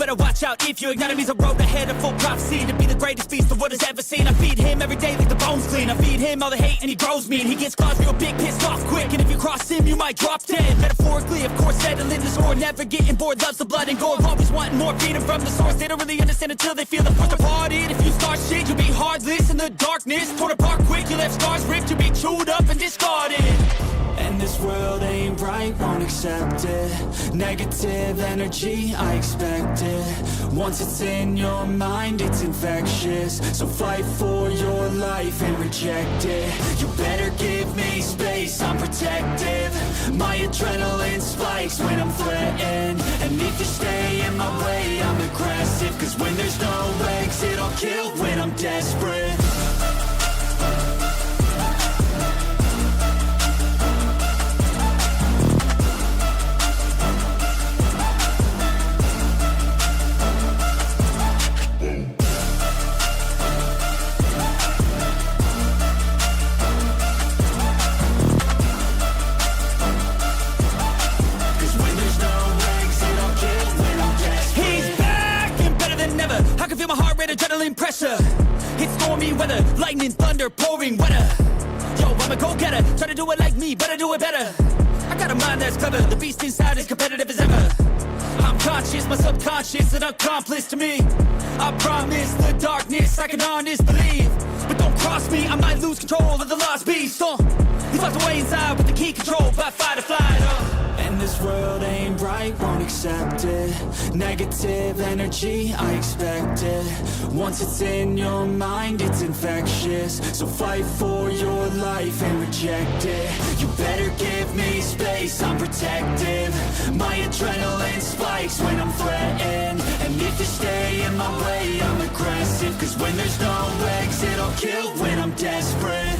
better watch out if your enemy's a road ahead of full prophecy to be the greatest beast the world has ever seen. I feed him every day like the bones clean. I feed him all the hate and he grows me, and he gets claws real big, pissed off quick, and if you cross him you might drop dead. Metaphorically, of course, settling the score, never getting bored, loves the blood and gore, always wanting more, freedom from the source. They don't really understand until they feel the force departed. If you start shit, you'll be heartless in the darkness, torn apart quick, you left scars ripped, you'll be chewed up and discarded. And this world ain't right, won't accept it. Negative energy, I expect it. Once it's in your mind, it's infectious. So fight for your life and reject it. You better give me space, I'm protective. My adrenaline spikes when I'm threatened. And if you stay in my way, I'm aggressive. Cause when there's no exit, I'll kill when I'm desperate. Adrenaline pressure, it's stormy weather, lightning, thunder, pouring weather. Yo, I'm a go-getter, try to do it like me, but I do it better. I got a mind that's clever, the beast inside is competitive as ever. I'm conscious, my subconscious, an accomplice to me. I promise the darkness, I can honest believe. But don't cross me, I might lose control of the lost beast. He's locked away inside with the key controlled by fight or flight. And this world ain't right, won't accept it. Negative energy, I expect it. Once it's in your mind, it's infectious. So fight for your life and reject it. You better give me space, I'm protective. My adrenaline spikes when I'm threatened. And if you stay in my way, I'm aggressive. Cause when there's no exit, I'll kill when I'm desperate.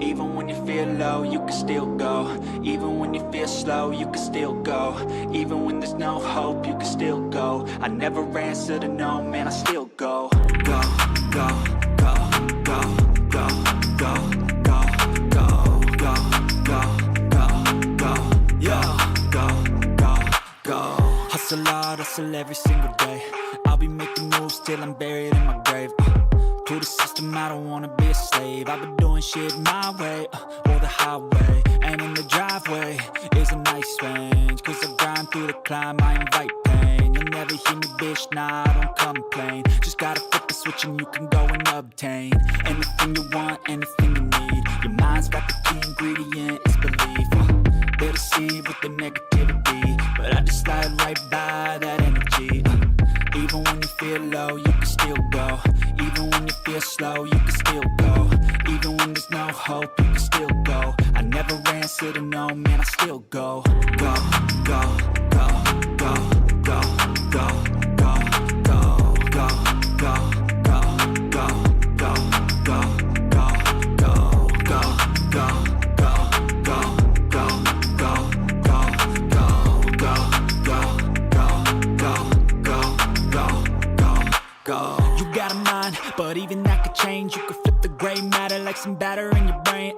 Even when you feel low, you can still go. Even when you feel slow, you can still go. Even when there's no hope, you can still go. I never answer to no, man, I still go. Go, go, go, go, go, go, go, go, go, go, go, go, yeah, go. Hustle hard, hustle every single day. I'll be making moves till I'm buried in my grave. To the system, I don't wanna be a slave. I've been doing shit my way, or the highway. And in the driveway is a nice range. Cause I grind through the climb, I invite pain. You'll never hear me, bitch, nah, I don't complain. Just gotta flip the switch and you can go and obtain anything you want, anything you need. Your mind's got the key ingredient, it's belief. They're deceived with the negativity, but I just slide right by that energy. Even when you feel low, you can still go. Even when you feel slow, you can still go. Even when there's no hope, you can still go. I never answer to no, man, I still go. Go, go, go, go, go, go, go, go, go, go, go, go, go, go, go, go, go. You got a mind, but even that could change. You could flip the gray matter like some batter in your brain.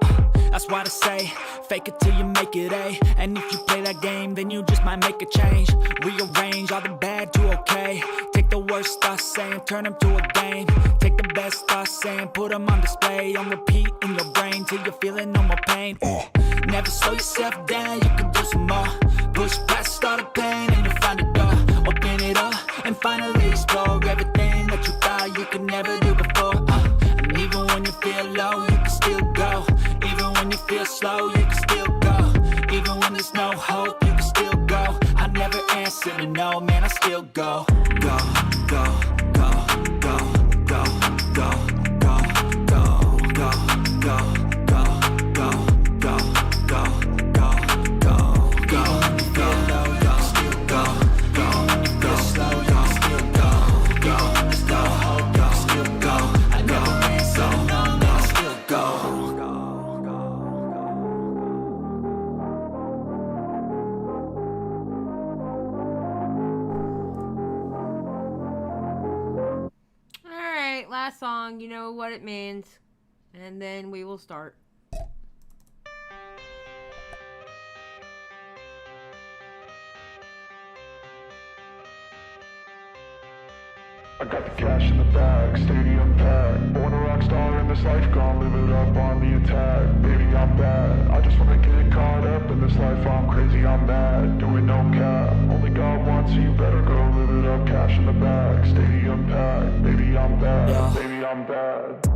That's why I say, fake it till you make it A. And if you play that game, then you just might make a change. Rearrange all the bad to okay. Take the worst thoughts saying, turn them to a game. Take the best thoughts saying, put them on display. On repeat in your brain till you're feeling no more pain. Never slow yourself down, you can do some more. Push past all the pain and you'll find a door. Open it up and finally explore everything that you thought you could never do before. And even when you feel low, you can still go. Even when you slow, you can still go. Even when there's no hope, you can still go. I never answer to no, man, I still go. Go, go, go, go, go, go, go, go, go, go, go, go, go, go, go, go, go. Even when you feel low, you can still go. Even when you feel slow, you can still go. Even when there's no hope, you can still go. I never answer to no, man, I still go. Alright, last song, you know what it means. And then we will start. I got the cash in the bag, stadium packed. Born a rock star in this life, gonna live it up on the attack. Baby, I'm bad, I just wanna get caught up in this life. I'm crazy, I'm mad, doing no cap. Only God wants, so you better go live it up. Cash in the bag, stadium packed. Baby, I'm bad, Yeah. baby, I'm bad.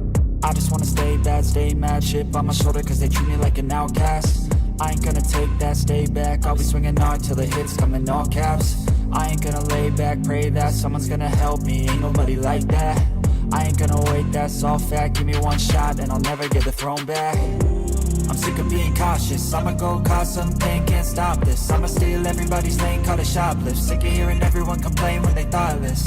I just wanna stay bad, stay mad, chip on my shoulder cause they treat me like an outcast. I ain't gonna take that, stay back, I'll be swinging hard till the hits come in all caps. I ain't gonna lay back, pray that someone's gonna help me, ain't nobody like that. I ain't gonna wait, that's all fact, give me one shot and I'll never get the throne back. I'm sick of being cautious, I'ma go cause something, can't stop this. I'ma steal everybody's lane, call it shoplift. Sick of hearing everyone complain when they thoughtless.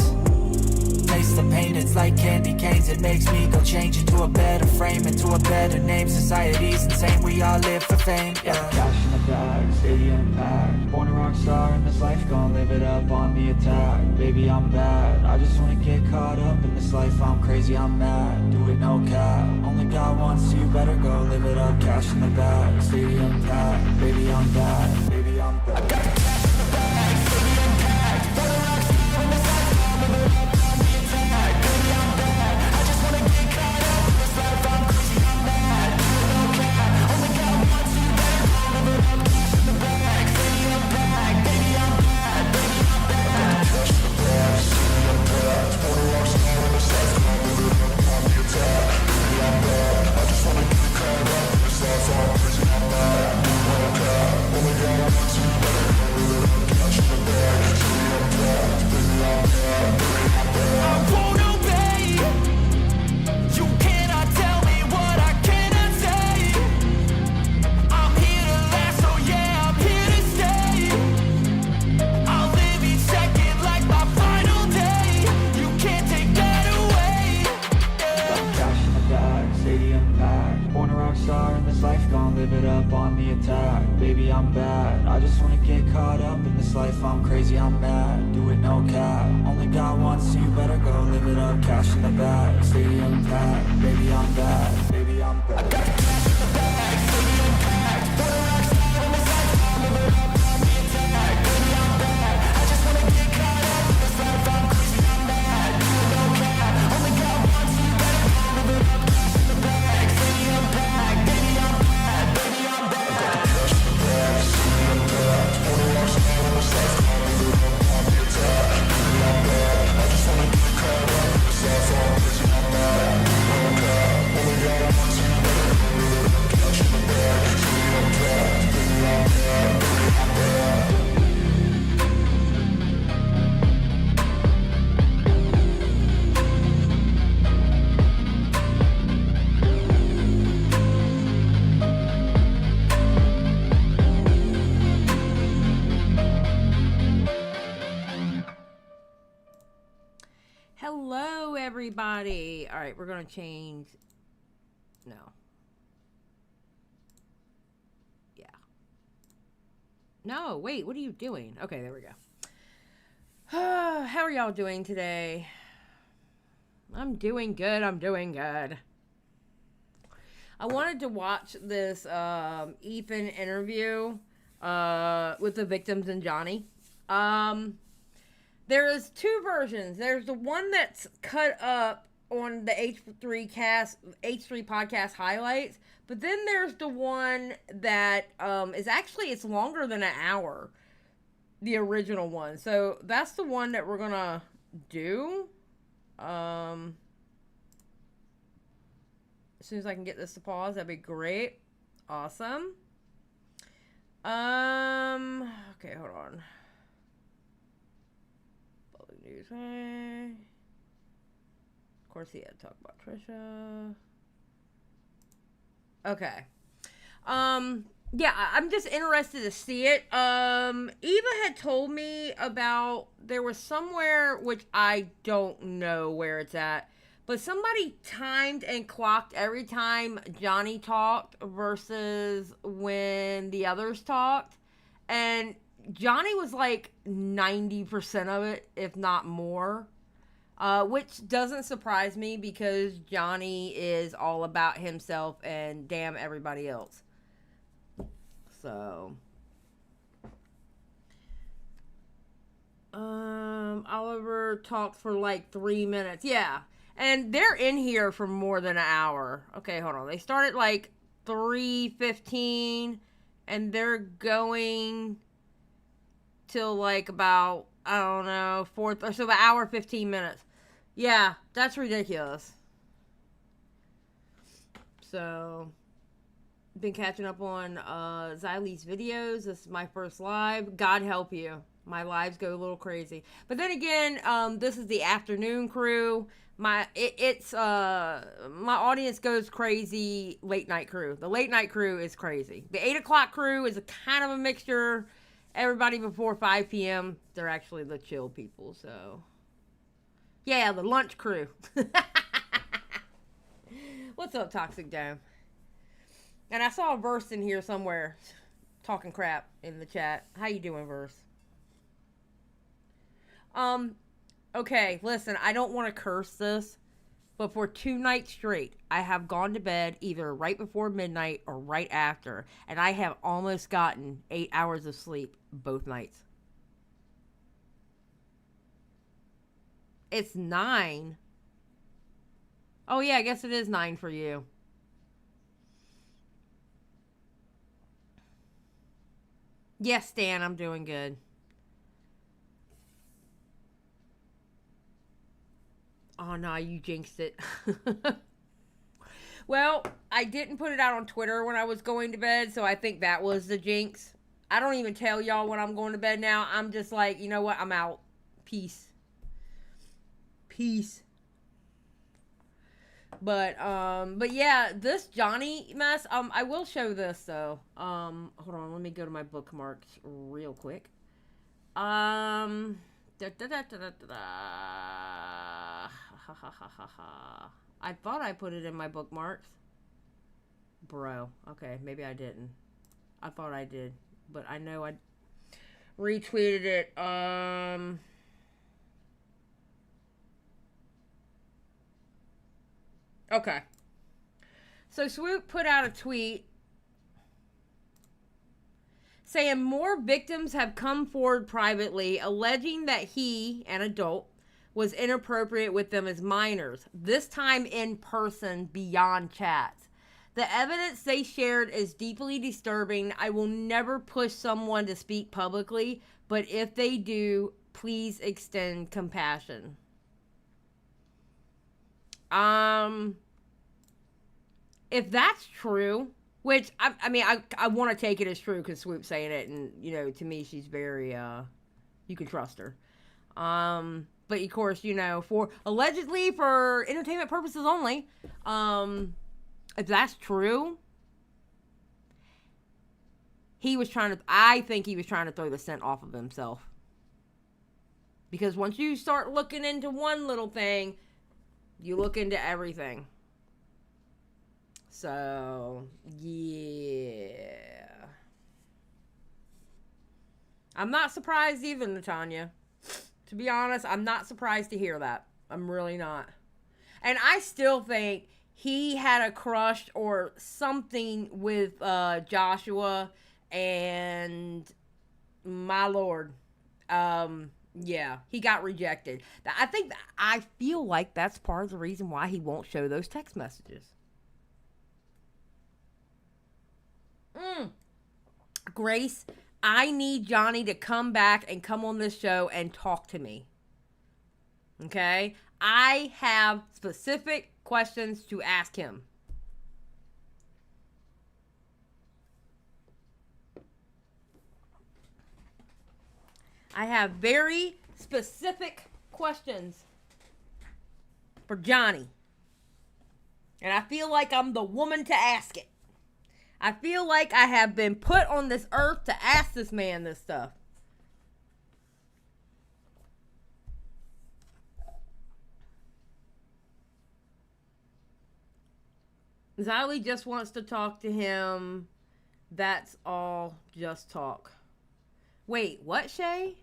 Taste the pain, it's like candy canes. It makes me go change into a better frame, into a better name. Society's insane, we all live for fame, yeah. Cash in the bag, stadium packed. Born a rock star in this life, gonna live it up on the attack. Baby, I'm bad, I just wanna get caught up in this life. I'm crazy, I'm mad, do it no cap. Only God wants, so you better go live it up. Cash in the bag, stadium packed. Baby, I'm bad, baby, I'm bad. I got the cash in the bag, stadium packed. Born a rock star in this life, gonna live it up. I'm crazy, I'm mad, do it no cap. Only God wants, so you better go live it up. Cash in the bag, stadium packed. Baby, I'm bad, baby, I'm bad. I got the cash in the bag, stadium packed. Born a rock star in this life, I'll live it up on the attack. Baby, I'm bad, I just wanna get caught up in this life. I'm crazy, I'm mad, do it no cap. Only God wants, so you better go live it up. Cash in the bag, stadium packed. Baby, I'm bad, baby, I'm bad. I got the cash in the bag, stadium packed. Born a rock star in this life. Hello, everybody. All right, we're going to change. No. Yeah. No, wait, what are you doing? Okay, there we go. How are y'all doing today? I'm doing good. I'm doing good. I wanted to watch this Ethan interview with the victims and Johnny. There is two versions. There's the one that's cut up on the H3 podcast highlights, but then there's the one that is actually, it's longer than an hour, the original one. So that's the one that we're gonna do. As soon as I can get this to pause, that'd be great. Awesome. Okay, hold on. Public news. Of course, he had to talk about Trisha. Okay. Yeah, I'm just interested to see it. Eva had told me about there was somewhere, which I don't know where it's at, but somebody timed and clocked every time Johnny talked versus when the others talked, and Johnny was like 90% of it, if not more. Which doesn't surprise me because Johnny is all about himself and damn everybody else. So, Oliver talked for like 3 minutes. Yeah. And they're in here for more than an hour. Okay, hold on. They start at like 3:15 and they're going till like about, I don't know, 4 or so, about hour 15 minutes. Yeah, that's ridiculous. So, been catching up on Xylie's videos. This is my first live. God help you. My lives go a little crazy. But then again, this is the afternoon crew. My audience goes crazy late night crew. The late night crew is crazy. The 8 o'clock crew is a kind of a mixture. Everybody before 5 p.m., they're actually the chill people. So, yeah, the lunch crew. What's up, Toxic Dome? And I saw a Verse in here somewhere talking crap in the chat. How you doing, Verse? Okay, listen, I don't want to curse this, but for 2 nights straight, I have gone to bed either right before midnight or right after, and I have almost gotten 8 hours of sleep both nights. It's 9. Oh yeah, I guess it is 9 for you. Yes, Stan, I'm doing good. Oh, no, you jinxed it. Well, I didn't put it out on Twitter when I was going to bed, so I think that was the jinx. I don't even tell y'all when I'm going to bed now. I'm just like, you know what? I'm out. Peace. Peace. But yeah, this Johnny mess, I will show this, though. Hold on, let me go to my bookmarks real quick. I thought I put it in my bookmarks. Bro, okay, maybe I didn't. I thought I did, but I know I retweeted it. Okay. So Swoop put out a tweet saying more victims have come forward privately alleging that he, an adult, was inappropriate with them as minors, this time in person beyond chats. The evidence they shared is deeply disturbing. I will never push someone to speak publicly, but if they do, please extend compassion. If that's true, which I mean, I want to take it as true because Swoop's saying it, and you know, to me, she's very you can trust her. But of course, you know, for allegedly for entertainment purposes only, if that's true, I think he was trying to throw the scent off of himself. Because once you start looking into one little thing, you look into everything. So, yeah. I'm not surprised either, Natanya. To be honest, I'm not surprised to hear that. I'm really not. And I still think he had a crush or something with Joshua and my lord. Yeah, he got rejected. I feel like that's part of the reason why he won't show those text messages. Grace, I need Johnny to come back and come on this show and talk to me. Okay? I have specific questions to ask him. I have very specific questions for Johnny. And I feel like I'm the woman to ask it. I feel like I have been put on this earth to ask this man this stuff. Xylie just wants to talk to him. That's all just talk. Wait, what, Shay?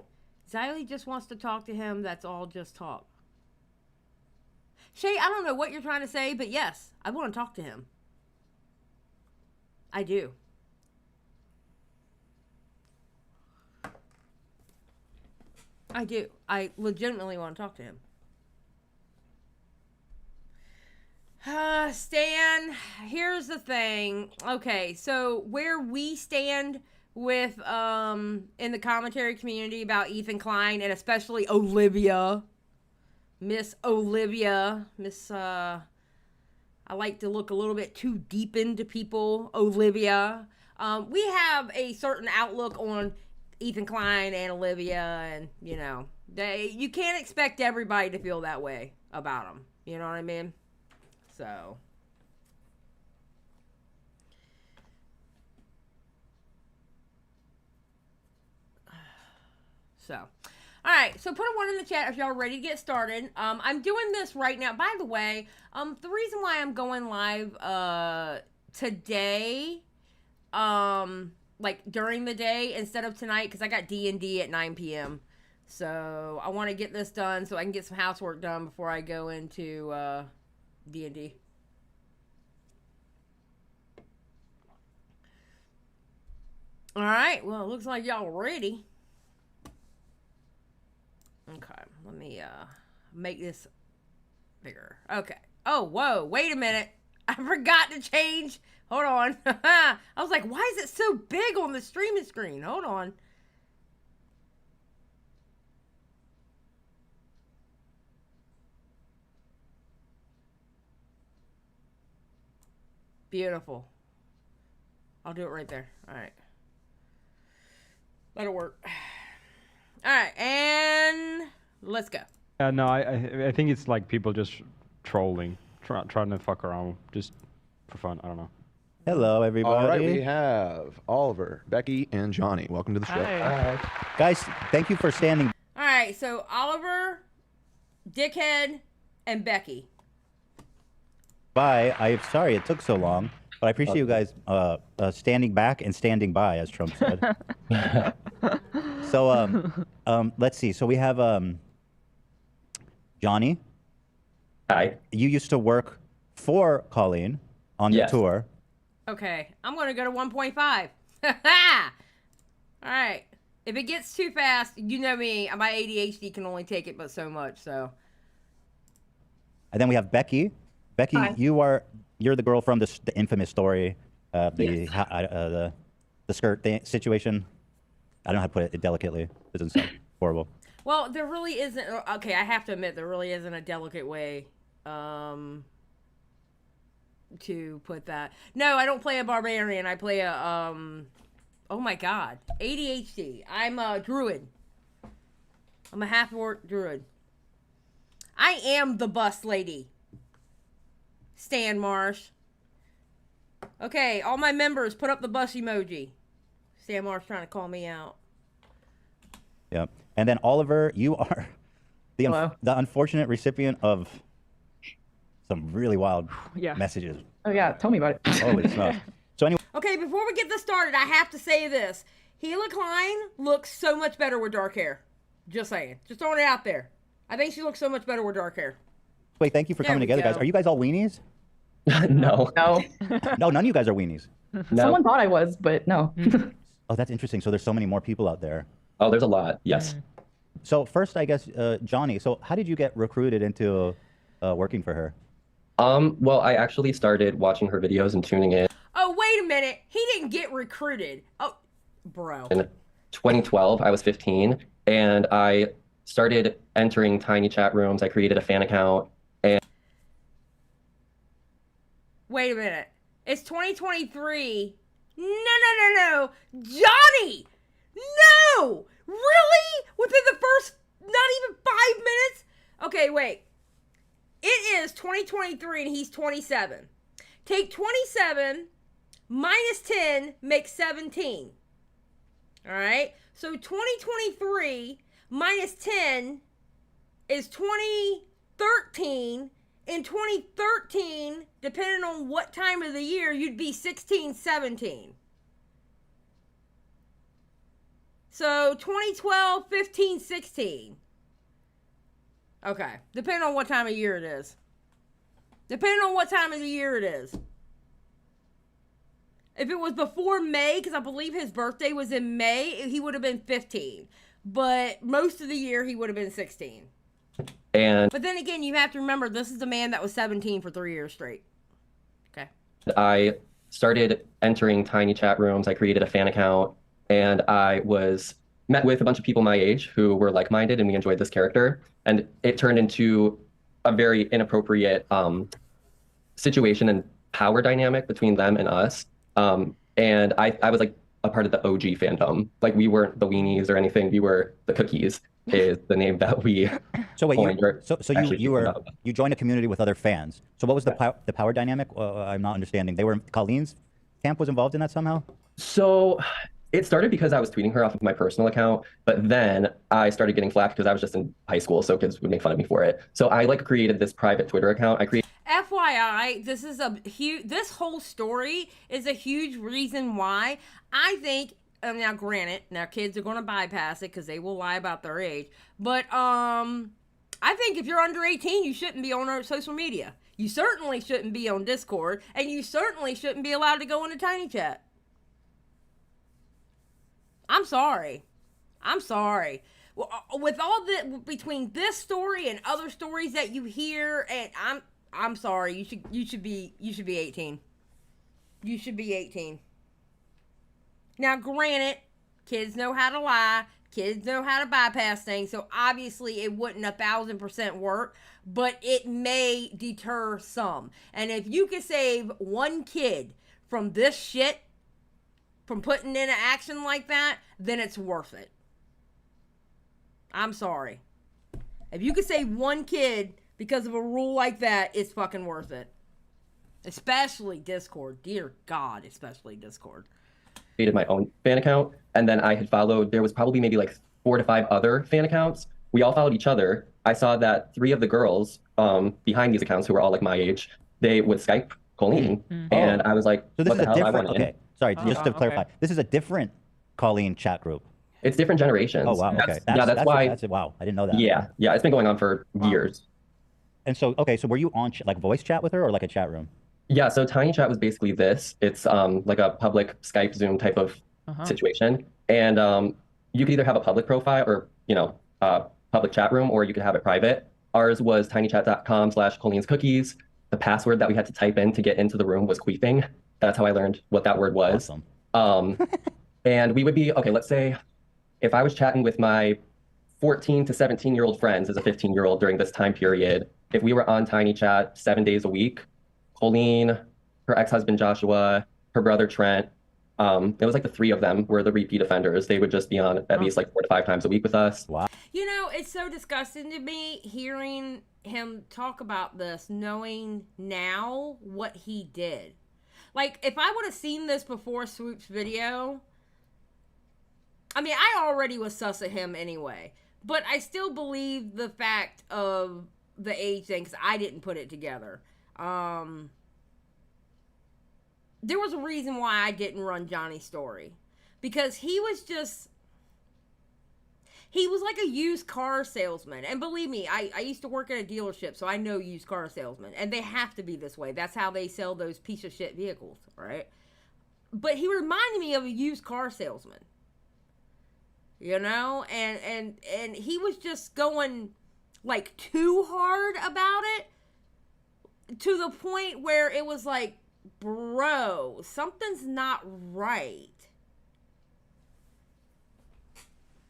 Xylie just wants to talk to him. That's all just talk. Shay, I don't know what you're trying to say, but yes, I want to talk to him. I do. I do. I legitimately want to talk to him. Stan, here's the thing. Okay, so where we stand with in the commentary community about Ethan Klein, and especially Olivia, Miss Olivia, I like to look a little bit too deep into people, Olivia. We have a certain outlook on Ethan Klein and Olivia, and you can't expect everybody to feel that way about them. You know what I mean? So, all right. So put a 1 in the chat if y'all are ready to get started. I'm doing this right now. By the way, the reason why I'm going live today, like during the day instead of tonight, because I got D&D at 9 p.m. So I want to get this done so I can get some housework done before I go into D&D. All right. Well, it looks like y'all ready. Okay. Let me make this bigger. Okay. Oh, whoa. Wait a minute. I forgot to change. Hold on. I was like, why is it so big on the streaming screen? Hold on. Beautiful. I'll do it right there. All right. Let it work. All right, and let's go. No, I think it's like people just trolling, trying to fuck around just for fun. I don't know. Hello, everybody. All right, we have Oliver, Becky, and Johnny. Welcome to the show. Hi. Guys, thank you for standing. All right, so Oliver, Dickhead, and Becky. By. I'm sorry it took so long, but I appreciate you guys standing back and standing by, as Trump said. So, let's see. So we have Johnny. Hi. You used to work for Colleen on the tour. Okay, I'm going to go to 1.5. All right. If it gets too fast, you know me. My ADHD can only take it but so much, so. And then we have Becky. Becky, Hi. you're the girl from the infamous story, Yes. the skirt situation. I don't know how to put it delicately. It doesn't sound horrible. Well, there really isn't. Okay, I have to admit, there really isn't a delicate way to put that. No, I don't play a barbarian. I play a, oh my god, ADHD. I'm a druid. I'm a half-orc druid. I am the bus lady. Stan Marsh. Okay, all my members, put up the bus emoji. Stan Marsh trying to call me out. Yeah. And then Oliver, you are the unfortunate recipient of some really wild messages. Oh yeah, tell me about it. Holy smokes. So anyway. Okay, before we get this started, I have to say this. Gila Klein looks so much better with dark hair. Just saying. Just throwing it out there. I think she looks so much better with dark hair. Wait, thank you for coming together, guys. Are you guys all weenies? No. No. No, none of you guys are weenies. No. Someone thought I was, but no. Oh, that's interesting. So there's so many more people out there. Oh, there's a lot. Yes. So first, I guess, Johnny, so how did you get recruited into working for her? Well, I actually started watching her videos and tuning in. Oh, wait a minute. He didn't get recruited. Oh, bro. In 2012, I was 15, and I started entering tiny chat rooms. I created a fan account. And wait a minute. It's 2023. No. Johnny! No! Really? Within the first not even 5 minutes? Okay, wait. It is 2023 and he's 27. Take 27 minus 10 makes 17. All right? So 2023 minus 10 is 2013. In 2013, depending on what time of the year, you'd be 16, 17. So 2012, 15, 16. Okay. Depending on what time of year it is. Depending on what time of the year it is. If it was before May, because I believe his birthday was in May, he would have been 15. But most of the year, he would have been 16. But then again, you have to remember, this is a man that was 17 for 3 years straight. Okay. I started entering tiny chat rooms. I created a fan account, and I was met with a bunch of people my age who were like-minded, and we enjoyed this character. And it turned into a very inappropriate situation and power dynamic between them and us. And I was like a part of the OG fandom. Like, we weren't the weenies or anything. We were the cookies. Is the name that we so wait coined, you joined a community with other fans. So what was the power dynamic? I'm not understanding. Colleen's camp was involved in that somehow? So it started because I was tweeting her off of my personal account, but then I started getting flack because I was just in high school, so kids would make fun of me for it. So I created this private Twitter account. FYI, this whole story is a huge reason why I think. Now, granted, kids are going to bypass it because they will lie about their age. But I think if you're under 18, you shouldn't be on our social media. You certainly shouldn't be on Discord, and you certainly shouldn't be allowed to go into Tiny Chat. I'm sorry. Well, with all the between this story and other stories that you hear, and I'm sorry. You should be 18. You should be 18. Now, granted, kids know how to lie. Kids know how to bypass things. So, obviously, it wouldn't 1,000% work. But it may deter some. And if you could save one kid from this shit, from putting in an action like that, then it's worth it. I'm sorry. If you could save one kid because of a rule like that, it's fucking worth it. Especially Discord. Dear God, especially Discord. Created my own fan account, and then I had followed, there was probably maybe 4 to 5 other fan accounts. We all followed each other. I saw that 3 of the girls behind these accounts, who were all like my age, they would Skype Colleen, and I was like, so this what is the hell? I want in. Okay, sorry, just to clarify, this is a different Colleen chat group. It's different generations. Oh, wow, okay. That's why. Wow, I didn't know that. Yeah, it's been going on for years. And so, okay, so were you on voice chat with her or a chat room? Yeah, so Tiny Chat was basically this. It's like a public Skype, Zoom type of situation. And you could either have a public profile or, public chat room, or you could have it private. Ours was tinychat.com/Colleen's Cookies. The password that we had to type in to get into the room was queefing. That's how I learned what that word was. Awesome. And we would be, okay, let's say if I was chatting with my 14 to 17-year-old friends as a 15-year-old during this time period, if we were on Tiny Chat 7 days a week, Colleen, her ex-husband Joshua, her brother Trent, it was the 3 of them were the repeat offenders. They would just be on at least 4 to 5 times a week with us. Wow. It's so disgusting to me hearing him talk about this, knowing now what he did. If I would have seen this before Swoop's video, I already was sus of him anyway, but I still believe the fact of the age thing, because I didn't put it together. There was a reason why I didn't run Johnny's story, because he was like a used car salesman. And believe me, I used to work at a dealership, so I know used car salesmen, and they have to be this way. That's how they sell those piece of shit vehicles, right? But he reminded me of a used car salesman, and he was just going too hard about it, to the point where it was bro, something's not right.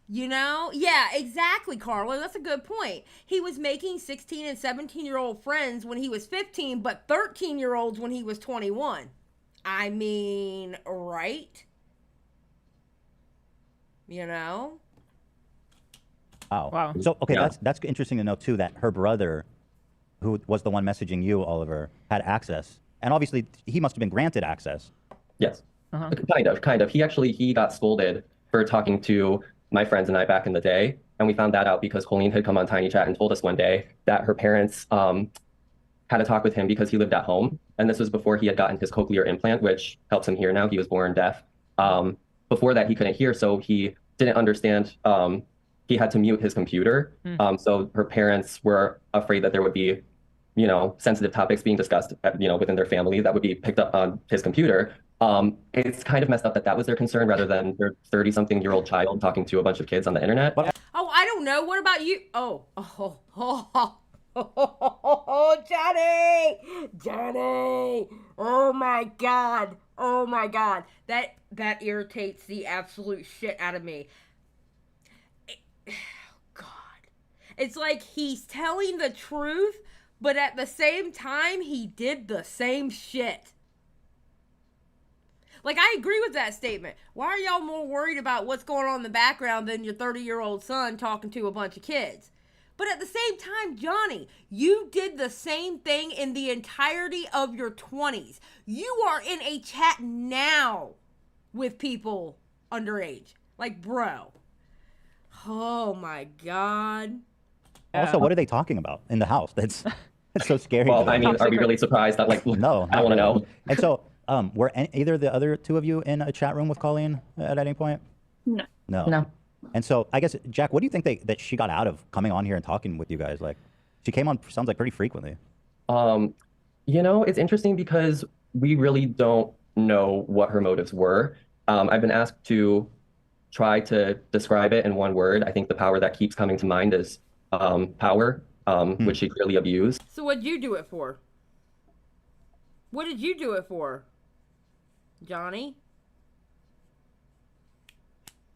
Yeah, exactly, Carlo. That's a good point. He was making 16 and 17-year-old friends when he was 15, but 13-year-olds when he was 21. Right? Wow. So okay, that's interesting to know too. That her brother, who was the one messaging you, Oliver, had access, and obviously he must have been granted access. Yes. Kind of. He got scolded for talking to my friends and I back in the day, and we found that out because Colleen had come on Tiny Chat and told us one day that her parents had a talk with him because he lived at home, and this was before he had gotten his cochlear implant, which helps him hear now. He was born deaf. Before that, he couldn't hear, so he didn't understand. He had to mute his computer. So her parents were afraid that there would be, sensitive topics being discussed, within their family that would be picked up on his computer. It's kind of messed up that was their concern rather than their 30-something-year-old child talking to a bunch of kids on the internet. Oh, I don't know. What about you? Oh, Johnny! Oh my God! That irritates the absolute shit out of me. God, it's like he's telling the truth, but at the same time, he did the same shit. Like, I agree with that statement. Why are y'all more worried about what's going on in the background than your 30-year-old son talking to a bunch of kids? But at the same time, Johnny, you did the same thing in the entirety of your 20s. You are in a chat now with people underage. Like, bro. Oh, my God. Also, what are they talking about in the house? That's so scary. Well, I mean, are we really surprised that, like, no, I want to know. And so, were either the other two of you in a chat room with Colleen at any point? No. And so, I guess, Jack, what do you think that she got out of coming on here and talking with you guys? Like, she came on, sounds like, pretty frequently. It's interesting because we really don't know what her motives were. I've been asked to try to describe it in one word. I think the power that keeps coming to mind is power, which she clearly abused. So what'd you do it for? What did you do it for, Johnny?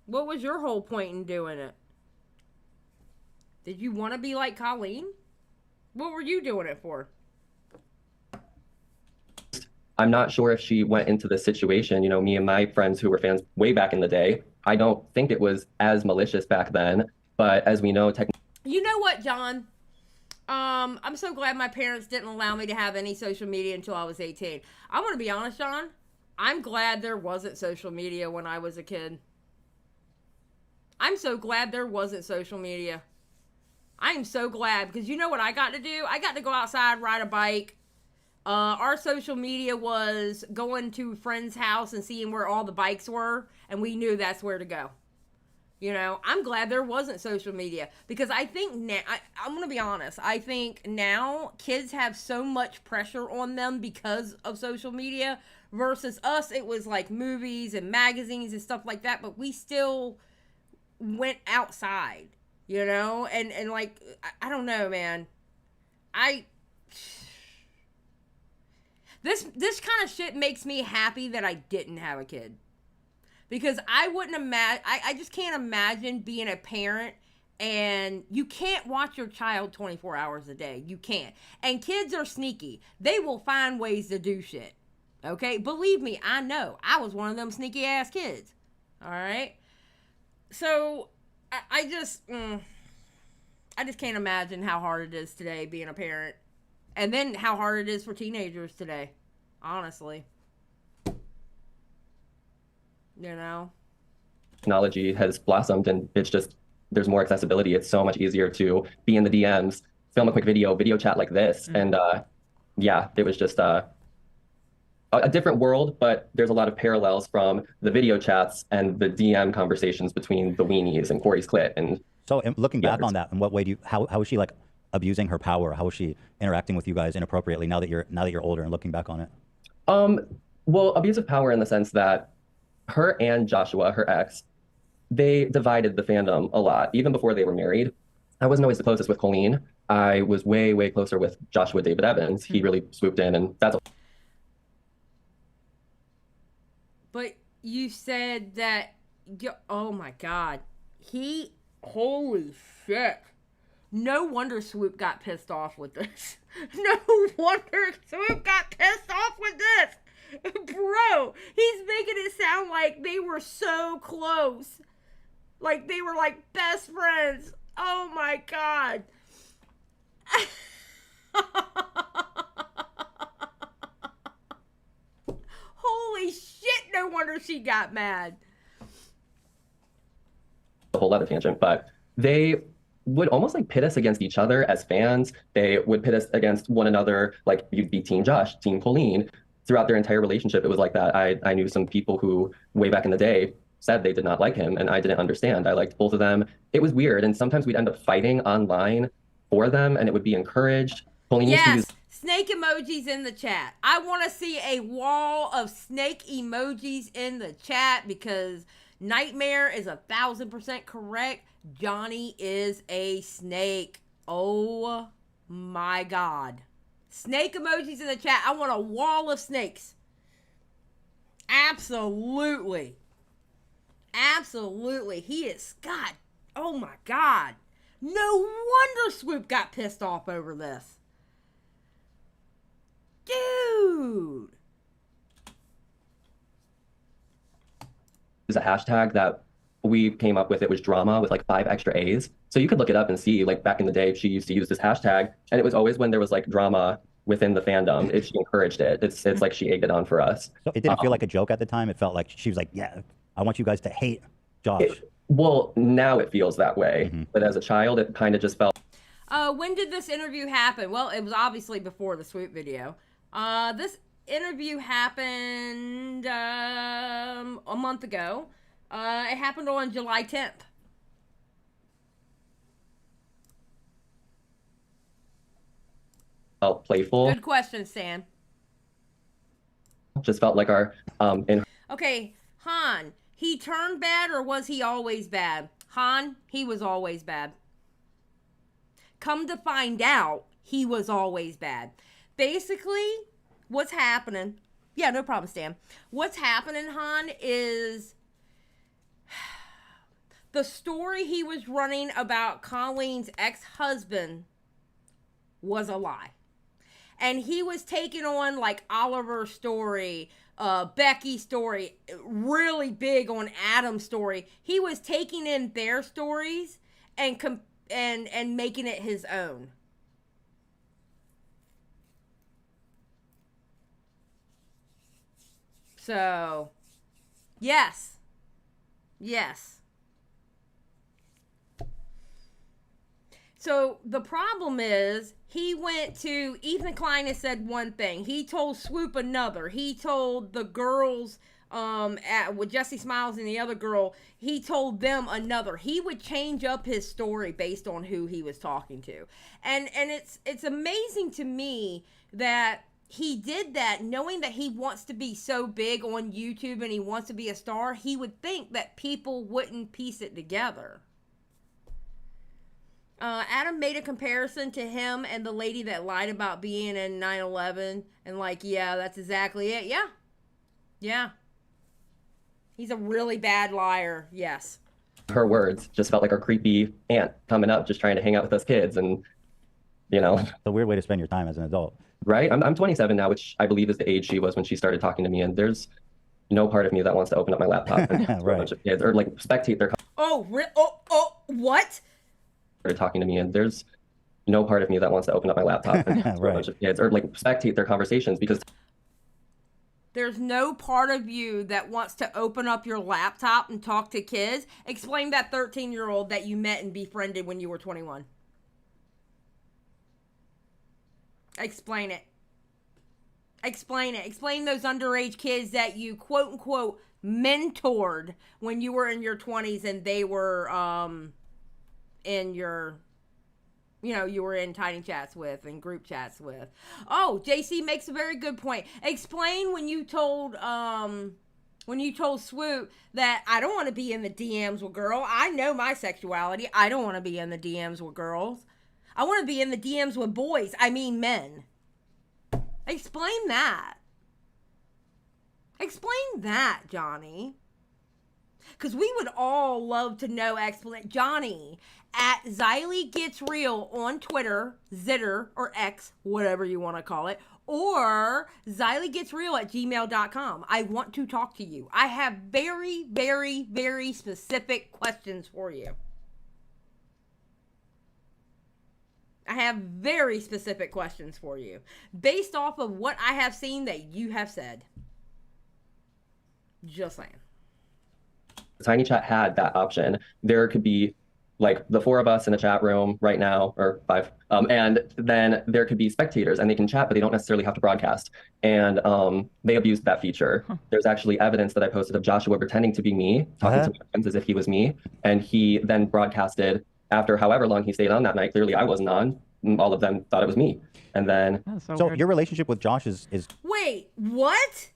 What was your whole point in doing it? Did you want to be like Colleen? What were you doing it for? I'm not sure if she went into this situation, me and my friends who were fans way back in the day, I don't think it was as malicious back then, but as we know, You know what, John? I'm so glad my parents didn't allow me to have any social media until I was 18. I want to be honest, John. I'm glad there wasn't social media when I was a kid. I'm so glad there wasn't social media. I am so glad, because you know what I got to do? I got to go outside, ride a bike. Our social media was going to a friend's house and seeing where all the bikes were, and we knew that's where to go. I'm glad there wasn't social media, because I think now, I'm going to be honest, I think now kids have so much pressure on them because of social media versus us. It was like movies and magazines and stuff like that, but we still went outside, and like, I don't know, man. This kind of shit makes me happy that I didn't have a kid. Because I wouldn't imagine, I just can't imagine being a parent and you can't watch your child 24 hours a day. You can't. And kids are sneaky. They will find ways to do shit. Okay? Believe me, I know. I was one of them sneaky ass kids. All right? So, I just can't imagine how hard it is today being a parent. And then how hard it is for teenagers today. Honestly. Technology has blossomed, and it's just, there's more accessibility. It's so much easier to be in the DMs, film a quick video chat like this. And it was just a different world, but there's a lot of parallels from the video chats and the DM conversations between the weenies and Corey's Clit. And so, looking back on that, in what way do you, how is she like abusing her power? How is she interacting with you guys inappropriately now that you're older and looking back on it? Well, abusive power in the sense that her and Joshua, her ex, they divided the fandom a lot, even before they were married. I wasn't always the closest with Colleen. I was way, way closer with Joshua David Evans. He really swooped in, and that's... But you said that... Oh, my God. Holy shit. No wonder Swoop got pissed off with this. No wonder Swoop got pissed off with this. Bro, he's making it sound like they were so close. Like they were like best friends. Oh my God. Holy shit, no wonder she got mad. A whole other tangent, but they would almost like pit us against each other as fans. They would pit us against one another. Like you'd be Team Josh, Team Colleen. Throughout their entire relationship, it was like that. I knew some people who way back in the day said they did not like him, and I didn't understand. I liked both of them. It was weird, and sometimes we'd end up fighting online for them, and it would be encouraged. Colleen used to use snake emojis in the chat. I want to see a wall of snake emojis in the chat because Nightmare is 1,000% correct. Johnny is a snake. Oh my God. Snake emojis in the chat. I want a wall of snakes. Absolutely. Absolutely. He is, God. Oh my God. No wonder Swoop got pissed off over this. Dude. Is a hashtag that we came up with. It was drama with like 5 extra A's. So you could look it up and see, like back in the day, she used to use this hashtag, and it was always when there was like drama within the fandom. If she encouraged it, it's like she egged it on for us. So it didn't feel like a joke at the time. It felt like she was like, "Yeah, I want you guys to hate Josh." Well, now it feels that way, but as a child, it kind of just felt. When did this interview happen? Well, it was obviously before the Swoop video. This interview happened a month ago. It happened on July 10th. Felt playful. Good question, Stan. Just felt like our Okay, Han, he turned bad or was he always bad? Han, he was always bad. Come to find out, he was always bad. Basically, what's happening... Yeah, no problem, Stan. What's happening, Han, is... the story he was running about Colleen's ex-husband was a lie. And he was taking on like Oliver's story, Becky's story, really big on Adam's story. He was taking in their stories and making it his own. So, yes. Yes. So the problem is he went to, Ethan Klein has said one thing. He told Swoop another. He told the girls with Jesse Smiles and the other girl, he told them another. He would change up his story based on who he was talking to. And it's amazing to me that he did that knowing that he wants to be so big on YouTube and he wants to be a star. He would think that people wouldn't piece it together. Adam made a comparison to him and the lady that lied about being in 9/11 and like, yeah, that's exactly it. Yeah. Yeah. He's a really bad liar. Yes. Her words just felt like our creepy aunt coming up, just trying to hang out with us kids. And, you know. It's a weird way to spend your time as an adult. Right? I'm 27 now, which I believe is the age she was when she started talking to me. And there's no part of me that wants to open up my laptop and talk to a bunch of kids or like spectate their what? Started talking to me, and there's no part of me that wants to open up my laptop and talk to a bunch of kids or like spectate their conversations because there's no part of you that wants to open up your laptop and talk to kids. Explain that 13-year-old that you met and befriended when you were 21. Explain it. Explain it. Explain those underage kids that you quote unquote mentored when you were in your 20s and they were in your, you know, you were in tiny chats with and group chats with. Oh, JC makes a very good point. Explain when you told Swoop that I don't want to be in the DMs with girl. I know my sexuality. I don't want to be in the DMs with girls. I want to be in the DMs with boys. I mean men. Explain that. Explain that, Johnny. Because we would all love to know Johnny at Xylie Gets Real on Twitter, Zitter, or X, whatever you want to call it, or XylieGetsReal@gmail.com. I want to talk to you. I have very, very, very specific questions for you. I have very specific questions for you based off of what I have seen that you have said. Just saying. Tiny Chat had that option. There could be like the 4 of us in a chat room right now, or 5, and then there could be spectators, and they can chat, but they don't necessarily have to broadcast. And they abused that feature. There's actually evidence that I posted of Joshua pretending to be me, talking to my friends as if he was me, and he then broadcasted after however long he stayed on that night. Clearly, I wasn't on. All of them thought it was me, and then. So your relationship with Josh is. Wait, what?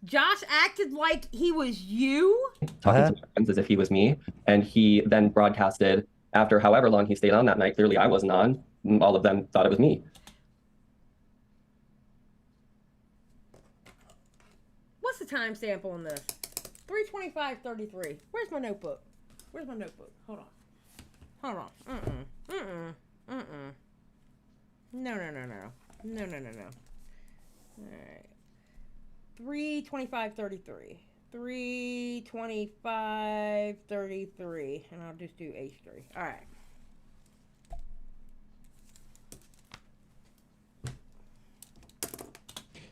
Josh acted like he was you? Talking to my friends as if he was me, and he then broadcasted after however long he stayed on that night. Clearly, I wasn't on. All of them thought it was me. What's the timestamp on this? 3:25:33. Where's my notebook? Where's my notebook? Hold on. Hold on. No. No. All right. 3:25:33. 3:25:33. And I'll just do H3. All right.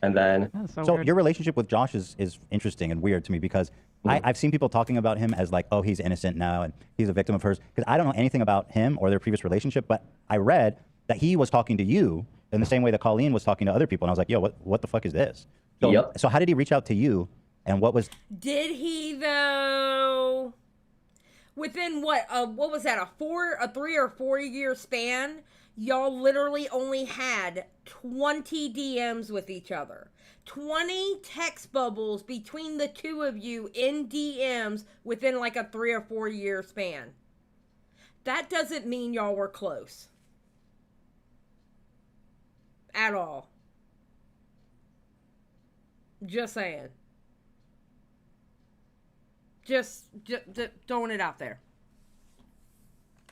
And then. So your relationship with Josh is interesting and weird to me because I've seen people talking about him as like, oh, he's innocent now and he's a victim of hers. Because I don't know anything about him or their previous relationship, but I read that he was talking to you in the same way that Colleen was talking to other people. And I was like, yo, what the fuck is this? So, so how did he reach out to you? And what was... Did he, though? Within what was that, a 3 or 4 year span? Y'all literally only had 20 DMs with each other. 20 text bubbles between the two of you in DMs within like a 3 or 4 year span. That doesn't mean y'all were close. At all. Just saying. Just throwing it out there.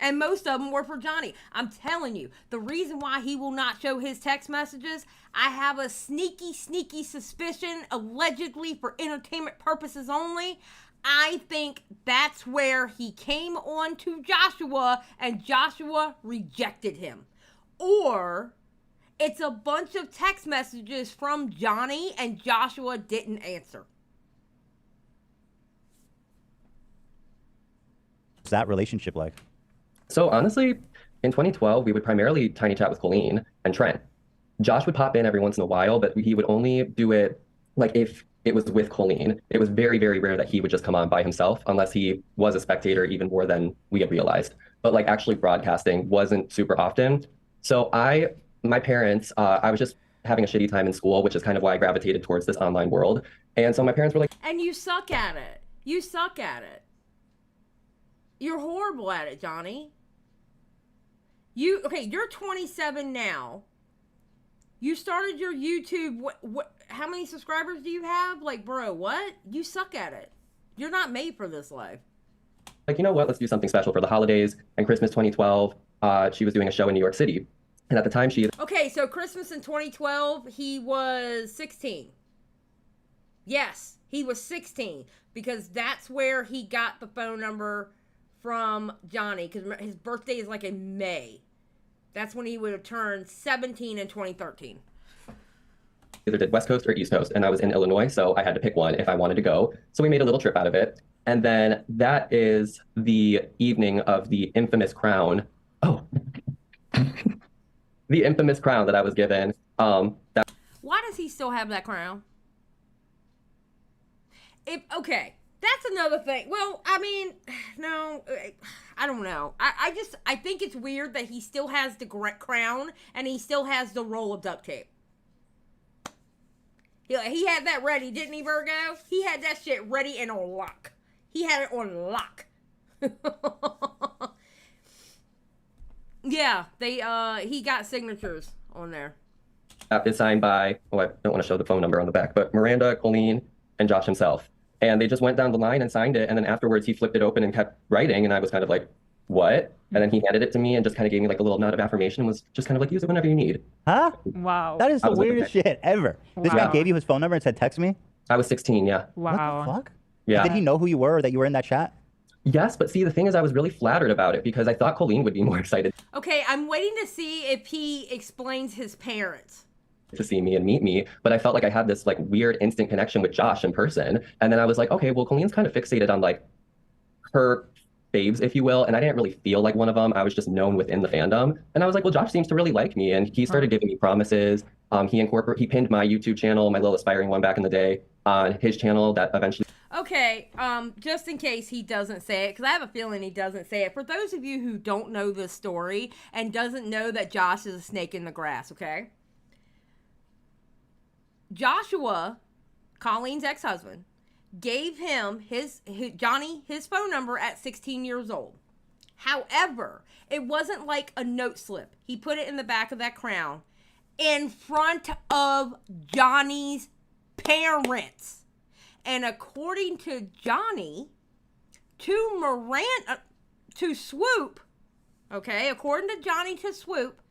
And most of them were for Johnny. I'm telling you, the reason why he will not show his text messages, I have a sneaky suspicion, allegedly for entertainment purposes only. I think that's where he came on to Joshua and Joshua rejected him. Or it's a bunch of text messages from Johnny and Joshua didn't answer. What's that relationship like? So honestly, in 2012, we would primarily tiny chat with Colleen and Trent. Josh would pop in every once in a while, but he would only do it like if it was with Colleen. It was very, very rare that he would just come on by himself unless he was a spectator even more than we had realized. But like actually broadcasting wasn't super often. So my parents, I was just having a shitty time in school, which is kind of why I gravitated towards this online world. And so my parents were like... And you suck at it. You suck at it. You're horrible at it, Johnny. You're 27 now. You started your YouTube, how many subscribers do you have? Like, bro, what? You suck at it. You're not made for this life. Like, you know what? Let's do something special for the holidays. And Christmas 2012, she was doing a show in New York City. And at the time Okay, so Christmas in 2012, he was 16. Yes, he was 16. Because that's where he got the phone number from Johnny. Because his birthday is like in May. That's when he would have turned 17 in 2013. Either did West Coast or East Coast, and I was in Illinois, so I had to pick one if I wanted to go. So we made a little trip out of it. And then that is the evening of the infamous crown. Oh. The infamous crown that I was given. Why does he still have that crown? Okay. That's another thing. Well, I mean, no, I don't know. I think it's weird that he still has the crown and he still has the roll of duct tape. He had that ready, didn't he, Virgo? He had that shit ready and on lock. He had it on lock. Yeah, he got signatures on there. It's signed by, I don't want to show the phone number on the back, but Miranda, Colleen, and Josh himself. And they just went down the line and signed it. And then afterwards, he flipped it open and kept writing. And I was kind of like, what? And then he handed it to me and just kind of gave me like a little nod of affirmation and was just kind of like, use it whenever you need. Huh? Wow. That is the weirdest shit ever. Wow. This guy gave you his phone number and said, text me? I was 16, yeah. Wow. What the fuck? Yeah. Did he know who you were or that you were in that chat? Yes, but see, the thing is, I was really flattered about it because I thought Colleen would be more excited Okay, I'm waiting to see if he explains his parents. to see me and meet me, but I felt like I had this like weird instant connection with Josh in person. And then I was like, okay, well, Colleen's kind of fixated on like her faves, if you will, and I didn't really feel like one of them. I was just known within the fandom. And I was like, well, Josh seems to really like me. And he started giving me promises. He pinned my YouTube channel, my little aspiring one back in the day, on his channel that eventually. Okay, just in case he doesn't say it, because I have a feeling he doesn't say it. For those of you who don't know this story and doesn't know that Josh is a snake in the grass, okay? Joshua, Colleen's ex-husband, gave him Johnny his phone number at 16 years old. However, it wasn't like a note slip. He put it in the back of that Crown in front of Johnny's parents. And according to Johnny, to Swoop, okay, according to Johnny to Swoop,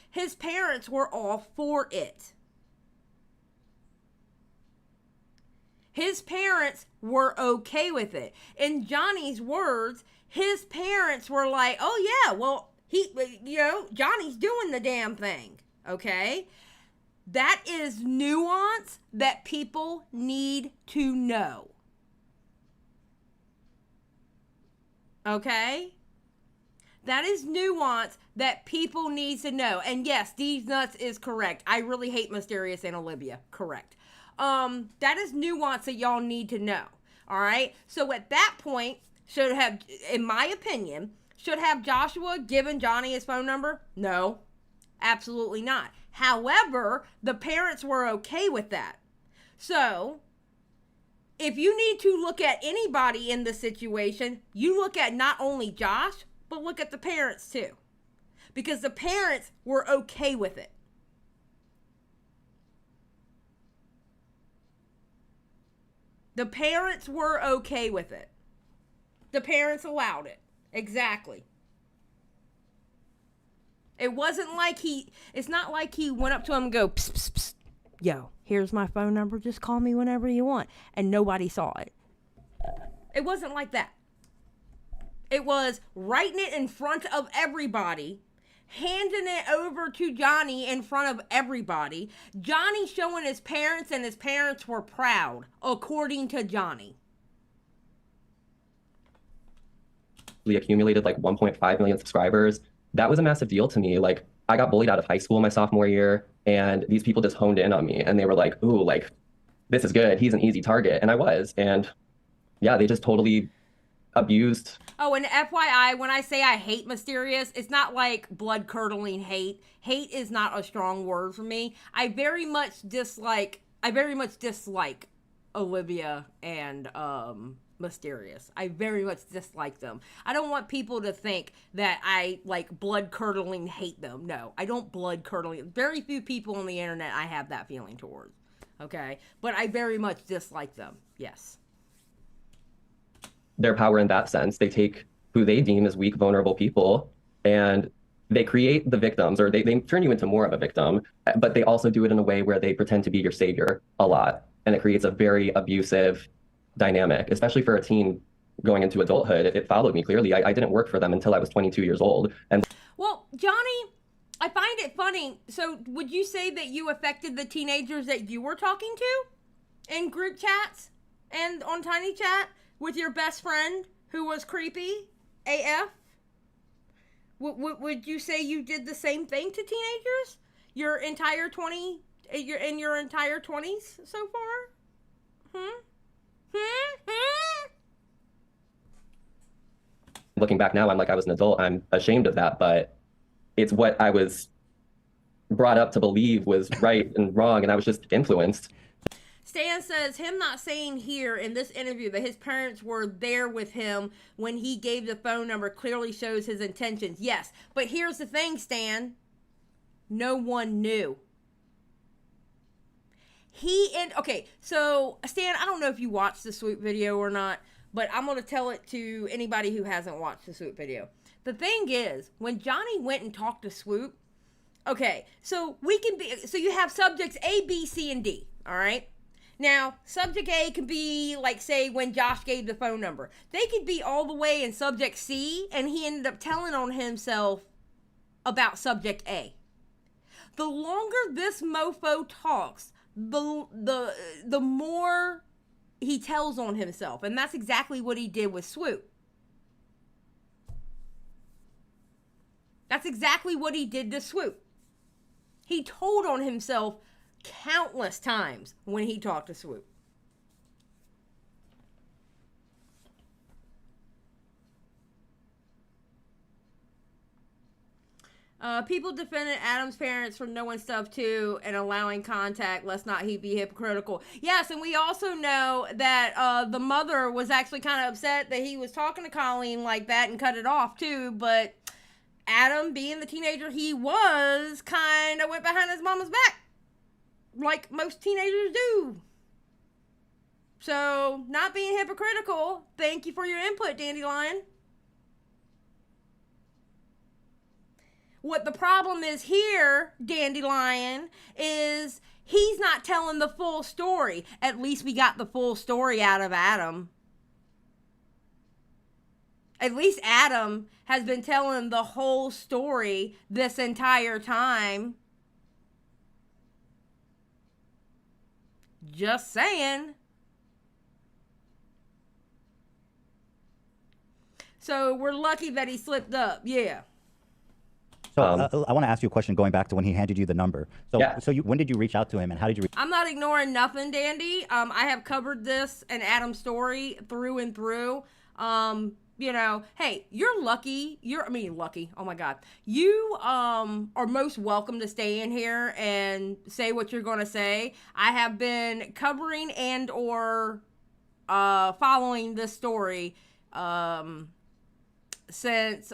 his parents were all for it. His parents were okay with it. In Johnny's words, his parents were like, oh yeah, well, Johnny's doing the damn thing, okay? That is nuance that people need to know. Okay? That is nuance that people need to know. And yes, These Nuts is correct. I really hate Mysterious and Olivia. Correct. That is nuance that y'all need to know. All right? So at that point, in my opinion, should have Joshua given Johnny his phone number? No, absolutely not. However, the parents were okay with that. So, if you need to look at anybody in this situation, you look at not only Josh, but look at the parents too. Because the parents were okay with it. The parents were okay with it. The parents allowed it. Exactly. It wasn't like it's not like he went up to him and go, psst, psst, psst. Yo, here's my phone number. Just call me whenever you want. And nobody saw it. It wasn't like that. It was writing it in front of everybody, handing it over to Johnny in front of everybody, Johnny showing his parents, and his parents were proud, according to Johnny. We accumulated like 1.5 million subscribers. That was a massive deal to me. Like, I got bullied out of high school my sophomore year, and these people just honed in on me, and they were like, ooh, like, this is good. He's an easy target. And I was. And yeah, they just totally abused. Oh, and FYI, when I say I hate Mysterious, it's not like blood-curdling hate. Hate is not a strong word for me. I very much dislike Olivia and Mysterious. I very much dislike them. I don't want people to think that I like blood-curdling hate them. No, I don't blood-curdling. Very few people on the internet I have that feeling towards. Okay? But I very much dislike them. Yes. Their power in that sense. They take who they deem as weak, vulnerable people, and they create the victims, or they turn you into more of a victim, but they also do it in a way where they pretend to be your savior a lot. And it creates a very abusive dynamic, especially for a teen going into adulthood. It followed me clearly. I didn't work for them until I was 22 years old. And well, Johnny, I find it funny. So would you say that you affected the teenagers that you were talking to in group chats and on Tiny Chat with your best friend who was creepy AF? Would you say you did the same thing to teenagers? Your entire 20s so far? Looking back now, I'm like, I was an adult. I'm ashamed of that, but it's what I was brought up to believe was right and wrong, and I was just influenced. Stan says, him not saying here in this interview that his parents were there with him when he gave the phone number clearly shows his intentions. Yes, but here's the thing, Stan. No one knew. Okay, so Stan, I don't know if you watched the Swoop video or not, but I'm going to tell it to anybody who hasn't watched the Swoop video. The thing is, when Johnny went and talked to Swoop, okay, so you have subjects A, B, C, and D, all right? Now, subject A could be, like, say, when Josh gave the phone number. They could be all the way in subject C, and he ended up telling on himself about subject A. The longer this mofo talks, the more he tells on himself. And that's exactly what he did with Swoop. That's exactly what he did to Swoop. He told on himself countless times when he talked to Swoop. People defended Adam's parents for knowing stuff too and allowing contact, lest not he be hypocritical. Yes, and we also know that the mother was actually kind of upset that he was talking to Colleen like that and cut it off too, but Adam, being the teenager he was, kind of went behind his mama's back. Like most teenagers do. So, not being hypocritical. Thank you for your input, Dandelion. What the problem is here, Dandelion, is he's not telling the full story. At least we got the full story out of Adam. At least Adam has been telling the whole story this entire time. Just saying. So we're lucky that he slipped up. Yeah. So I want to ask you a question going back to when he handed you the number. So, yeah. When did you reach out to him and how did you I'm not ignoring nothing, Dandy. I have covered this and Adam's story through and through. You know, hey, you're lucky. Lucky. Oh my God. You are most welcome to stay in here and say what you're going to say. I have been covering and or following this story since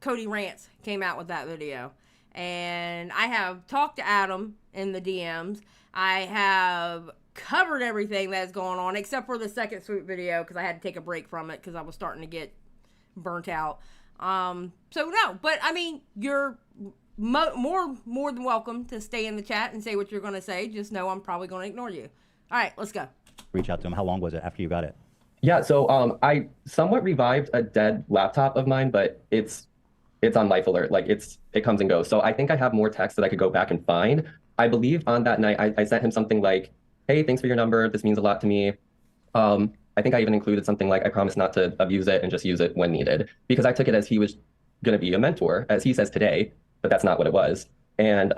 Cody Rants came out with that video. And I have talked to Adam in the DMs. I have covered everything that's going on except for the second Swoop video because I had to take a break from it because I was starting to get burnt out. So no, but I mean, you're more than welcome to stay in the chat and say what you're going to say. Just know I'm probably going to ignore you. All right, let's go. Reach out to him. How long was it after you got it? Yeah, so I somewhat revived a dead laptop of mine, but it's on life alert. Like it comes and goes. So I think I have more text that I could go back and find. I believe on that night I sent him something like, hey, thanks for your number. This means a lot to me. I think I even included something like, I promise not to abuse it and just use it when needed. Because I took it as he was going to be a mentor, as he says today, but that's not what it was. And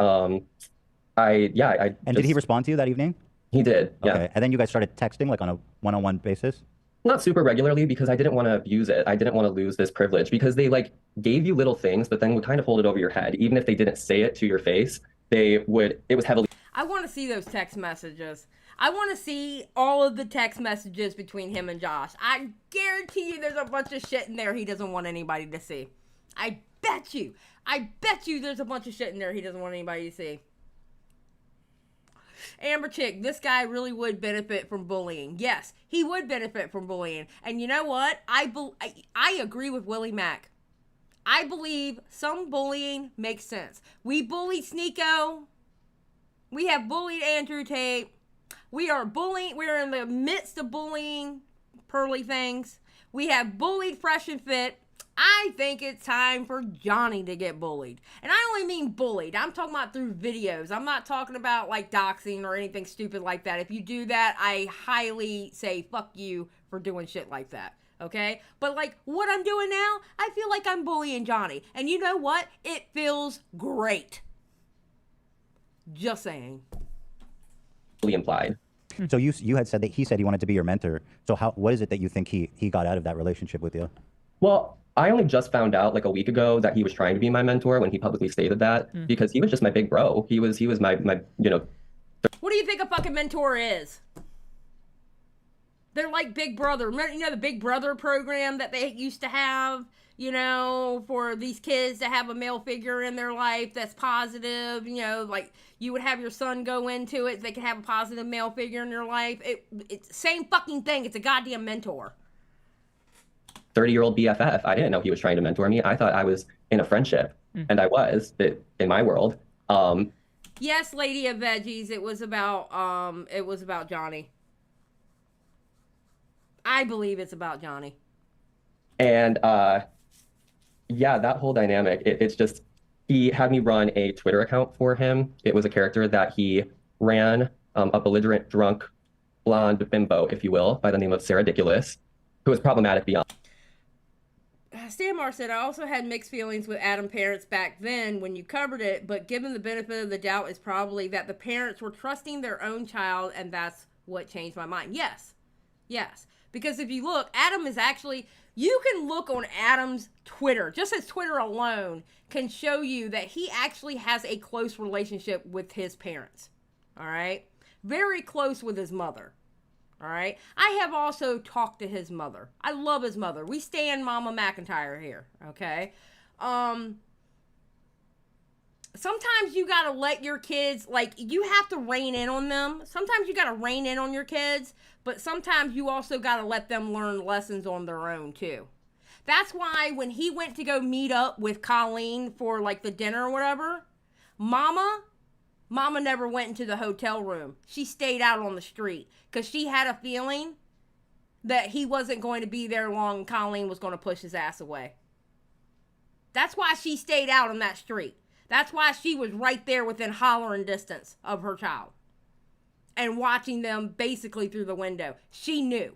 And did he respond to you that evening? He did, yeah. Okay. And then you guys started texting like on a one-on-one basis? Not super regularly because I didn't want to abuse it. I didn't want to lose this privilege because they like gave you little things, but then would kind of hold it over your head. Even if they didn't say it to your face, it was heavily. I want to see those text messages. I want to see all of the text messages between him and Josh. I guarantee you there's a bunch of shit in there he doesn't want anybody to see. I bet you there's a bunch of shit in there he doesn't want anybody to see. Amber Chick, this guy really would benefit from bullying. Yes, he would benefit from bullying. And you know what? I agree with Willie Mack. I believe some bullying makes sense. We bullied Sneeko. We have bullied Andrew Tate. We are bullying. We're in the midst of bullying Pearly Things. We have bullied Fresh and Fit. I think it's time for Johnny to get bullied. And I only mean bullied. I'm talking about through videos. I'm not talking about like doxing or anything stupid like that. If you do that, I highly say fuck you for doing shit like that. Okay? But like what I'm doing now, I feel like I'm bullying Johnny. And you know what? It feels great. Just saying. Implied. So you had said that he said he wanted to be your mentor. So what is it that you think he got out of that relationship with you? Well, I only just found out like a week ago that he was trying to be my mentor when he publicly stated that because he was just my big bro. He was my you know. What do you think a fucking mentor is? They're like Big Brother. Remember, you know, the Big Brother program that they used to have, you know, for these kids to have a male figure in their life that's positive, you know, like you would have your son go into it, they could have a positive male figure in their life. It's same fucking thing. It's a goddamn mentor. 30-year-old BFF. I didn't know he was trying to mentor me. I thought I was in a friendship, and I was in my world. Yes, Lady of Veggies. It was about Johnny. I believe it's about Johnny. And yeah, that whole dynamic, it's just, he had me run a Twitter account for him. It was a character that he ran, a belligerent, drunk, blonde bimbo, if you will, by the name of Sarah Ridiculous, who was problematic beyond. Stanmar said, I also had mixed feelings with Adam parents back then when you covered it, but given the benefit of the doubt is probably that the parents were trusting their own child, and that's what changed my mind. Yes. Yes. Because if you look, Adam is actually, you can look on Adam's Twitter, just his Twitter alone can show you that he actually has a close relationship with his parents. All right? Very close with his mother. All right? I have also talked to his mother. I love his mother. We stand Mama McIntyre here. Okay? Sometimes you gotta let your kids, like, you have to rein in on them. Sometimes you gotta rein in on your kids, but sometimes you also gotta let them learn lessons on their own, too. That's why when he went to go meet up with Colleen for, like, the dinner or whatever, Mama never went into the hotel room. She stayed out on the street because she had a feeling that he wasn't going to be there long and Colleen was going to push his ass away. That's why she stayed out on that street. That's why she was right there within hollering distance of her child and watching them basically through the window. She knew.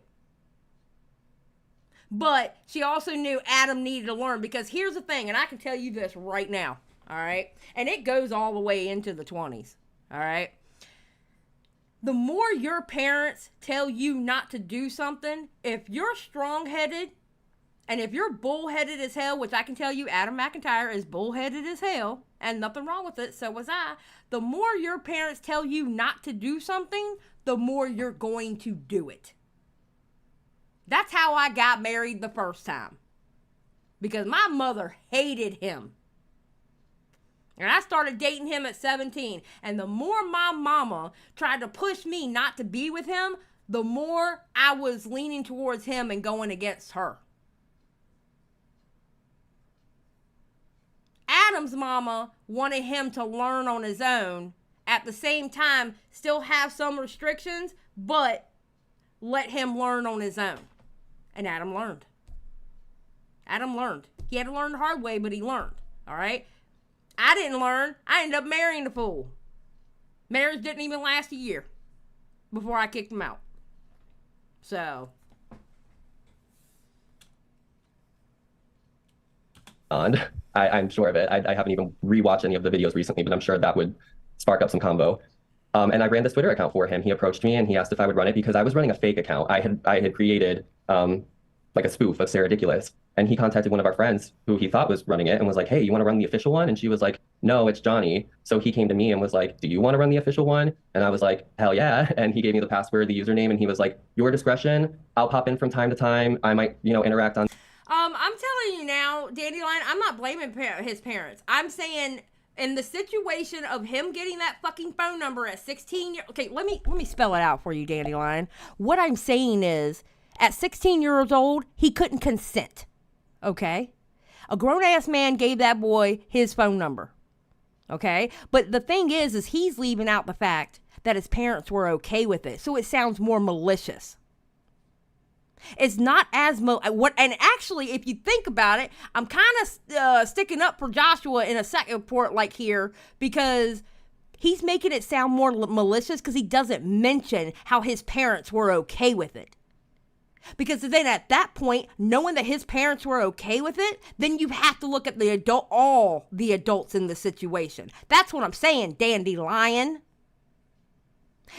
But she also knew Adam needed to learn, because here's the thing, and I can tell you this right now, all right? And it goes all the way into the 20s, all right? The more your parents tell you not to do something, if you're strong-headed and if you're bullheaded as hell, which I can tell you Adam McIntyre is bullheaded as hell, and nothing wrong with it, so was I. The more your parents tell you not to do something, the more you're going to do it. That's how I got married the first time. Because my mother hated him. And I started dating him at 17. And the more my mama tried to push me not to be with him, the more I was leaning towards him and going against her. Adam's mama wanted him to learn on his own, at the same time still have some restrictions, but let him learn on his own. And Adam learned. Adam learned. He had to learn the hard way, but he learned. All right? I didn't learn. I ended up marrying the fool. Marriage didn't even last a year before I kicked him out. So. I'm sure of it. I haven't even rewatched any of the videos recently, but I'm sure that would spark up some combo. And I ran this Twitter account for him. He approached me and he asked if I would run it because I was running a fake account. I had created like a spoof of Sarah Ridiculous. And he contacted one of our friends who he thought was running it and was like, hey, you want to run the official one? And she was like, no, it's Johnny. So he came to me and was like, do you want to run the official one? And I was like, hell yeah. And he gave me the password, the username, and he was like, your discretion. I'll pop in from time to time. I might, interact on. I'm telling you now, Dandelion, I'm not blaming his parents. I'm saying in the situation of him getting that fucking phone number at 16 years... Okay, let me spell it out for you, Dandelion. What I'm saying is, at 16 years old, he couldn't consent. Okay? A grown-ass man gave that boy his phone number. Okay? But the thing is he's leaving out the fact that his parents were okay with it. So it sounds more malicious. It's not as and actually, if you think about it, I'm kind of sticking up for Joshua in a second part like here, because he's making it sound more malicious because he doesn't mention how his parents were okay with it. Because then at that point, knowing that his parents were okay with it, then you have to look at all the adults in the situation. That's what I'm saying, Dandelion.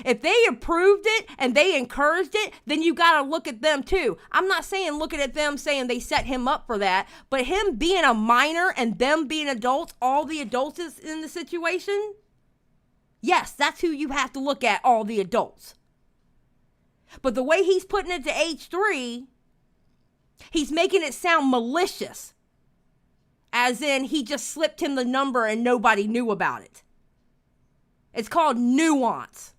If they approved it and they encouraged it, then you got to look at them too. I'm not saying looking at them saying they set him up for that, but him being a minor and them being adults, all the adults in the situation, yes, that's who you have to look at, all the adults. But the way he's putting it to H3, he's making it sound malicious. As in, he just slipped him the number and nobody knew about it. It's called nuance.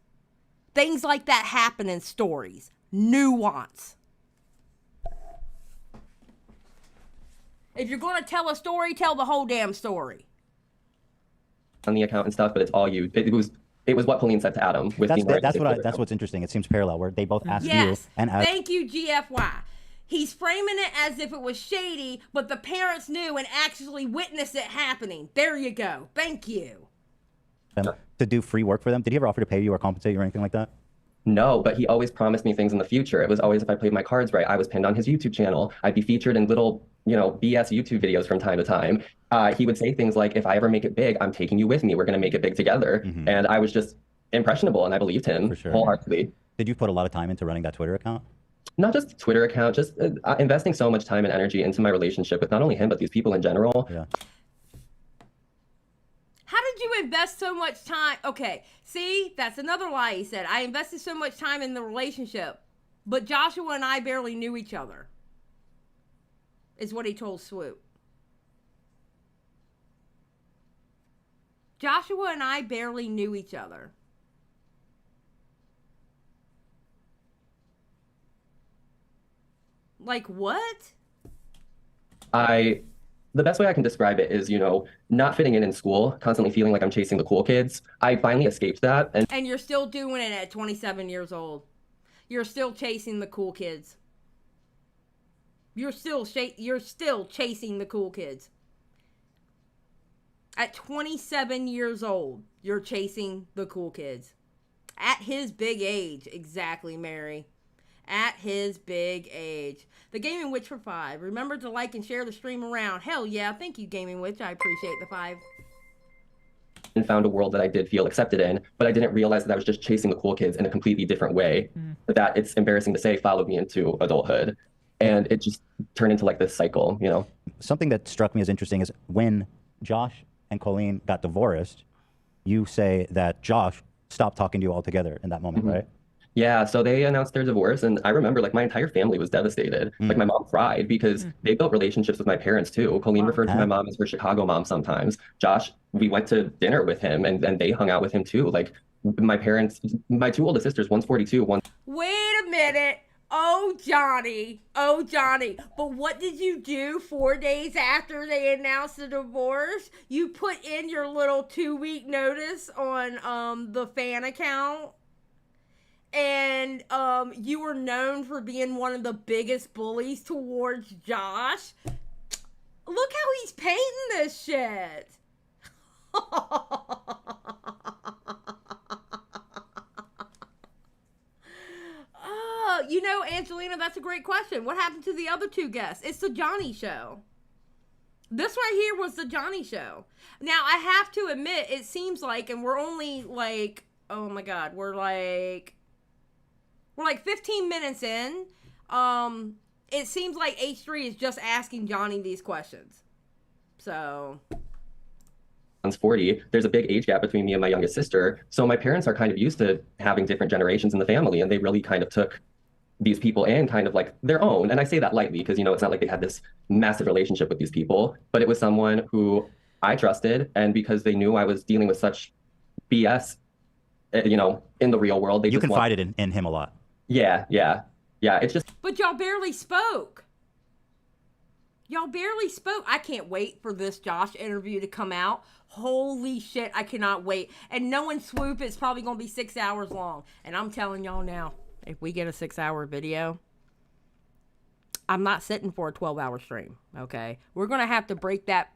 Things like that happen in stories. Nuance. If you're going to tell a story, tell the whole damn story. on the account and stuff, but it's all you. It was what Colleen said to Adam. With That's what's interesting. It seems parallel where they both asked you and Adam. Thank you, GFY. He's framing it as if it was shady, but the parents knew and actually witnessed it happening. There you go. Thank you. To do free work for them. Did he ever offer to pay you or compensate you or anything like that? No, but he always promised me things in the future. It was always if I played my cards right. I was pinned on his YouTube channel. I'd be featured in little, BS YouTube videos from time to time. He would say things like, if I ever make it big, I'm taking you with me. We're going to make it big together. And I was just impressionable, and I believed him wholeheartedly. Did you put a lot of time into running that Twitter account? Not just Twitter account, just investing so much time and energy into my relationship with not only him, but these people in general. Yeah. How did you invest so much time? Okay, see, that's another lie he said. I invested so much time in the relationship, but Joshua and I barely knew each other, is what he told Swoop. Joshua and I barely knew each other. Like what? The best way I can describe it is, not fitting in school, constantly feeling like I'm chasing the cool kids. I finally escaped that. And you're still doing it at 27 years old. You're still chasing the cool kids. You're still chasing the cool kids. At 27 years old, you're chasing the cool kids. At his big age, exactly, Mary. At his big age. The Gaming Witch for 5. Remember to like and share the stream around. Hell yeah, thank you, Gaming Witch. I appreciate the 5. And found a world that I did feel accepted in, but I didn't realize that I was just chasing the cool kids in a completely different way. That it's embarrassing to say followed me into adulthood. And it just turned into like this cycle, Something that struck me as interesting is when Josh and Colleen got divorced, you say that Josh stopped talking to you altogether in that moment, right? Yeah, so they announced their divorce, and I remember my entire family was devastated. Like my mom cried because they built relationships with my parents too. Colleen referred to my mom as her Chicago mom sometimes. Josh, we went to dinner with him, and they hung out with him too. Like my parents, my two oldest sisters, one's 42, one. Wait a minute. Oh, Johnny. But what did you do 4 days after they announced the divorce? You put in your little 2-week notice on the fan account. And you were known for being one of the biggest bullies towards Josh. Look how he's painting this shit. Angelina, that's a great question. What happened to the other two guests? It's the Johnny show. This right here was the Johnny show. Now, I have to admit, it seems like, and we're only like, oh my God, we're like 15 minutes in. It seems like H3 is just asking Johnny these questions. So. 40. There's a big age gap between me and my youngest sister. So my parents are kind of used to having different generations in the family, and they really kind of took these people in kind of like their own. And I say that lightly because, it's not like they had this massive relationship with these people, but it was someone who I trusted. And because they knew I was dealing with such BS, in the real world, you confided in him a lot. Yeah. It's just. But y'all barely spoke. I can't wait for this Josh interview to come out. Holy shit, I cannot wait. And knowing Swoop, it's probably going to be 6 hours long. And I'm telling y'all now, if we get a 6-hour video, I'm not sitting for a 12-hour stream, okay? We're going to have to break that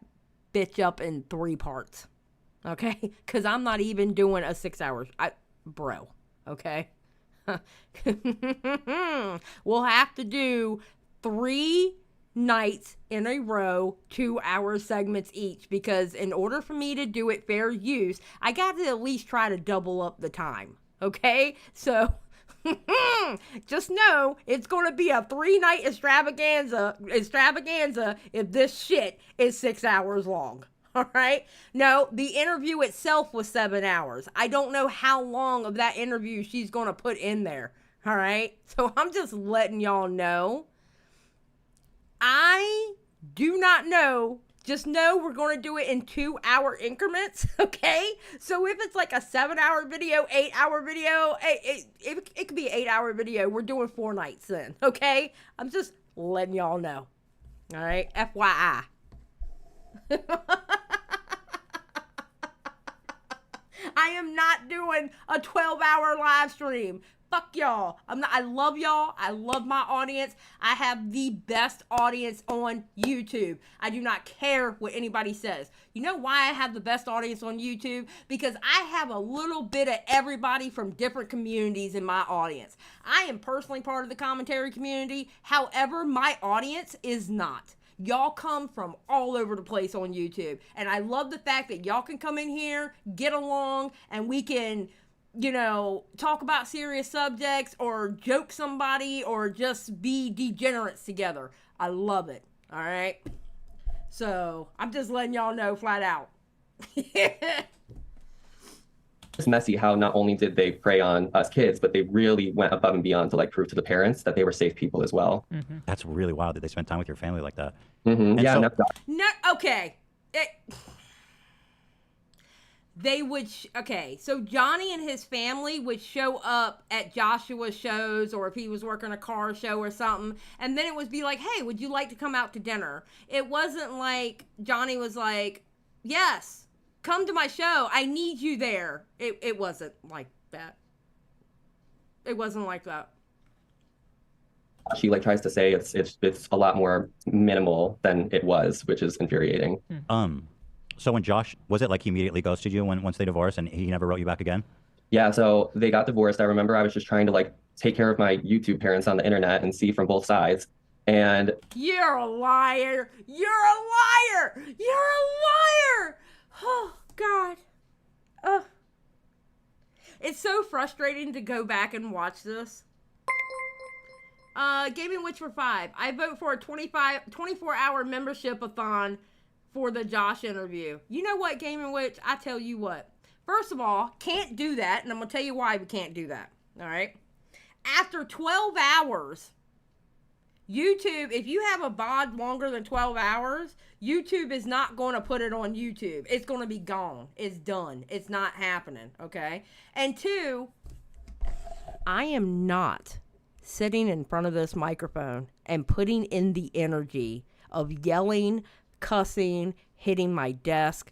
bitch up in 3 parts, okay? Because I'm not even doing a 6 hours. Bro, okay? We'll have to do 3 nights in a row, 2-hour segments each, because in order for me to do it fair use, I got to at least try to double up the time, okay? So just know it's going to be a 3-night extravaganza if this shit is 6 hours long. All right. No, the interview itself was 7 hours. I don't know how long of that interview she's going to put in there. All right. So I'm just letting y'all know. I do not know. Just know we're going to do it in 2-hour increments. Okay. So if it's like a 7-hour video, 8-hour video, it could be an 8-hour video. We're doing 4 nights then. Okay. I'm just letting y'all know. All right. FYI. I am not doing a 12-hour live stream. Fuck y'all. I love y'all. I love my audience. I have the best audience on YouTube. I do not care what anybody says. You know why I have the best audience on YouTube? Because I have a little bit of everybody from different communities in my audience. I am personally part of the commentary community. However, my audience is not. Y'all come from all over the place on YouTube. And I love the fact that y'all can come in here, get along, and we can, you know, talk about serious subjects or joke somebody or just be degenerates together. I love it. All right. So I'm just letting y'all know flat out. It's messy how not only did they prey on us kids, but they really went above and beyond to like prove to the parents that they were safe people as well. That's really wild that they spent time with your family like that. Yeah. So, No, okay. They would, okay, so Johnny and his family would show up at Joshua's shows, or if he was working a car show or something, and then it would be like, hey, would you like to come out to dinner? It wasn't like Johnny was like, yes, come to my show. I need you there. It wasn't like that. It wasn't like that. She like tries to say it's a lot more minimal than it was, which is infuriating. So when Josh, was it like he immediately ghosted you once they divorced and he never wrote you back again? Yeah, so they got divorced. I remember I was just trying to like take care of my YouTube parents on the internet and see from both sides. And you're a liar. You're a liar. You're a liar. Oh, God. It's so frustrating to go back and watch this. Gaming Witch for 5. I vote for a 24-hour membership-a-thon for the Josh interview. You know what, Gaming Witch? I tell you what. First of all, can't do that, and I'm going to tell you why we can't do that. All right? After 12 hours, YouTube, if you have a VOD longer than 12 hours, YouTube is not going to put it on YouTube. It's going to be gone. It's done. It's not happening, okay? And 2, I am not sitting in front of this microphone and putting in the energy of yelling, cussing, hitting my desk,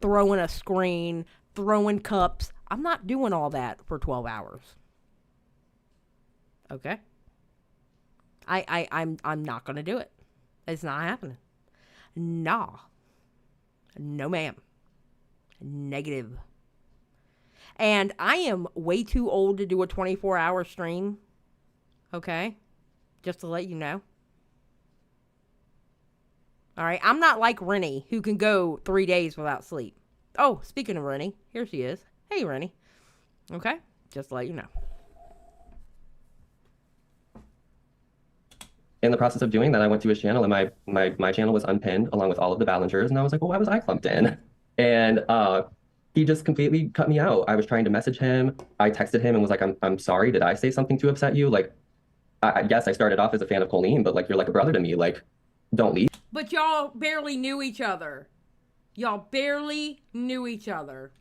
throwing a screen, throwing cups. I'm not doing all that for 12 hours. Okay? I'm not going to do it. It's not happening. Nah. No, ma'am. Negative. And I am way too old to do a 24-hour stream. Okay? Just to let you know. All right? I'm not like Rennie, who can go 3 days without sleep. Oh, speaking of Rennie, here she is. Hey, Rennie. Okay? Just to let you know. In the process of doing that, I went to his channel, and my channel was unpinned along with all of the Ballingers, and I was like, well, why was I clumped in? And he just completely cut me out. I was trying to message him. I texted him and was like, I'm sorry. Did I say something to upset you? Like, I guess I started off as a fan of Colleen, but like, you're like a brother to me. Like, don't leave. But y'all barely knew each other. Y'all barely knew each other.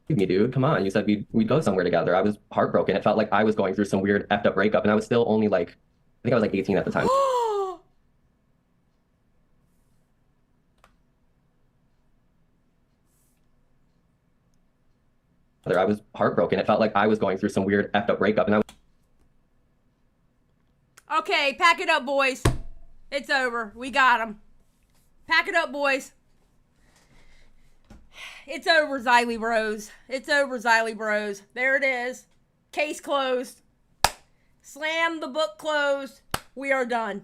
Me, dude. Come on. You said we'd go somewhere together. I was heartbroken. It felt like I was going through some weird effed up breakup, and I was still only like, I think I was like 18 at the time. I was heartbroken. It felt like I was going through some weird effed up breakup, and I was... Okay, pack it up, boys. It's over. We got him. Pack it up, boys. It's over, Xylie Bros. It's over, Xylie Bros. There it is. Case closed. Slam the book closed. We are done.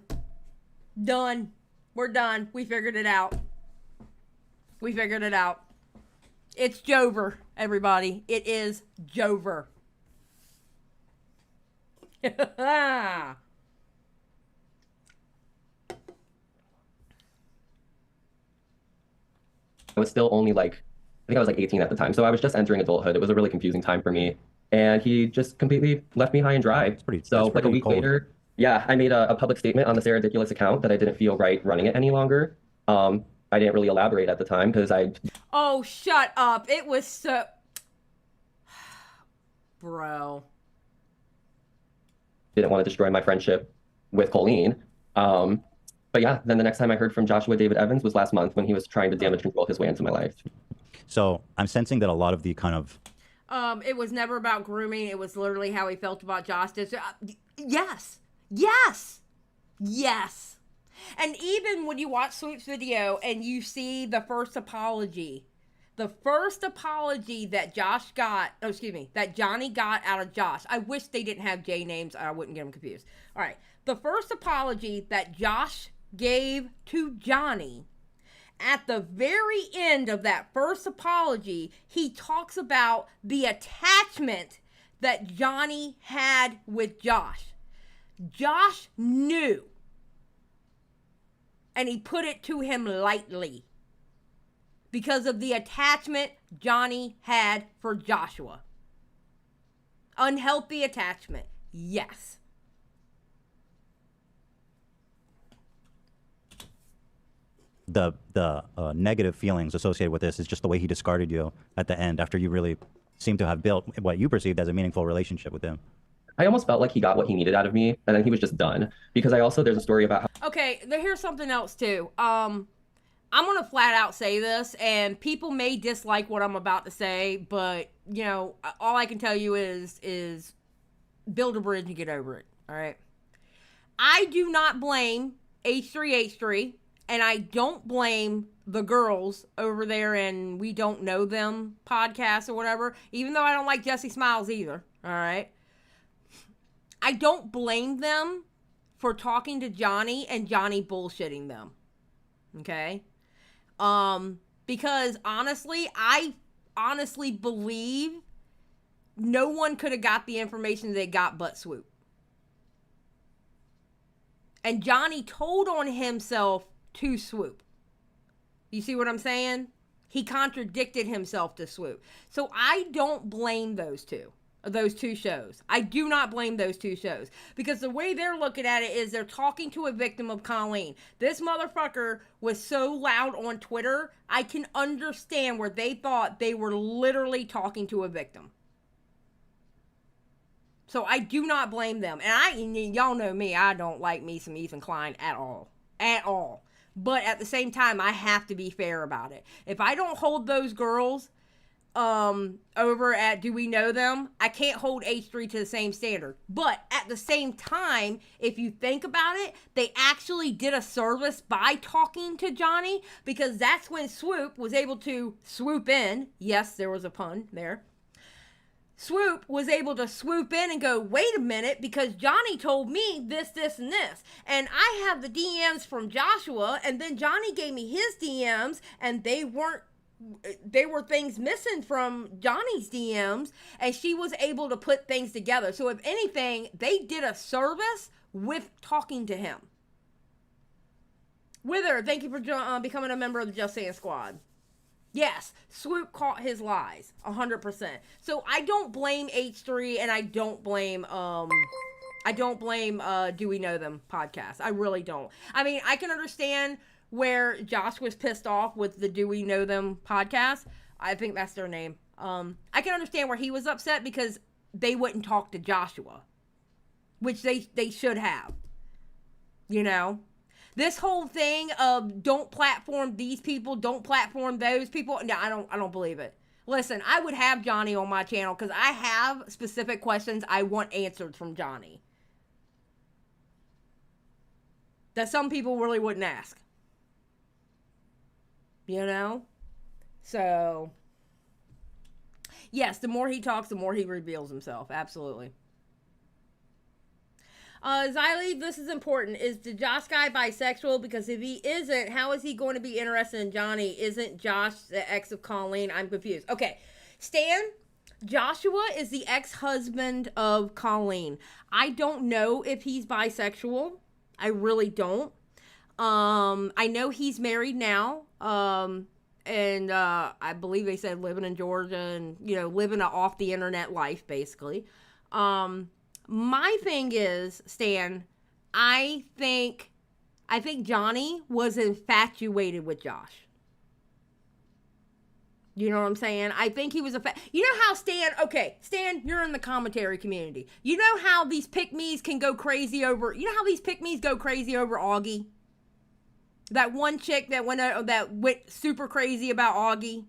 Done. We're done. We figured it out. We figured it out. It's Jover, everybody. It is Jover. I was still only like, I think I was like 18 at the time. So I was just entering adulthood. It was a really confusing time for me. And he just completely left me high and dry. That's like a week later, yeah, I made a public statement on the Sarah Ridiculous account that I didn't feel right running it any longer. I didn't really elaborate at the time because I... Oh, shut up. It was so... Bro. Didn't want to destroy my friendship with Colleen. But yeah, then the next time I heard from Joshua David Evans was last month when he was trying to damage control his way into my life. So I'm sensing that a lot of the kind of it was never about grooming. It was literally how he felt about Josh. Yes. Yes. Yes. And even when you watch Swoop's video and you see the first apology that that Johnny got out of Josh. I wish they didn't have J names. I wouldn't get them confused. All right. The first apology that Josh gave to Johnny, at the very end of that first apology, he talks about the attachment that Johnny had with Josh. Josh knew, and he put it to him lightly because of the attachment Johnny had for Joshua. Unhealthy attachment, yes. the negative feelings associated with this is just the way he discarded you at the end after you really seem to have built what you perceived as a meaningful relationship with him. I almost felt like he got what he needed out of me, and then he was just done. Because there's a story about how... Okay, here's something else too. I'm gonna flat out say this, and people may dislike what I'm about to say, but you know, all I can tell you is build a bridge and get over it. All right. I do not blame H3H3, and I don't blame the girls over there in We Don't Know Them podcast or whatever, even though I don't like Jesse Smiles either. All right. I don't blame them for talking to Johnny and Johnny bullshitting them. Okay? Because honestly, I honestly believe no one could have got the information they got but Swoop. And Johnny told on himself to Swoop. You see what I'm saying? He contradicted himself to Swoop. So I don't blame those two shows. I do not blame those two shows. Because the way they're looking at it is they're talking to a victim of Colleen. This motherfucker was so loud on Twitter, I can understand where they thought they were literally talking to a victim. So I do not blame them. And y'all know me, I don't like me some Ethan Klein at all. At all. But at the same time, I have to be fair about it. If I don't hold those girls over at Do We Know Them, I can't hold H3 to the same standard. But at the same time, if you think about it, they actually did a service by talking to Johnny, because that's when Swoop was able to swoop in. Yes, there was a pun there. Swoop was able to swoop in and go, wait a minute, because Johnny told me this, this, and this. And I have the DMs from Joshua, and then Johnny gave me his DMs, and there were things missing from Johnny's DMs, and she was able to put things together. So if anything, they did a service with talking to him. Wither, thank you for becoming a member of the Just Saying Squad. Yes, Swoop caught his lies, 100%. So I don't blame H3, and I don't blame Do We Know Them podcast. I really don't. I mean, I can understand where Josh was pissed off with the Do We Know Them podcast. I think that's their name. I can understand where he was upset because they wouldn't talk to Joshua, which they should have. You know? This whole thing of don't platform these people, don't platform those people. No, I don't believe it. Listen, I would have Johnny on my channel because I have specific questions I want answered from Johnny that some people really wouldn't ask. You know? So, yes, the more he talks, the more he reveals himself. Absolutely. Xylie, this is important. Is the Josh guy bisexual? Because if he isn't, how is he going to be interested in Johnny? Isn't Josh the ex of Colleen? I'm confused. Okay, Stan, Joshua is the ex-husband of Colleen. I don't know if he's bisexual. I really don't. I know he's married now. And I believe they said living in Georgia and, you know, living an off the internet life, basically. My thing is, Stan, I think Johnny was infatuated with Josh. You know what I'm saying? I think he was you know how Stan, you're in the commentary community. You know how these pick-me's can go crazy over, Augie? That one chick that went super crazy about Augie.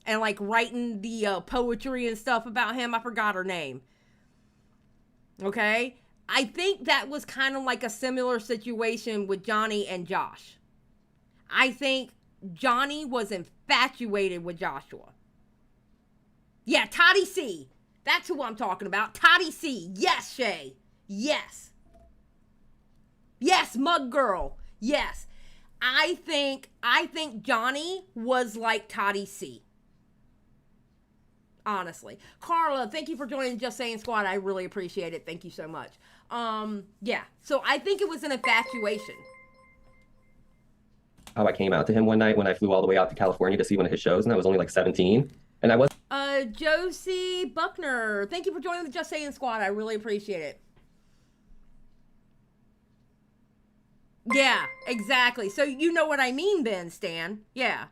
and like writing the poetry and stuff about him. I forgot her name. Okay? I think that was kind of like a similar situation with Johnny and Josh. I think Johnny was infatuated with Joshua. Yeah, Toddy C. That's who I'm talking about. Toddy C. Yes, Shay. Yes. Yes, Mug Girl. Yes. I think Johnny was like Toddy C. Honestly. Carla, thank you for joining Just Saying Squad. I really appreciate it. Thank you so much. Yeah. So I think it was an infatuation. How I came out to him one night when I flew all the way out to California to see one of his shows, and I was only like 17. And I was Josie Buckner, thank you for joining the Just Saying Squad. I really appreciate it. Yeah, exactly. So you know what I mean then, Stan. Yeah.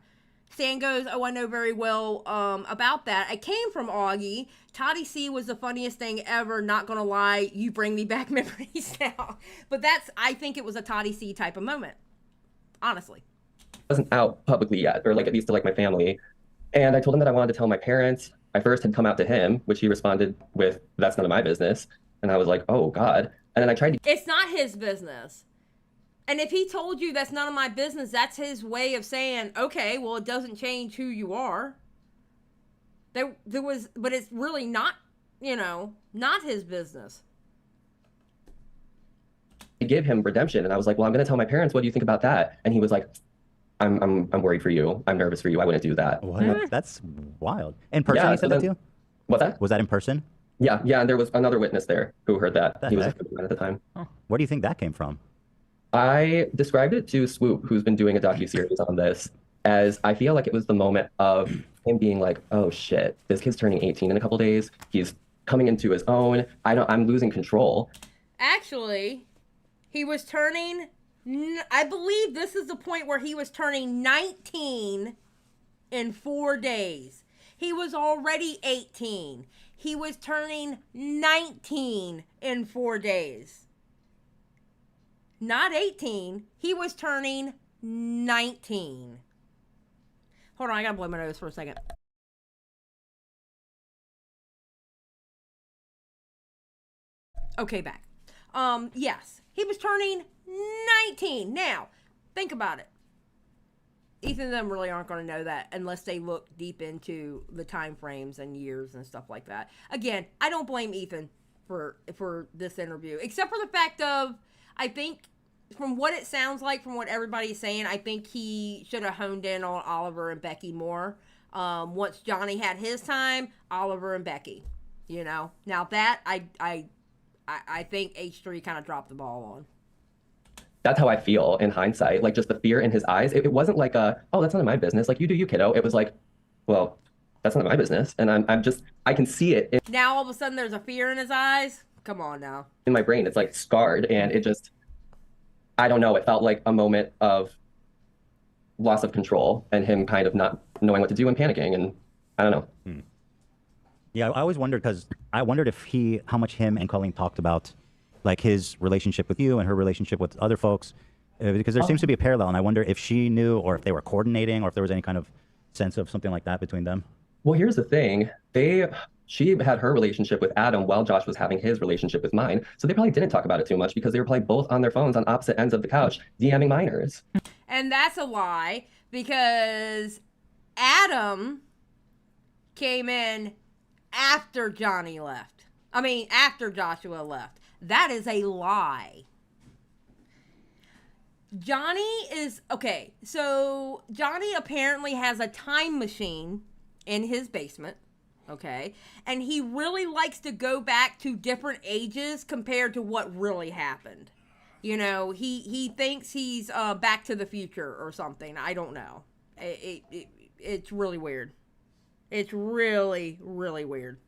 Stan goes, oh, I know very well about that. I came from Augie. Toddy C was the funniest thing ever. Not gonna lie, you bring me back memories now. But I think it was a Toddy C type of moment. Honestly. Wasn't out publicly yet, or like at least to like my family. And I told him that I wanted to tell my parents. I first had come out to him, which he responded with, that's none of my business. And I was like, oh God. And then I tried to... It's not his business. And if he told you that's none of my business, that's his way of saying, okay, well, it doesn't change who you are. There was, but it's really not, not his business. I give him redemption. And I was like, well, I'm going to tell my parents. What do you think about that? And he was like, I'm worried for you. I'm nervous for you. I wouldn't do that. What? That's wild. In person, he said that to you? What's that? Was that in person? Yeah. And there was another witness there who heard that. He was a man at the time. Oh. Where do you think that came from? I described it to Swoop, who's been doing a docuseries on this, as I feel like it was the moment of him being like, oh shit, this kid's turning 18 in a couple days. He's coming into his own. I'm losing control. Actually, he was turning, I believe this is the point where he was turning 19 in 4 days. He was already 18. He was turning 19 in 4 days. Not 18. He was turning 19. Hold on, I gotta blow my nose for a second. Okay, back. Yes. He was turning 19. Now, think about it. Ethan and them really aren't going to know that unless they look deep into the time frames and years and stuff like that. Again, I don't blame Ethan for this interview, except for the fact of, I think, from what it sounds like, from what everybody's saying, I think he should have honed in on Oliver and Becky more. Once Johnny had his time, Oliver and Becky, Now that I think H3 kind of dropped the ball on. That's how I feel in hindsight. Like, just the fear in his eyes. It wasn't like oh, that's none of my business. Like, you do you, kiddo. It was like, well, that's none of my business. And I can see it. Now all of a sudden there's a fear in his eyes? Come on now. In my brain, it's like scarred, and it just, I don't know. It felt like a moment of loss of control and him kind of not knowing what to do and panicking. And I don't know. Yeah, I always wondered, because I wondered how much him and Colleen talked about, like, his relationship with you and her relationship with other folks, because there seems to be a parallel, and I wonder if she knew, or if they were coordinating, or if there was any kind of sense of something like that between them. Well, here's the thing. She had her relationship with Adam while Josh was having his relationship with mine, so they probably didn't talk about it too much because they were probably both on their phones on opposite ends of the couch DMing minors. And that's a lie, because Adam came in after Johnny left. I mean, after Joshua left. That is a lie. Johnny is, okay, so Johnny apparently has a time machine in his basement, okay? And he really likes to go back to different ages compared to what really happened. He thinks he's Back to the Future or something. I don't know. It's really weird. It's really, really weird.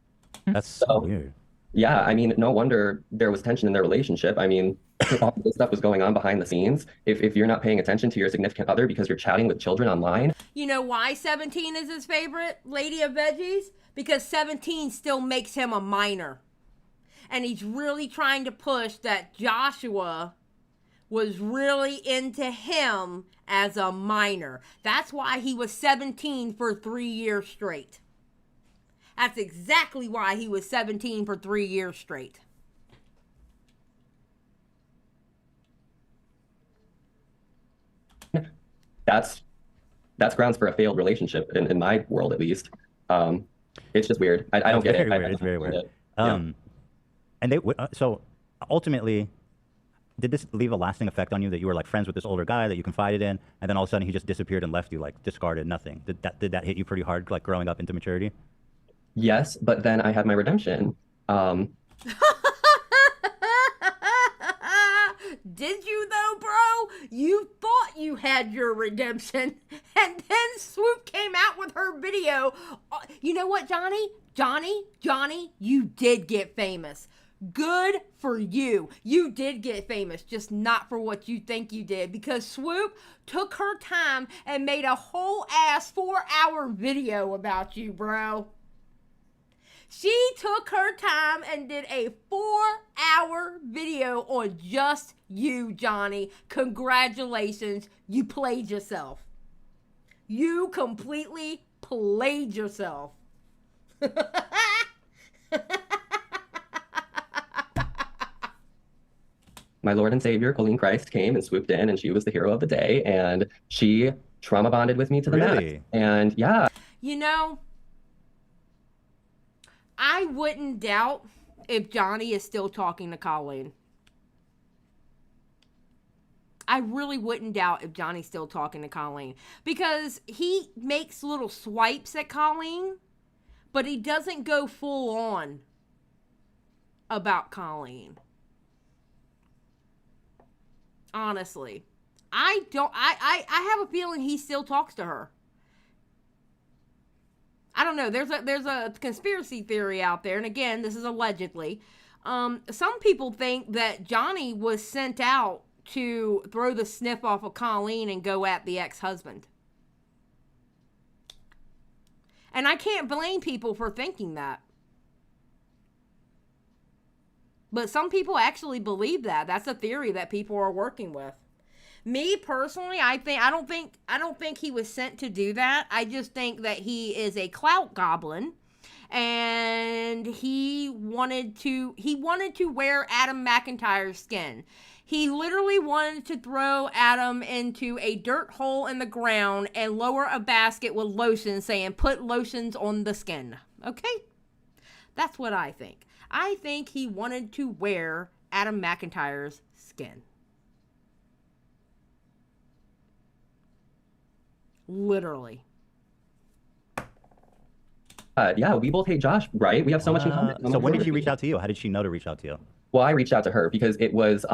That's so weird. Yeah, I mean, no wonder there was tension in their relationship. I mean, all this stuff was going on behind the scenes. If you're not paying attention to your significant other because you're chatting with children online. You know why 17 is his favorite Lady of Veggies? Because 17 still makes him a minor. And he's really trying to push that Joshua was really into him as a minor. That's why he was 17 for 3 years straight. That's exactly why he was 17 for 3 years straight. That's grounds for a failed relationship in my world, at least. It's just weird. I don't get it. It's very weird. And they so ultimately, did this leave a lasting effect on you that you were like friends with this older guy that you confided in, and then all of a sudden he just disappeared and left you, like discarded, nothing? Did that hit you pretty hard, like growing up into maturity? Yes, but then I had my redemption. Did you though, bro? You thought you had your redemption, and then Swoop came out with her video. You know what, Johnny, you did get famous. Good for you. You did get famous, just not for what you think you did, because Swoop took her time and made a whole ass 4-hour video about you, bro. She took her time and did a 4-hour video on just you, Johnny. Congratulations. You played yourself. You completely played yourself. My Lord and Savior, Colleen Christ, came and swooped in, and she was the hero of the day, and she trauma bonded with me to the max. And yeah. You know, I wouldn't doubt if Johnny is still talking to Colleen. I really wouldn't doubt if Johnny's still talking to Colleen, because he makes little swipes at Colleen, but he doesn't go full on about Colleen. Honestly, I have a feeling he still talks to her. I don't know. There's a conspiracy theory out there, and again, this is allegedly. Some people think that Johnny was sent out to throw the sniff off of Colleen and go at the ex-husband. And I can't blame people for thinking that. But some people actually believe that. That's a theory that people are working with. Me personally, I don't think he was sent to do that. I just think that he is a Clout Goblin, and he wanted to wear Adam McIntyre's skin. He literally wanted to throw Adam into a dirt hole in the ground and lower a basket with lotion saying, "Put lotions on the skin." Okay? That's what I think. I think he wanted to wear Adam McIntyre's skin. Literally. Yeah, we both hate Josh, right? We have so much in common. So when did she reach out to you? How did she know to reach out to you? Well, I reached out to her because it was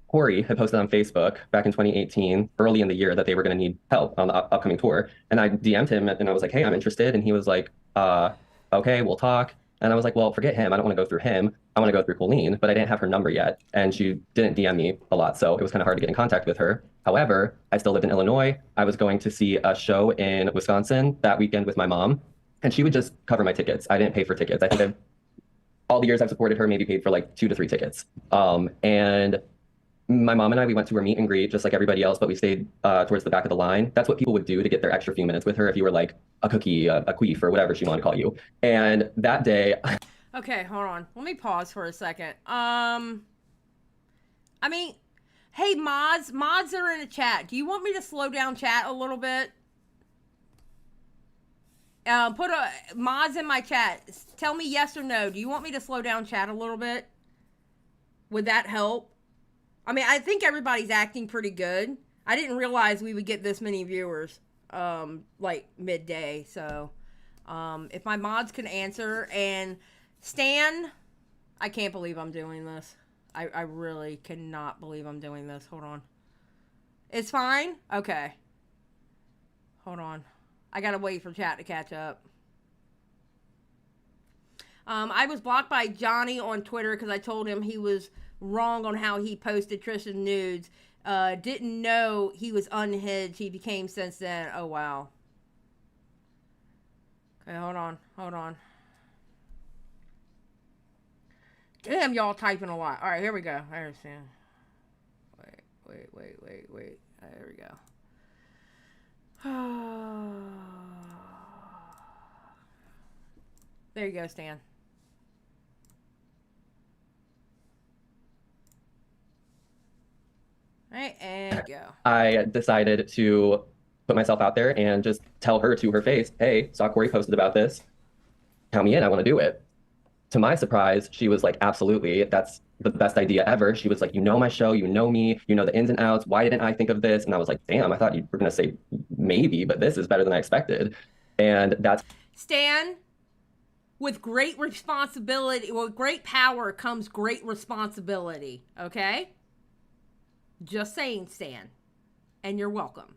Corey had posted on Facebook back in 2018, early in the year, that they were going to need help on the upcoming tour. And I DM'd him and I was like, "Hey, I'm interested." And he was like, "Okay, we'll talk." And I was like, "Well, forget him. I don't want to go through him. I want to go through Colleen." But I didn't have her number yet, and she didn't DM me a lot, so it was kind of hard to get in contact with her. However, I still lived in Illinois. I was going to see a show in Wisconsin that weekend with my mom, and she would just cover my tickets. I didn't pay for tickets. I think all the years I've supported her, maybe paid for like 2 to 3 tickets. And my mom and I, we went to her meet and greet just like everybody else, but we stayed towards the back of the line. That's what people would do to get their extra few minutes with her if you were like a cookie, a queef, or whatever she wanted to call you. And that day... Okay, hold on. Let me pause for a second. I mean, hey, mods are in the chat. Do you want me to slow down chat a little bit? Put mods in my chat. Tell me yes or no. Do you want me to slow down chat a little bit? Would that help? I mean, I think everybody's acting pretty good. I didn't realize we would get this many viewers, like midday. So, if my mods can answer, and Stan, I can't believe I'm doing this. I really cannot believe I'm doing this. Hold on. It's fine? Okay. Hold on. I gotta wait for chat to catch up. I was blocked by Johnny on Twitter because I told him he was wrong on how he posted Trish's nudes. Didn't know he was unhinged. He became since then. Oh, wow. Okay, hold on. Damn, y'all typing a lot. All right, here we go. I understand. Wait. There we go. There you go, Stan. All right, and go. I decided to put myself out there and just tell her to her face, hey, saw Corey posted about this. Count me in, I want to do it. To my surprise, she was like, absolutely, that's the best idea ever. She was like, you know my show, you know me, you know the ins and outs. Why didn't I think of this? And I was like, damn, I thought you were going to say maybe, but this is better than I expected. And that's... Stan, with great responsibility, with great power comes great responsibility, okay? Just saying, Stan. And you're welcome.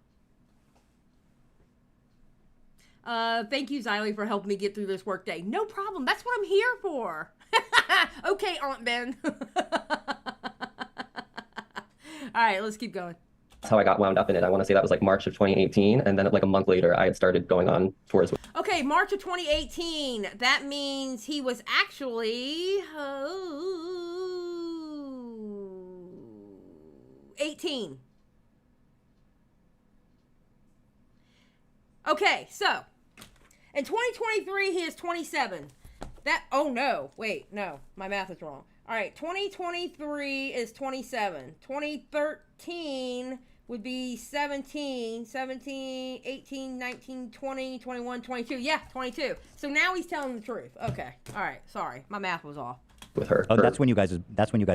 Thank you, Xylie, for helping me get through this workday. No problem. That's what I'm here for. Okay, Aunt Ben. All right, let's keep going. That's how I got wound up in it. I want to say that was like March of 2018. And then like a month later, I had started going on tours. Okay, March of 2018. That means he was actually 18. Okay, so in 2023, he is 27. Oh no, wait, no, my math is wrong. All right, 2023 is 27. 2013 would be 17, 18, 19, 20, 21, 22. Yeah, 22. So now he's telling the truth. Okay, all right, sorry, my math was off. With her. Oh, that's when you guys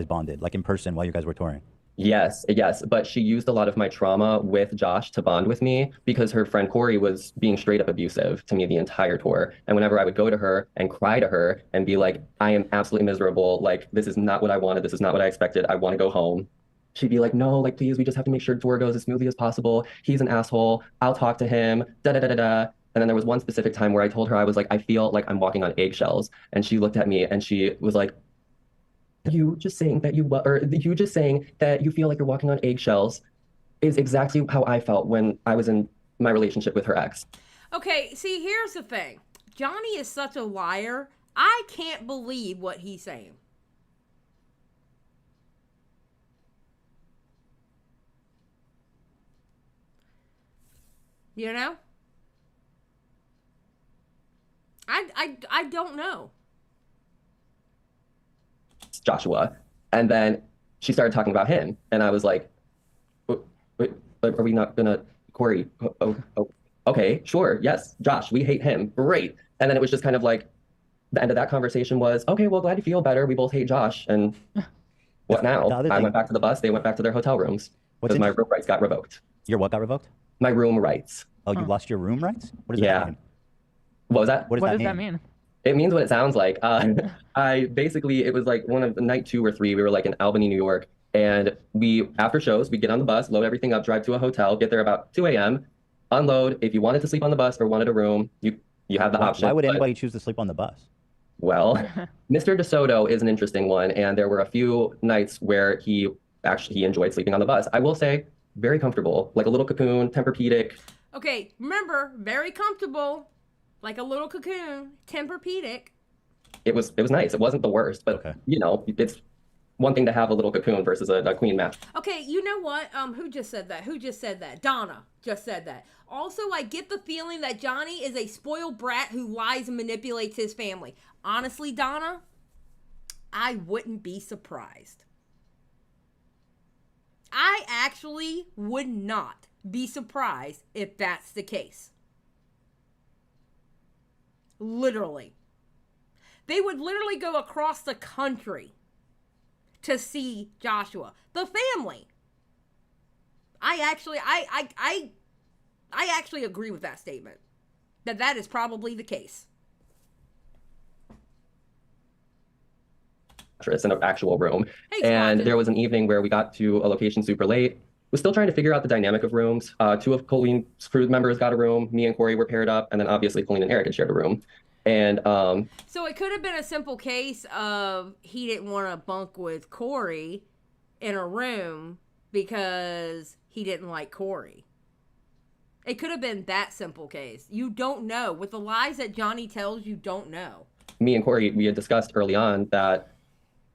bonded, like in person while you guys were touring. Yes, but she used a lot of my trauma with Josh to bond with me because her friend Corey was being straight up abusive to me the entire tour. And whenever I would go to her and cry to her and be like, I am absolutely miserable. Like, this is not what I wanted. This is not what I expected. I want to go home. She'd be like, no, like, please, we just have to make sure the tour goes as smoothly as possible. He's an asshole. I'll talk to him. Da-da-da-da-da. And then there was one specific time where I told her, I was like, I feel like I'm walking on eggshells. And she looked at me and she was like, you just saying that you feel like you're walking on eggshells is exactly how I felt when I was in my relationship with her ex. Okay, see, here's the thing. Johnny is such a liar. I can't believe what he's saying. You know? I don't know. Joshua. And then she started talking about him. And I was like, wait, are we not gonna, Corey, okay, sure, yes, Josh, we hate him, great. And then it was just kind of like, the end of that conversation was, okay, well, glad you feel better. We both hate Josh. And what now? I went back to the bus. They went back to their hotel rooms because my room rights got revoked. Your what got revoked? My room rights. Oh, you lost your room rights? What does that mean? What was that? What does that mean? It means what it sounds like. It was like one of night 2 or 3. We were like in Albany, New York. And after shows, we get on the bus, load everything up, drive to a hotel, get there about 2 a.m., unload. If you wanted to sleep on the bus or wanted a room, you have the option. Why would anybody choose to sleep on the bus? Well, Mr. DeSoto is an interesting one. And there were a few nights where he enjoyed sleeping on the bus. I will say, very comfortable, like a little cocoon, Tempur-Pedic. Okay, remember, very comfortable. Like a little cocoon, Tempur-Pedic. It was nice. It wasn't the worst, but you know, it's one thing to have a little cocoon versus a queen mat. Okay, you know what? Who just said that? Donna just said that. Also, I get the feeling that Johnny is a spoiled brat who lies and manipulates his family. Honestly, Donna, I wouldn't be surprised. I actually would not be surprised if that's the case. Literally. They would literally go across the country to see Joshua. The family. I actually agree with that statement. That is probably the case. In an actual room. Hey, and there was an evening where we got to a location super late. We're still trying to figure out the dynamic of rooms. 2 of Colleen's crew members got a room. Me and Corey were paired up. And then obviously Colleen and Eric had shared a room. And so it could have been a simple case of he didn't want to bunk with Corey in a room because he didn't like Corey. It could have been that simple case. You don't know. With the lies that Johnny tells, you don't know. Me and Corey, we had discussed early on that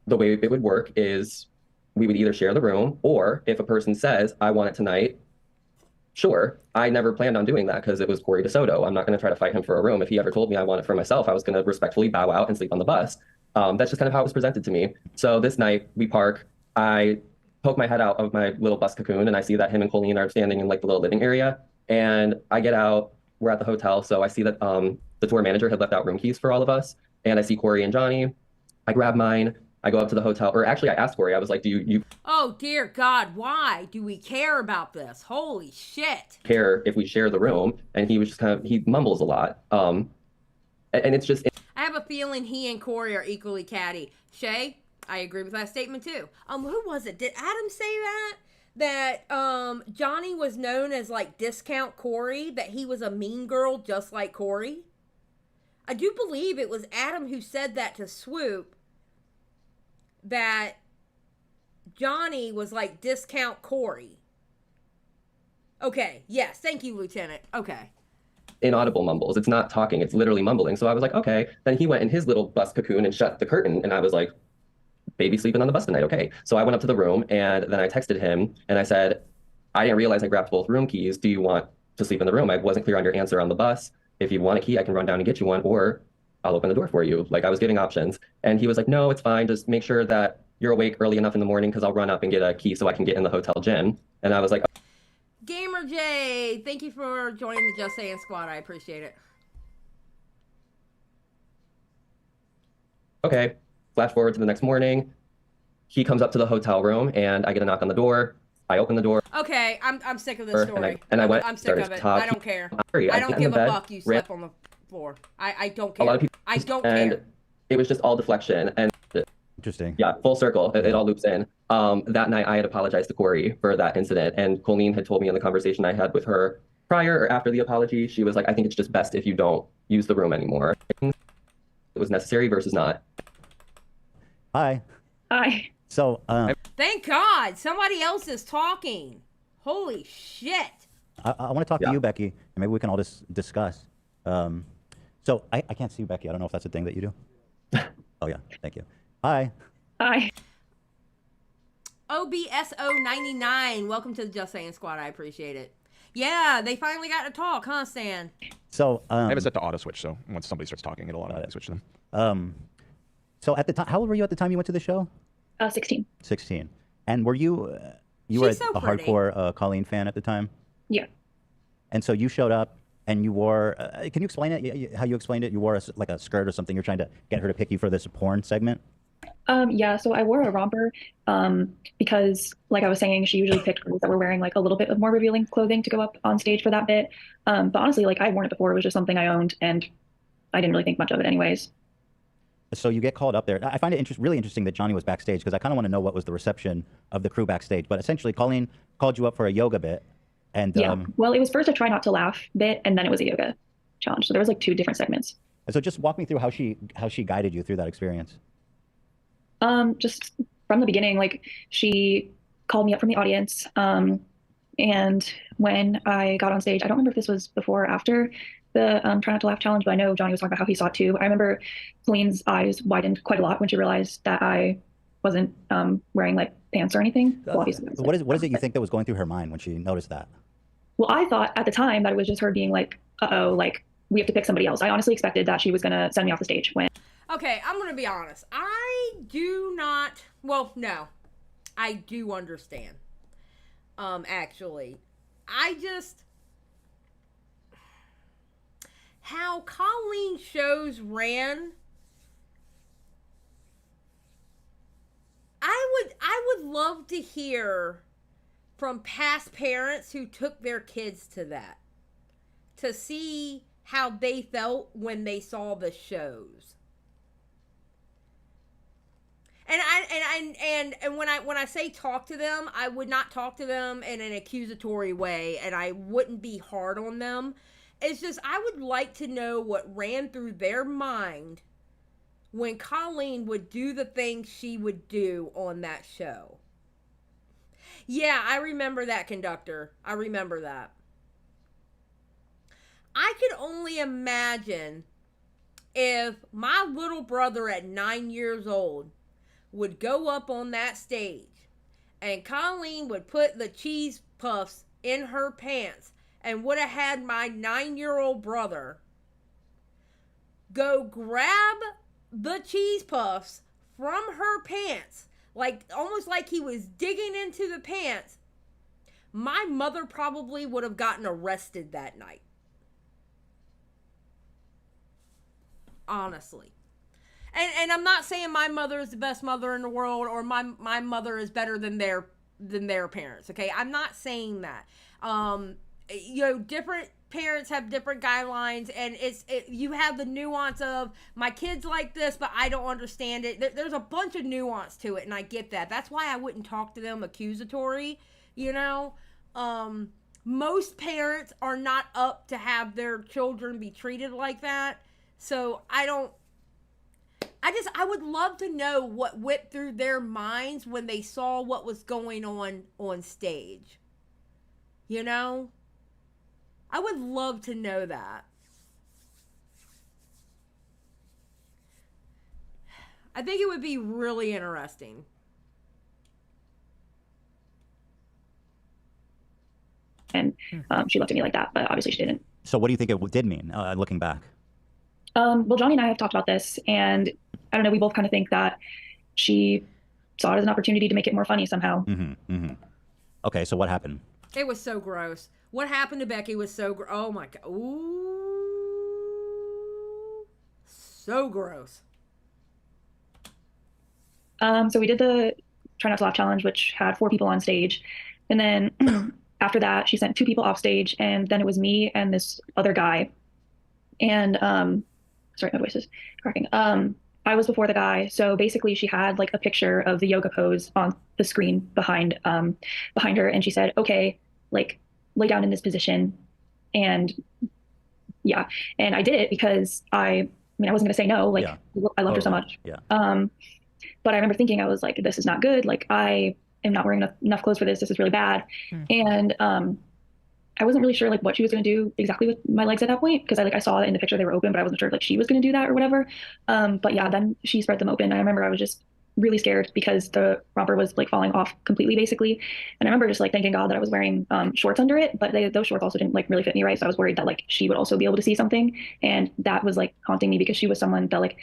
the way it would work is we would either share the room, or if a person says, I want it tonight, sure. I never planned on doing that because it was Corey DeSoto. I'm not going to try to fight him for a room. If he ever told me I want it for myself, I was going to respectfully bow out and sleep on the bus. That's just kind of how it was presented to me. So this night we park, I poke my head out of my little bus cocoon and I see that him and Colleen are standing in like the little living area. And I get out, we're at the hotel. So I see that the tour manager had left out room keys for all of us. And I see Corey and Johnny. I grab mine. I go up to the hotel, or actually I asked Corey, I was like, do you Oh dear God, why do we care about this? Holy shit. care if we share the room? And he was just kind of, he mumbles a lot. And it's just. I have a feeling he and Corey are equally catty. Shay, I agree with that statement too. Who was it? Did Adam say that? That Johnny was known as like discount Corey, that he was a mean girl just like Corey? I do believe it was Adam who said that to Swoop, that Johnny was like discount Corey. Okay, yes, thank you, Lieutenant. Okay. Inaudible mumbles. It's not talking, it's literally mumbling. So I was like, okay. Then he went in his little bus cocoon and shut the curtain. And I was like, baby sleeping on the bus tonight, okay. So I went up to the room and then I texted him and I said, I didn't realize I grabbed both room keys. Do you want to sleep in the room? I wasn't clear on your answer on the bus. If you want a key, I can run down and get you one, or I'll open the door for you. Like, I was giving options. And he was like, no, it's fine. Just make sure that you're awake early enough in the morning because I'll run up and get a key so I can get in the hotel gym. And I was like, Gamer J, thank you for joining the Just Saying squad. I appreciate it. okay. Flash forward to the next morning. He comes up to the hotel room and I get a knock on the door. I open the door. Okay, I'm sick of this story. And I went, I'm sick of it. I don't care. I don't give a fuck you slept on the floor. I don't care. A lot of people, I don't and care. It was just all deflection. And interesting. Yeah, full circle. It all loops in. That night I had apologized to Corey for that incident. And Colleen had told me in the conversation I had with her prior or after the apology, she was like, I think it's just best if you don't use the room anymore. It was necessary versus not. Hi. Hi. So, Thank God, somebody else is talking. Holy shit. I want to talk to you, Becky, and maybe we can all just discuss. So I can't see you, Becky. I don't know if that's a thing that you do. Oh yeah, thank you. Hi. Hi. OBSO99, welcome to the Just Saying squad. I appreciate it. Yeah, they finally got to talk, huh, Stan? So I have it set to auto switch, so once somebody starts talking, it'll automatically switch to them. So at the time, how old were you at the time you went to the show? 16. 16. And were you you were She's so a pretty. hardcore Colleen fan at the time? Yeah. And so you showed up and you wore, can you explain it, how you explained it? You wore like a skirt or something. You're trying to get her to pick you for this porn segment? Yeah, so I wore a romper because, like I was saying, she usually picked girls that were wearing like a little bit of more revealing clothing to go up on stage for that bit. But honestly, like I'd worn it before. It was just something I owned and I didn't really think much of it anyways. So you get called up there. I find it really interesting that Johnny was backstage because I kind of want to know what was the reception of the crew backstage. But essentially, Colleen called you up for a yoga bit. And yeah, well, it was first a try not to laugh bit, and then it was a yoga challenge. So there was like 2 different segments. So just walk me through how she guided you through that experience. Just from the beginning, like she called me up from the audience. And when I got on stage, I don't remember if this was before or after the try not to laugh challenge, but I know Johnny was talking about how he saw it too. I remember Colleen's eyes widened quite a lot when she realized that I wasn't wearing like pants or anything. Well, obviously, what is it you think that was going through her mind when she noticed that? Well, I thought at the time that it was just her being like, uh-oh, like we have to pick somebody else. I honestly expected that she was going to send me off the stage when. Okay, I'm going to be honest. I do not, well, no, I do understand. Actually, I just, how Colleen shows ran, I would love to hear from past parents who took their kids to that, to see how they felt when they saw the shows. And when I say talk to them, I would not talk to them in an accusatory way, and I wouldn't be hard on them. It's just I would like to know what ran through their mind when Colleen would do the things she would do on that show. Yeah, I remember that, conductor. I remember that. I could only imagine if my little brother at 9 years old would go up on that stage and Colleen would put the cheese puffs in her pants and would have had my 9-year-old brother go grab the cheese puffs from her pants, like almost like he was digging into the pants, my mother probably would have gotten arrested that night. Honestly. And I'm not saying my mother is the best mother in the world, or my mother is better than their parents, okay? I'm not saying that. You know, different parents have different guidelines, and you have the nuance of, my kid's like this, but I don't understand it. There's a bunch of nuance to it, and I get that. That's why I wouldn't talk to them accusatory, you know? Most parents are not up to have their children be treated like that, so I would love to know what went through their minds when they saw what was going on stage. You know? I would love to know that. I think it would be really interesting. And she looked at me like that, but obviously she didn't. So what do you think it did mean, looking back? Well, Johnny and I have talked about this, and I don't know, we both kind of think that she saw it as an opportunity to make it more funny somehow. Okay, so what happened? It was so gross. What happened to Becky was so gross. Oh my God. Ooh. So gross. So we did the Try Not to Laugh challenge, which had 4 people on stage. And then after that, she sent 2 people off stage, and then it was me and this other guy. And sorry, my voice is cracking. I was before the guy. So basically she had like a picture of the yoga pose on the screen behind her. And she said, okay, like lay down in this position. And yeah. And I did it because I wasn't going to say no. Like I loved her so much. Yeah. But I remember thinking, I was like, this is not good. Like I am not wearing enough clothes for this. This is really bad. And I wasn't really sure like what she was going to do exactly with my legs at that point, because I saw it in the picture they were open, but I wasn't sure if like she was going to do that or whatever. But yeah, then she spread them open. I remember I was just really scared because the romper was like falling off completely basically. And I remember just like thanking God that I was wearing shorts under it, but those shorts also didn't like really fit me right. So I was worried that like she would also be able to see something. And that was like haunting me because she was someone that like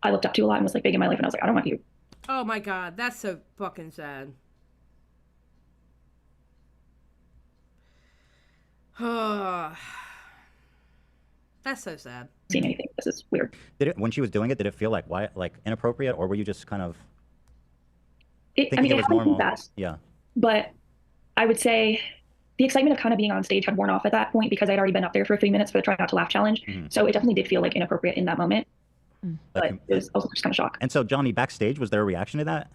I looked up to a lot and was like big in my life. And I was like, I don't want you. Oh my God. That's so fucking sad. That's so sad. Seeing anything, this is weird. Did it, when she was doing it, did it feel like inappropriate, or were you just kind of thinking it was normal? Fast, yeah. But I would say the excitement of kind of being on stage had worn off at that point because I'd already been up there for 3 minutes for the Try Not to Laugh challenge. So it definitely did feel like inappropriate in that moment. But it was also just kind of shock. And so Johnny, backstage, was there a reaction to that?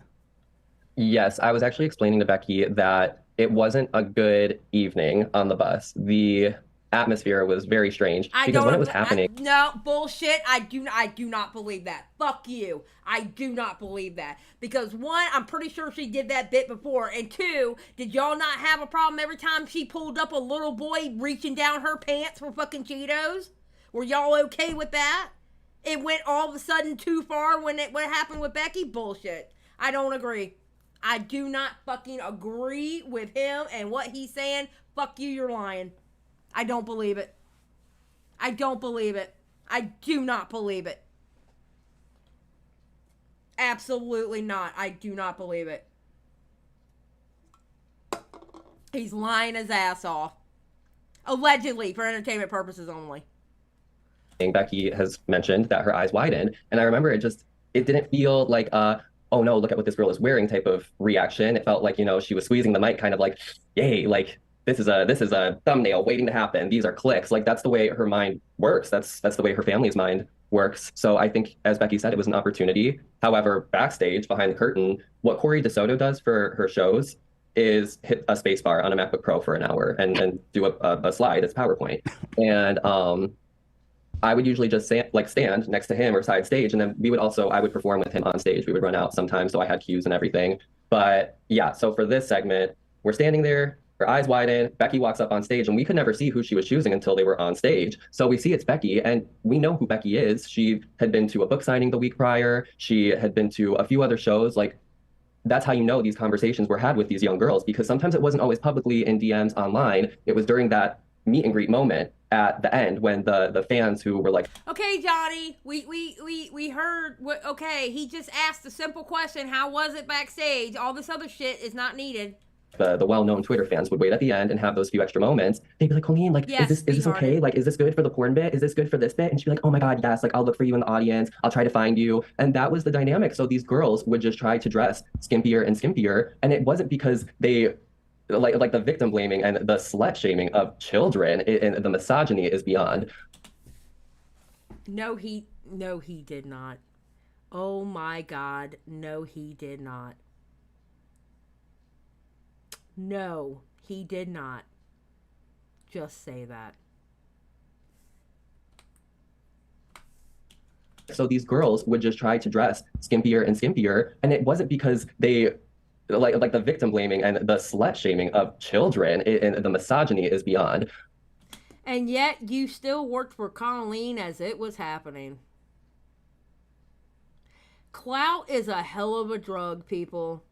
Yes, I was actually explaining to Becky that it wasn't a good evening on the bus. The atmosphere was very strange because when it was happening. No, bullshit. I do not believe that. Fuck you. I do not believe that. Because 1, I'm pretty sure she did that bit before. And 2, did y'all not have a problem every time she pulled up a little boy reaching down her pants for fucking Cheetos? Were y'all okay with that? It went all of a sudden too far when what happened with Becky? Bullshit. I don't agree. I do not fucking agree with him and what he's saying. Fuck you, you're lying. I don't believe it. I don't believe it. I do not believe it. Absolutely not. I do not believe it. He's lying his ass off. Allegedly, for entertainment purposes only. Becky has mentioned that her eyes widened, and I remember it didn't feel like oh no, look at what this girl is wearing type of reaction. It felt like, she was squeezing the mic kind of like, yay, like this is a thumbnail waiting to happen. These are clicks. Like that's the way her mind works. That's the way her family's mind works. So I think, as Becky said, it was an opportunity. However, backstage behind the curtain, what Corey DeSoto does for her shows is hit a space bar on a MacBook Pro for an hour and do a slide. It's PowerPoint. And I would usually just stand next to him or side stage, and then I would perform with him on stage. We would run out sometimes, so I had cues and everything. But yeah, so for this segment, we're standing there, her eyes widen, Becky walks up on stage, and we could never see who she was choosing until they were on stage. So we see it's Becky, and we know who Becky is. She had been to a book signing the week prior. She had been to a few other shows. Like, that's how you know these conversations were had with these young girls, because sometimes it wasn't always publicly in DMs online. It was during that meet and greet moment at the end when the fans who were like, okay, Johnny, we heard what, okay, he just asked a simple question. How was it backstage? All this other shit is not needed. The well-known Twitter fans would wait at the end and have those few extra moments. They'd be like, Colleen, like, yes, is this okay? Like, is this good for the porn bit? Is this good for this bit? And she'd be like, oh my God, yes. Like, I'll look for you in the audience. I'll try to find you. And that was the dynamic. So these girls would just try to dress skimpier and skimpier. And it wasn't because they, like the victim blaming and the slut shaming of children and the misogyny is beyond. No, he did not. Oh my God. No, he did not. No, he did not. Just say that. So these girls would just try to dress skimpier and skimpier. And it wasn't because they, like the victim blaming and the slut shaming of children and the misogyny is beyond. And yet you still worked for Colleen as it was happening. Clout is a hell of a drug, people.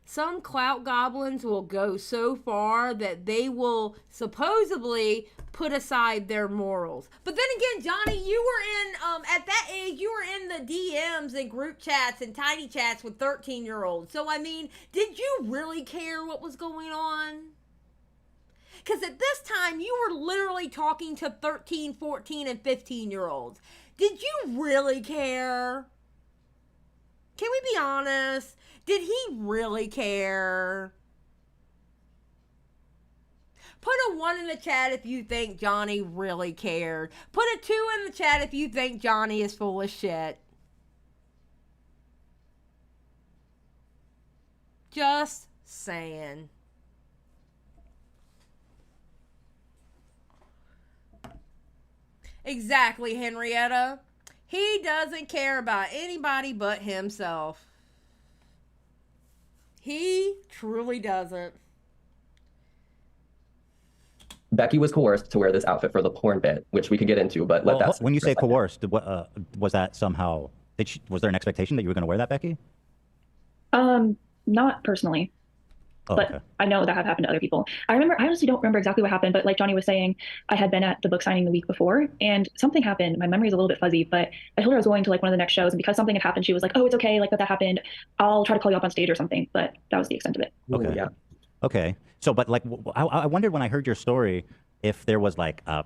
Some clout goblins will go so far that they will supposedly put aside their morals. But then again, Johnny, you were in, at that age, you were in the DMs and group chats and tiny chats with 13-year-olds. So, I mean, did you really care what was going on? Because at this time, you were literally talking to 13, 14, and 15-year-olds. Did you really care? Can we be honest? Did he really care? Put a 1 in the chat if you think Johnny really cared. Put a 2 in the chat if you think Johnny is full of shit. Just saying. Exactly, Henrietta. He doesn't care about anybody but himself. He truly doesn't. Becky was coerced to wear this outfit for the porn bit, which we could get into, but let that. When you say coerced, was that somehow, was there an expectation that you were going to wear that, Becky? Not personally. Oh, but okay. I know that have happened to other people. I honestly don't remember exactly what happened, but like Johnny was saying, I had been at the book signing the week before and something happened. My memory is a little bit fuzzy, but I told her I was going to like one of the next shows, and because something had happened, she was like, oh, it's okay, like that happened. I'll try to call you up on stage or something, but that was the extent of it. Okay. Yeah. Okay. So, but like, I wondered when I heard your story, if there was like a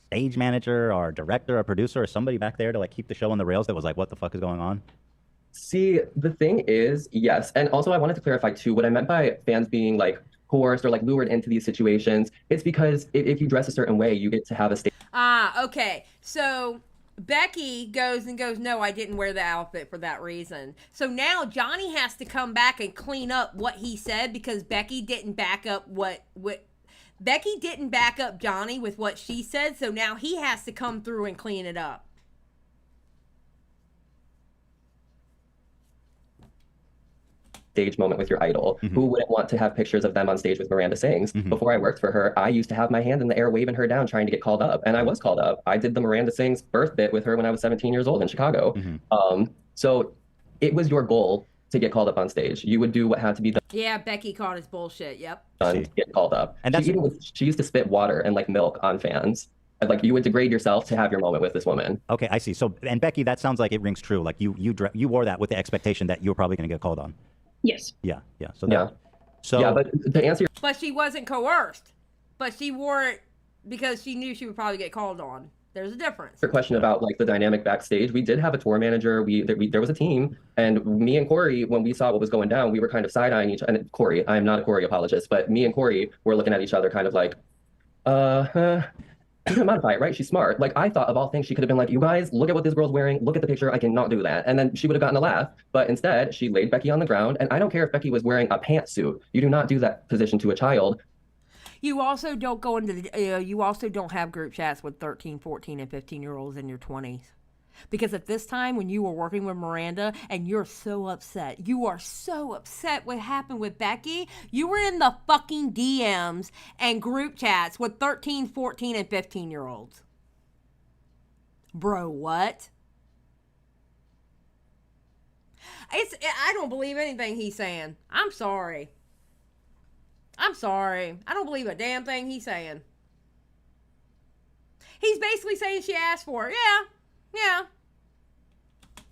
stage manager or director or producer or somebody back there to like keep the show on the rails that was like, what the fuck is going on? See, the thing is, yes. And also I wanted to clarify too, what I meant by fans being like coerced or like lured into these situations, it's because if you dress a certain way, you get to have a stage. Ah, okay. So Becky goes, no, I didn't wear the outfit for that reason. So now Johnny has to come back and clean up what he said because Becky didn't back up Becky didn't back up Johnny with what she said. So now he has to come through and clean it up. Stage moment with your idol. Who wouldn't want to have pictures of them on stage with Miranda Sings? Before I worked for her, I used to have my hand in the air waving her down trying to get called up, and I was called up. I did the Miranda Sings birth bit with her when I was 17 years old in Chicago. So it was your goal to get called up on stage. You would do what had to be done. Yeah, Becky called his bullshit. Yep. To get called up. And she used to spit water and like milk on fans. And, like, you would degrade yourself to have your moment with this woman. Okay, I see. So, and Becky, that sounds like it rings true. Like you wore that with the expectation that you were probably going to get called on. Yes. Yeah. So but to answer your... But she wasn't coerced. But she wore it because she knew she would probably get called on. There's a difference. Your question about like the dynamic backstage, we did have a tour manager. There was a team, and me and Corey, when we saw what was going down, we were kind of side-eyeing each other. And Corey, I am not a Corey apologist, but me and Corey were looking at each other kind of like, modify it, right? She's smart. Like, I thought of all things, she could have been like, you guys, look at what this girl's wearing. Look at the picture. I cannot do that. And then she would have gotten a laugh. But instead, she laid Becky on the ground. And I don't care if Becky was wearing a pantsuit. You do not do that position to a child. You also don't go into the, you also don't have group chats with 13, 14, and 15-year-olds in your 20s. Because at this time, when you were working with Miranda and you're so upset, you are so upset what happened with Becky, you were in the fucking DMs and group chats with 13, 14, and 15-year-olds. Bro, what? I don't believe anything he's saying. I'm sorry. I don't believe a damn thing he's saying. He's basically saying she asked for it. Yeah.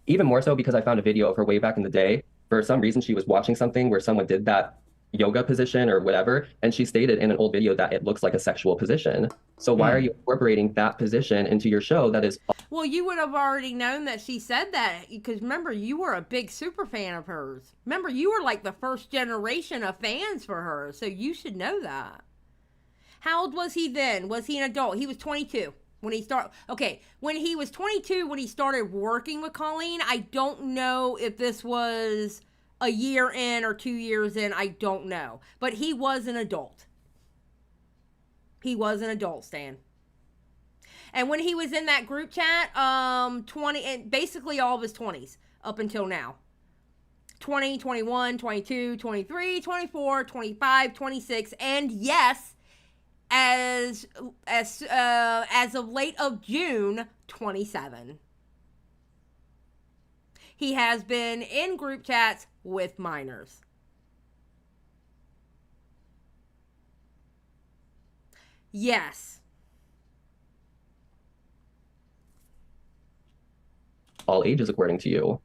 Even more so because I found a video of her way back in the day. For some reason, she was watching something where someone did that yoga position or whatever, and she stated in an old video that it looks like a sexual position. So why are you incorporating that position into your show that is... Well, you would have already known that she said that, because remember, you were a big super fan of hers. Remember, you were like the first generation of fans for her, so you should know that. How old was he then? Was he an adult? He was 22 when he started. Okay, when he was 22 when he started working with Colleen, I don't know if this was a year in or 2 years in, I don't know. But he was an adult. He was an adult, Stan. And when he was in that group chat, 20, and basically all of his 20s up until now. 20, 21, 22, 23, 24, 25, 26, and yes, as of late of June, 27. He has been in group chats with minors. Yes. all ages, according to you.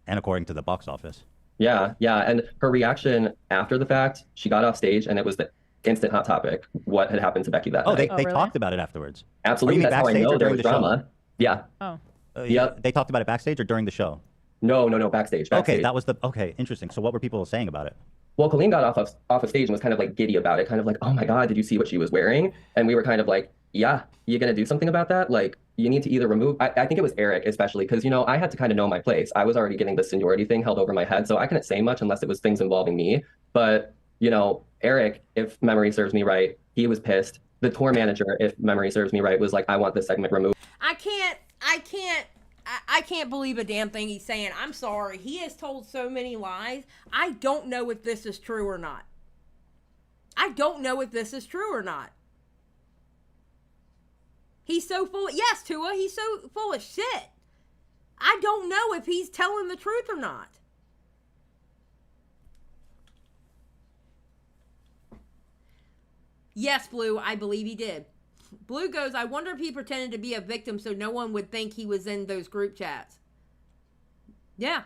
And according to the box office. Yeah. And her reaction after the fact, she got off stage and it was the instant hot topic. What had happened to Becky that night. They really? Talked about it afterwards. Absolutely. That's how I know there was drama. Yeah. Oh. Yep. They talked about it backstage or during the show? No, backstage. Okay, that was okay, interesting. So what were people saying about it? Well, Colleen got off of stage and was kind of like giddy about it, kind of like, oh my God, did you see what she was wearing? And we were kind of like, yeah, you gonna do something about that? Like, you need to either remove, I think it was Eric especially, because, you know, I had to kind of know my place. I was already getting the seniority thing held over my head, so I couldn't say much unless it was things involving me. But, you know, Eric, if memory serves me right, he was pissed. The tour manager, if memory serves me right, was like, I want this segment removed. I can't believe a damn thing he's saying. I'm sorry. He has told so many lies. I don't know if this is true or not. He's so full of, yes, Tua, he's so full of shit. I don't know if he's telling the truth or not. Yes, Blue, I believe he did. Blue goes, I wonder if he pretended to be a victim so no one would think he was in those group chats. Yeah.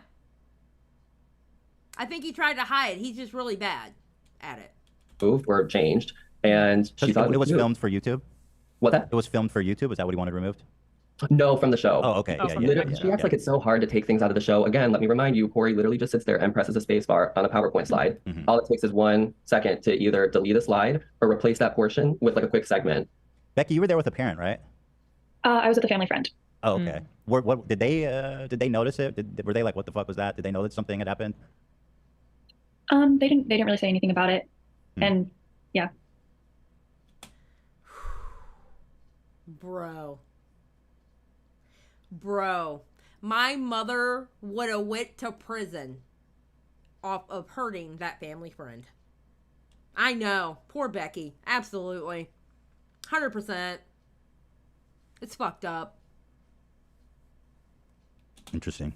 I think he tried to hide. He's just really bad at it. Moved or changed. And she thought it was filmed for YouTube? What that? It was filmed for YouTube? Is that what he wanted removed? No, from the show. Oh, okay. She acts like it's so hard to take things out of the show. Again, let me remind you, Corey literally just sits there and presses a space bar on a PowerPoint slide. Mm-hmm. All it takes is 1 second to either delete a slide or replace that portion with like a quick segment. Becky, you were there with a parent, right? I was with a family friend. Oh, okay. What did they notice it? Were they like, what the fuck was that? Did they know that something had happened? They didn't really say anything about it. And yeah. Bro, my mother would have went to prison off of hurting that family friend. I know. Poor Becky. Absolutely. 100%. It's fucked up. Interesting.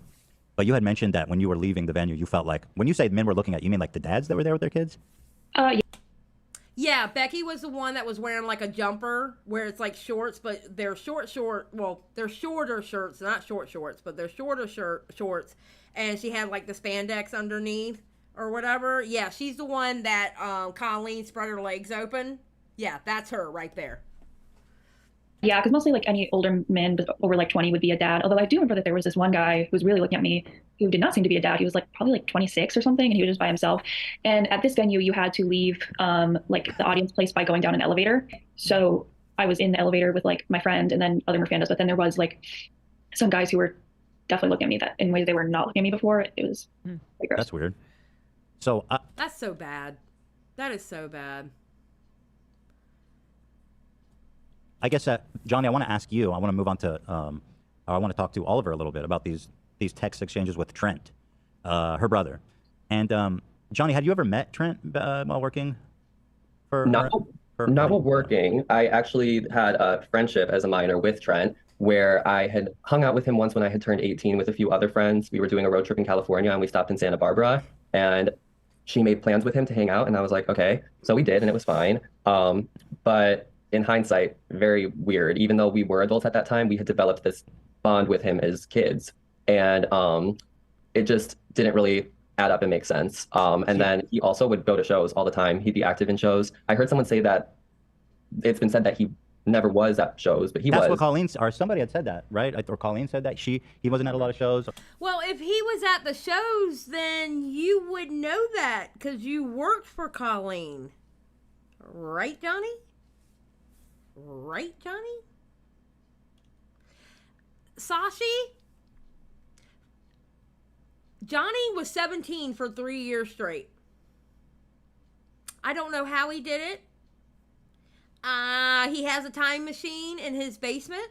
But you had mentioned that when you were leaving the venue, you felt like, when you say men were looking at you, mean like the dads that were there with their kids? Yeah. Yeah, Becky was the one that was wearing like a jumper where it's like shorts, but they're they're shorter shirts, not short shorts, but they're shorter shorts. And she had like the spandex underneath or whatever. Yeah, she's the one that Colleen spread her legs open. Yeah, that's her right there. Yeah, because mostly like any older men over like 20 would be a dad. Although I do remember that there was this one guy who was really looking at me who did not seem to be a dad. He was like probably like 26 or something, and he was just by himself. And at this venue, you had to leave like the audience place by going down an elevator. So I was in the elevator with like my friend and then other Merfandas, but then there was like some guys who were definitely looking at me that in ways they were not looking at me before. It was like gross. That's weird. So that's so bad. That is so bad. I guess, Johnny, I want to ask you, I want to move on to, I want to talk to Oliver a little bit about these text exchanges with Trent, her brother. And Johnny, had you ever met Trent while working for? Not while working. I actually had a friendship as a minor with Trent. where I had hung out with him once when I had turned 18 with a few other friends. We were doing a road trip in California and we stopped in Santa Barbara, and she made plans with him to hang out, and I was like, okay. So we did, and it was fine. But in hindsight, very weird. Even though we were adults at that time, we had developed this bond with him as kids, and it just didn't really add up and make sense. And then he also would go to shows all the time. He'd be active in shows. I heard someone say that it's been said that he never was at shows, but he was. That's what Colleen, or somebody had said that, right? Or Colleen said that he wasn't at a lot of shows. Well, if he was at the shows, then you would know that because you worked for Colleen. Right, Johnny? Right, Johnny? Sashi? Johnny was 17 for 3 years straight. I don't know how he did it. He has a time machine in his basement.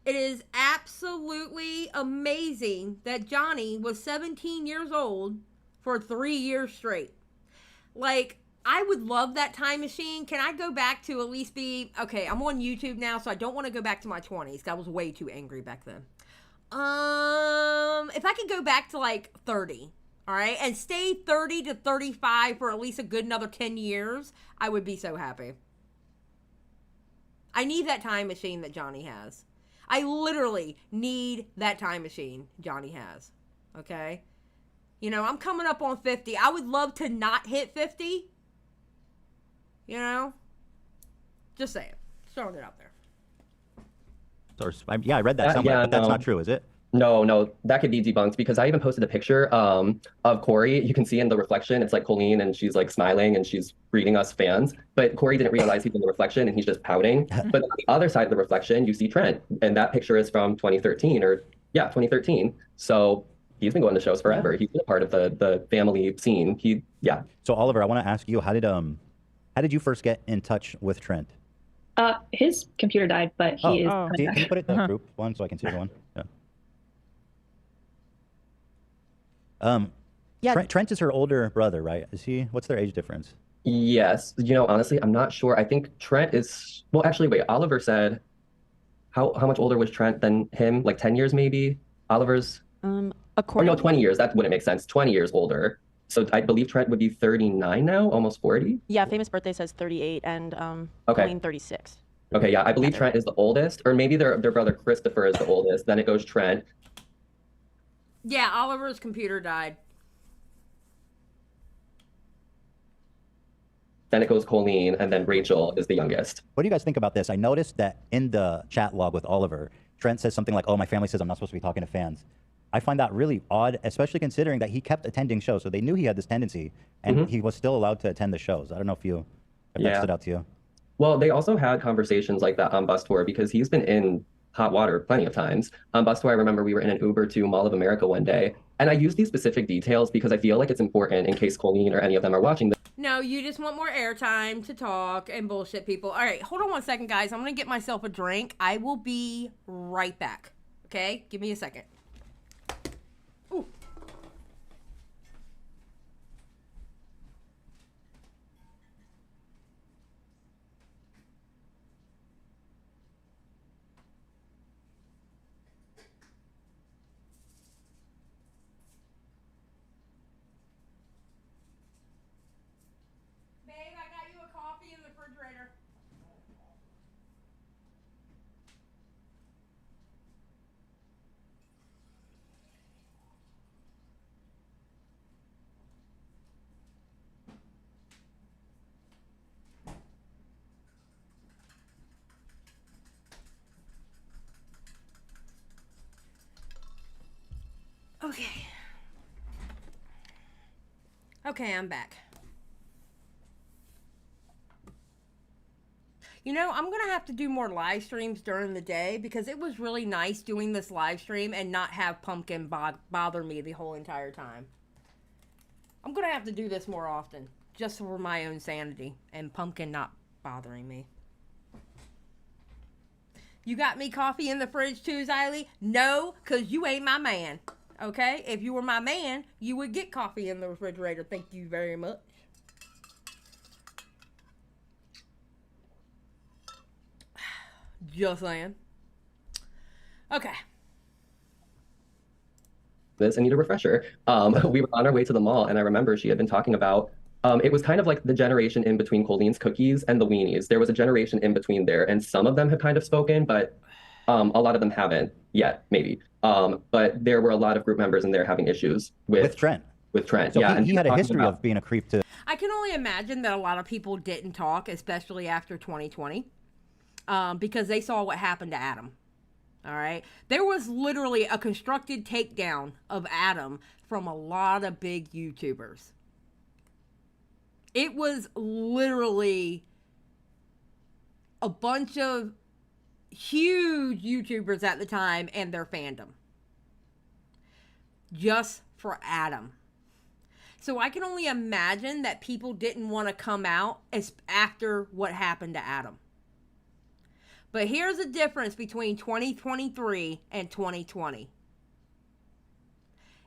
It is absolutely amazing that Johnny was 17 years old for 3 years straight. Like, I would love that time machine. Can I go back to at least be... Okay, I'm on YouTube now, so I don't want to go back to my 20s. I was way too angry back then. If I could go back to, like, 30, all right, and stay 30 to 35 for at least a good another 10 years, I would be so happy. I need that time machine that Johnny has. I literally need that time machine Johnny has. Okay? You know, I'm coming up on 50. I would love to not hit 50. You know? Just saying. Just throwing it out there. Yeah, I read that somewhere, but that's not true, is it? No, that could be debunked because I even posted a picture of Corey. You can see in the reflection, it's like Colleen and she's like smiling and she's reading us fans. But Corey didn't realize he's in the reflection and he's just pouting. But on the other side of the reflection, you see Trent. And that picture is from 2013 2013. So he's been going to shows forever. He's been a part of the family scene. So Oliver, I want to ask you, how did you first get in touch with Trent? His computer died, but he is. Can you put it in the group one so I can see the one? Yeah. Trent is her older brother, right? What's their age difference? Yes. You know, honestly, I'm not sure. I think Trent is, well, actually, wait, Oliver said, how much older was Trent than him? Like 10 years, maybe? Oliver's, no, 20 years. That wouldn't make sense. 20 years older. So I believe Trent would be 39 now, almost 40. Yeah, famous birthday says 38 and Colleen 36. Okay, yeah, I believe Trent is the oldest, or maybe their brother Christopher is the oldest. Then it goes Trent. Yeah, Oliver's computer died. Then it goes Colleen, and then Rachel is the youngest. What do you guys think about this? I noticed that in the chat log with Oliver, Trent says something like, oh, my family says I'm not supposed to be talking to fans. I find that really odd, especially considering that he kept attending shows. So they knew he had this tendency, and he was still allowed to attend the shows. I don't know if that stood out to you. Well, they also had conversations like that on bus tour because he's been in hot water plenty of times. On bus tour, I remember we were in an Uber to Mall of America one day, and I use these specific details because I feel like it's important in case Colleen or any of them are watching. No, you just want more airtime to talk and bullshit people. All right, hold on one second, guys. I'm going to get myself a drink. I will be right back. Okay? Give me a second. Ooh. Okay, I'm back. You know, I'm going to have to do more live streams during the day because it was really nice doing this live stream and not have Pumpkin bother me the whole entire time. I'm going to have to do this more often just for my own sanity and Pumpkin not bothering me. You got me coffee in the fridge too, Xylie? No, because you ain't my man. Okay? If you were my man, you would get coffee in the refrigerator. Thank you very much. Just saying. Okay. This, I need a refresher. We were on our way to the mall, and I remember she had been talking about, it was kind of like the generation in between Colleen's Cookies and the Weenies. There was a generation in between there, and some of them have kind of spoken, but a lot of them haven't yet, maybe. But there were a lot of group members in there having isures with Trent. With Trent, so yeah. He had a history of being a creep to... I can only imagine that a lot of people didn't talk, especially after 2020, because they saw what happened to Adam. All right. There was literally a constructed takedown of Adam from a lot of big YouTubers. It was literally a bunch of huge YouTubers at the time and their fandom. Just for Adam. So I can only imagine that people didn't want to come out after what happened to Adam. But here's the difference between 2023 and 2020.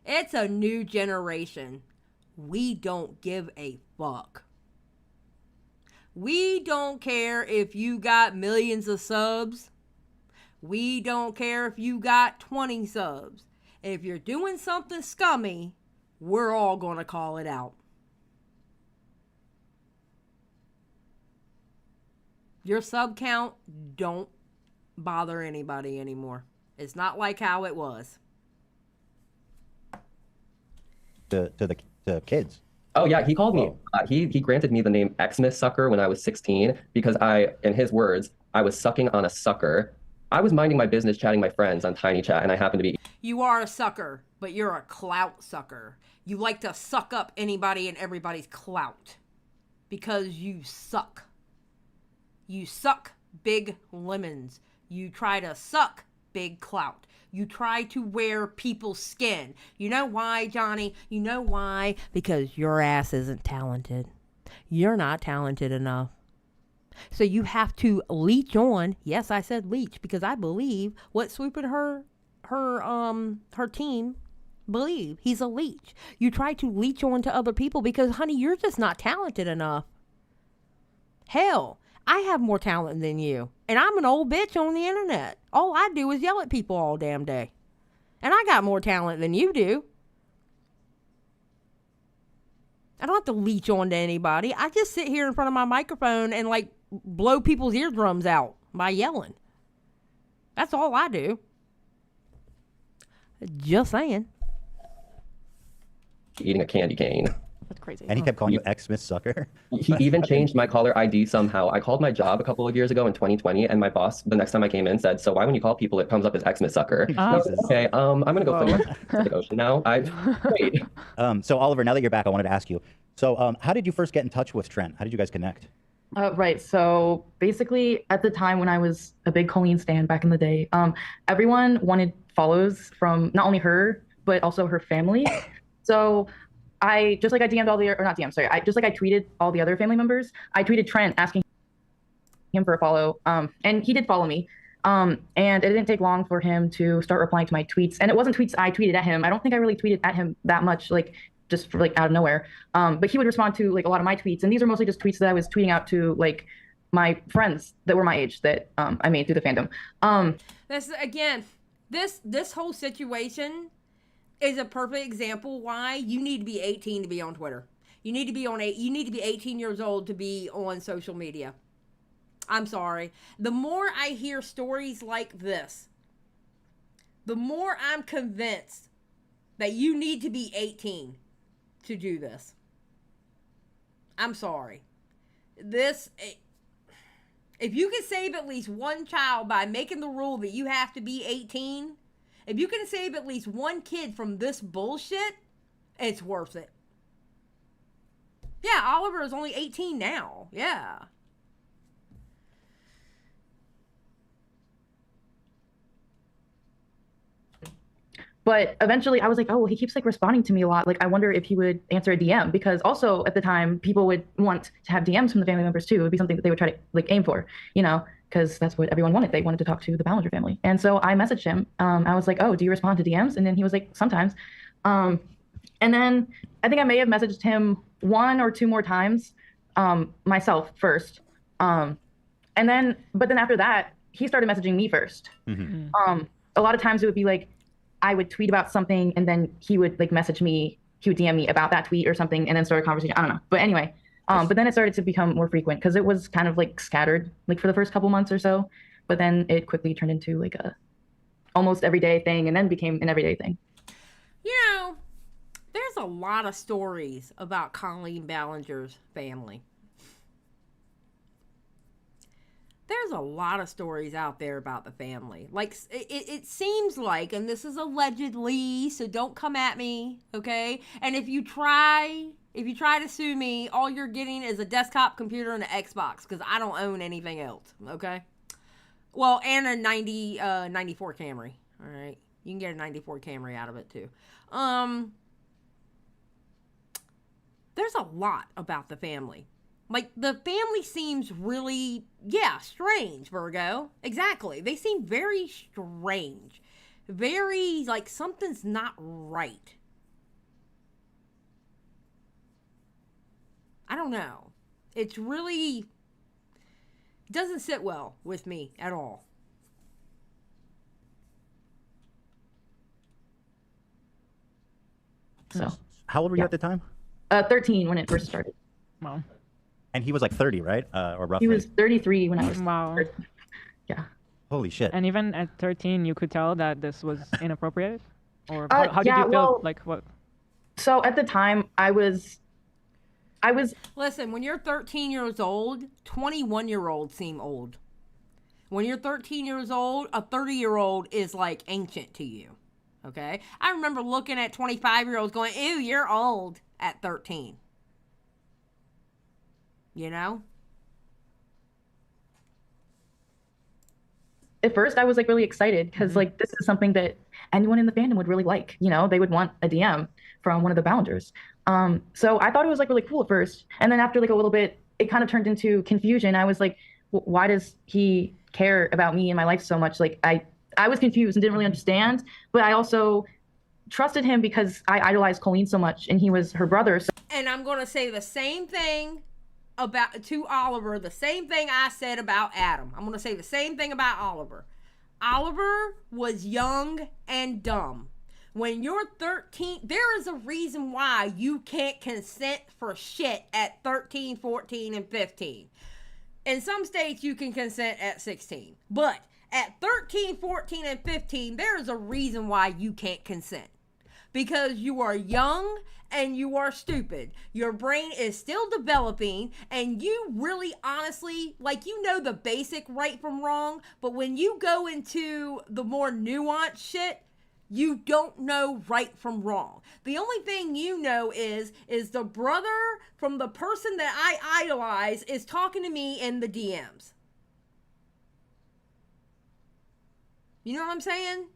It's a new generation. We don't give a fuck. We don't care if you got millions of subs. We don't care if you got 20 subs. If you're doing something scummy, we're all going to call it out. Your sub count don't bother anybody anymore. It's not like how it was. To the kids. Oh yeah, he called me. He granted me the name Xmas sucker when I was 16 because in his words, I was sucking on a sucker. I was minding my business, chatting my friends on Tiny Chat, and I happened to be. You are a sucker, but you're a clout sucker. You like to suck up anybody and everybody's clout because you suck. You suck big lemons. You try to suck big clout. You try to wear people's skin. You know why, Johnny? You know why? Because your ass isn't talented. You're not talented enough. So you have to leech on. Yes, I said leech because I believe what Swoop and her team believe. He's a leech. You try to leech on to other people because, honey, you're just not talented enough. Hell, I have more talent than you. And I'm an old bitch on the internet. All I do is yell at people all damn day. And I got more talent than you do. I don't have to leech on to anybody. I just sit here in front of my microphone and like blow people's eardrums out by yelling. That's all I do. Just saying. Eating a candy cane. That's crazy. And he kept calling you Xmas sucker. He even changed my caller ID somehow. I called my job a couple of years ago in 2020, and my boss, the next time I came in, said, "So why when you call people, it comes up as Xmas sucker?" I was like, okay, I'm gonna go to the ocean now. Wait. So Oliver, now that you're back, I wanted to ask you. So how did you first get in touch with Trent? How did you guys connect? Right. So basically, at the time when I was a big Colleen stan back in the day, everyone wanted follows from not only her but also her family. So I DM'd all the, or not DM, sorry. I tweeted all the other family members. I tweeted Trent asking him for a follow, and he did follow me. And it didn't take long for him to start replying to my tweets. And it wasn't tweets I tweeted at him. I don't think I really tweeted at him that much, like just for, like out of nowhere. But he would respond to like a lot of my tweets, and these are mostly just tweets that I was tweeting out to like my friends that were my age that I made through the fandom. This whole situation is a perfect example why you need to be 18 to be on Twitter. You need to be 18 years old to be on social media. I'm sorry. The more I hear stories like this, the more I'm convinced that you need to be 18 to do this. I'm sorry. If you can save at least one child by making the rule that you have to be 18, if you can save at least one kid from this bullshit, it's worth it. Yeah, Oliver is only 18 now. Yeah. But eventually I was like, oh, well, he keeps like responding to me a lot. Like, I wonder if he would answer a DM, because also at the time people would want to have DMs from the family members too. It would be something that they would try to like aim for, you know, because that's what everyone wanted. They wanted to talk to the Ballinger family. And so I messaged him. I was like, oh, do you respond to DMs? And then he was like, sometimes. And then I think I may have messaged him one or two more times myself first. But then after that, he started messaging me first. Mm-hmm. a lot of times it would be like, I would tweet about something and then he would like message me, he would DM me about that tweet or something and then start a conversation. I don't know. But anyway, but then it started to become more frequent because it was kind of like scattered like for the first couple months or so. But then it quickly turned into like a almost everyday thing and then became an everyday thing. You know, there's a lot of stories about Colleen Ballinger's family. There's a lot of stories out there about the family. Like, it seems like, and this is allegedly, so don't come at me, okay? And if you try to sue me, all you're getting is a desktop computer and an Xbox, because I don't own anything else, okay? Well, and a 94 Camry, all right? You can get a 94 Camry out of it, too. There's a lot about the family. Like, the family seems really, strange, Virgo. Exactly. They seem very strange. Very, like, something's not right. I don't know. It's really, it doesn't sit well with me at all. So, how old were you at the time? 13 when it first started. Wow. And he was like 30, right? Or roughly? He was 33 when I was. Wow. Yeah. Holy shit. And even at 13, you could tell that this was inappropriate? Or how did you feel? Well, like, what? So at the time, I was. Listen, when you're 13 years old, 21-year-olds seem old. When you're 13 years old, a 30-year-old is like ancient to you. Okay? I remember looking at 25-year-olds going, ew, you're old at 13. You know? At first, I was like really excited because like this is something that anyone in the fandom would really like. You know, they would want a DM from one of the Ballingers. So I thought it was like really cool at first, and then after like a little bit, it kind of turned into confusion. I was like, why does he care about me and my life so much? Like I was confused and didn't really understand, but I also trusted him because I idolized Colleen so much, and he was her brother. So. And I'm gonna say the same thing to Oliver, the same thing I said about Adam. I'm going to say the same thing about Oliver. Oliver was young and dumb. When you're 13, there is a reason why you can't consent for shit at 13, 14, and 15. In some states, you can consent at 16. But at 13, 14, and 15, there is a reason why you can't consent. Because you are young and you are stupid. Your brain is still developing, and you really honestly, like, you know the basic right from wrong, but when you go into the more nuanced shit, you don't know right from wrong. The only thing you know is the brother from the person that I idolize is talking to me in the DMs. You know what I'm saying?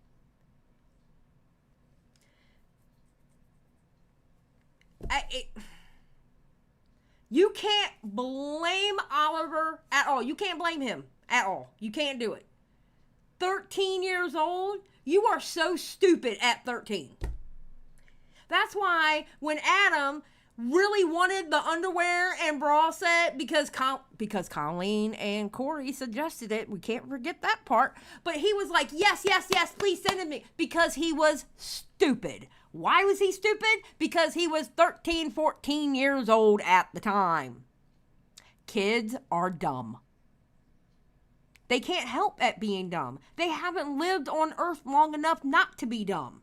You can't blame Oliver at all. You can't blame him at all. You can't do it. 13 years old, you are so stupid at 13. That's why when Adam really wanted the underwear and bra set because Colleen and Corey suggested it, we can't forget that part, but he was like, yes, please send it me, because he was stupid. Why was he stupid? Because he was 13, 14 years old at the time. Kids are dumb. They can't help at being dumb. They haven't lived on Earth long enough not to be dumb.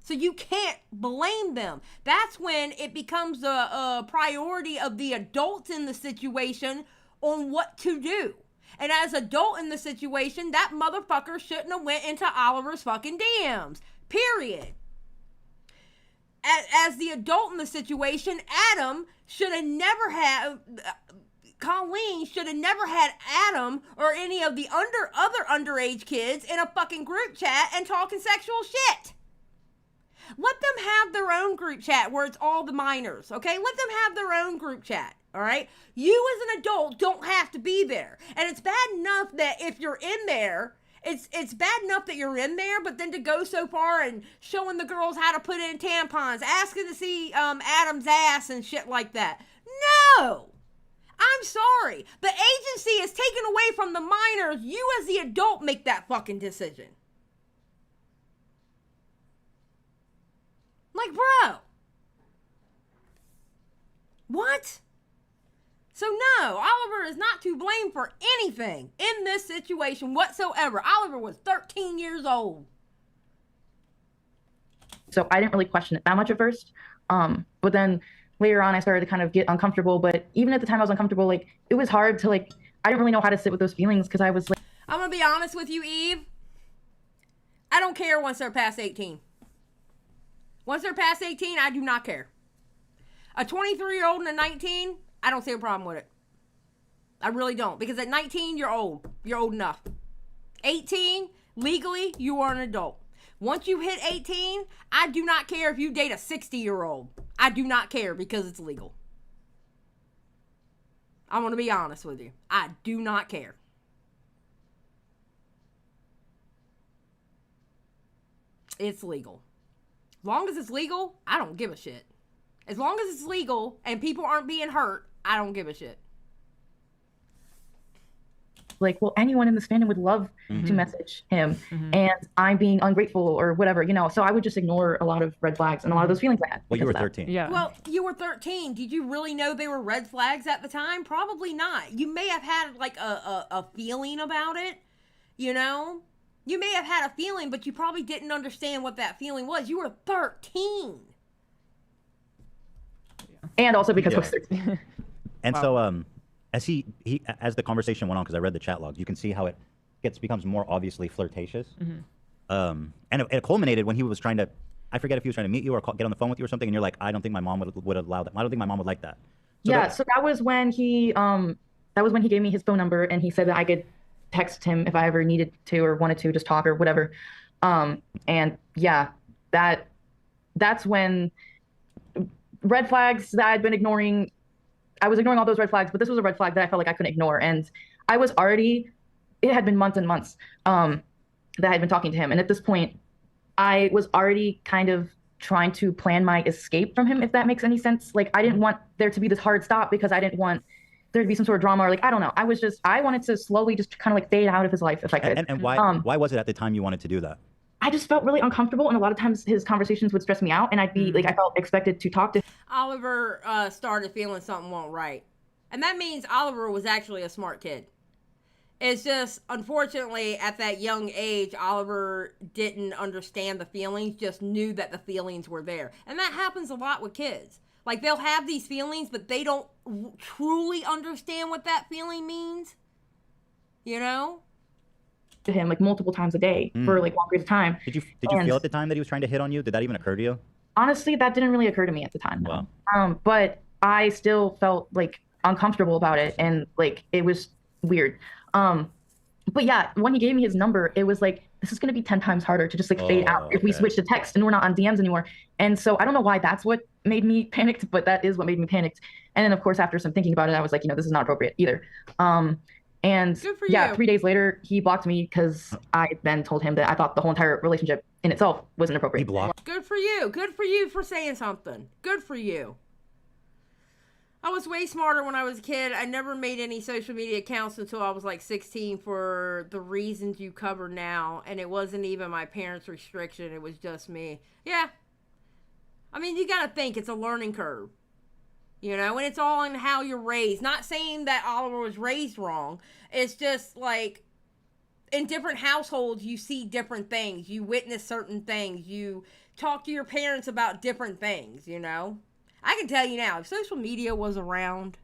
So you can't blame them. That's when it becomes a priority of the adults in the situation on what to do. And as adult in the situation, that motherfucker shouldn't have went into Oliver's fucking DMs. Period. As the adult in the situation, Adam should have never had... Colleen should have never had Adam or any of the other underage kids in a fucking group chat and talking sexual shit. Let them have their own group chat where it's all the minors, okay? Let them have their own group chat, all right? You as an adult don't have to be there. And it's bad enough that if you're in there, it's bad enough that you're in there, but then to go so far and showing the girls how to put in tampons, asking to see Adam's ass and shit like that. No! I'm sorry. The agency is taken away from the minors. You as the adult make that fucking decision. Like, bro. What? So no, Oliver is not to blame for anything in this situation whatsoever. Oliver was 13 years old. So I didn't really question it that much at first. But then later on, I started to kind of get uncomfortable. But even at the time I was uncomfortable, like, it was hard to, like, I didn't really know how to sit with those feelings because I was like... I'm going to be honest with you, Eve. I don't care once they're past 18. Once they're past 18, I do not care. A 23-year-old and a 19, I don't see a problem with it. I really don't. Because at 19, you're old. You're old enough. 18, legally, you are an adult. Once you hit 18, I do not care if you date a 60-year-old. I do not care because it's legal. I'm going to be honest with you. I do not care. It's legal. As long as it's legal, I don't give a shit. As long as it's legal and people aren't being hurt, I don't give a shit. Like, well, anyone in this fandom would love to message him, and I'm being ungrateful or whatever, you know. So I would just ignore a lot of red flags and a lot of those feelings I had. Well, you were 13. Yeah. Well, you were 13. Did you really know they were red flags at the time? Probably not. You may have had like a feeling about it, you know? You may have had a feeling, but you probably didn't understand what that feeling was. You were 13. And also because I was 13. And so, as the conversation went on, because I read the chat logs, you can see how it becomes more obviously flirtatious. And it culminated when he was trying to, I forget if he was trying to meet you or get on the phone with you or something, and you're like, I don't think my mom would allow that. I don't think my mom would like that. So So that was when he gave me his phone number, and he said that I could text him if I ever needed to or wanted to just talk or whatever. And yeah, that's when red flags that I'd been ignoring. I was ignoring all those red flags, but this was a red flag that I felt like I couldn't ignore. And I was already, it had been months and months that I had been talking to him. And at this point, I was already kind of trying to plan my escape from him, if that makes any sense. Like, I didn't want there to be this hard stop because I didn't want there to be some sort of drama or, like, I don't know. I wanted to slowly just kind of like fade out of his life if I could. And why was it at the time you wanted to do that? I just felt really uncomfortable, and a lot of times his conversations would stress me out, and I'd be like, I felt expected to talk to him. Oliver started feeling something wasn't right. And that means Oliver was actually a smart kid. It's just, unfortunately, at that young age, Oliver didn't understand the feelings, just knew that the feelings were there. And that happens a lot with kids. Like, they'll have these feelings, but they don't truly understand what that feeling means. You know? To him like multiple times a day for like long periods of time. Did you feel at the time that he was trying to hit on you? Did that even occur to you? Honestly, that didn't really occur to me at the time. No. Wow. But I still felt like uncomfortable about it, and like it was weird. But yeah, when he gave me his number, it was like, this is gonna be 10 times harder to just like fade out if we switch to text and we're not on DMs anymore. And so I don't know why that's what made me panicked, but that is what made me panicked. And then of course, after some thinking about it, I was like, you know, this is not appropriate either. And yeah, 3 days later, he blocked me because I then told him that I thought the whole entire relationship in itself was inappropriate. He blocked. Good for you. Good for you for saying something. Good for you. I was way smarter when I was a kid. I never made any social media accounts until I was like 16 for the reasons you cover now. And it wasn't even my parents' restriction. It was just me. Yeah. I mean, you got to think it's a learning curve. You know, and it's all in how you're raised. Not saying that Oliver was raised wrong. It's just like in different households, you see different things. You witness certain things. You talk to your parents about different things, you know. I can tell you now, if social media was around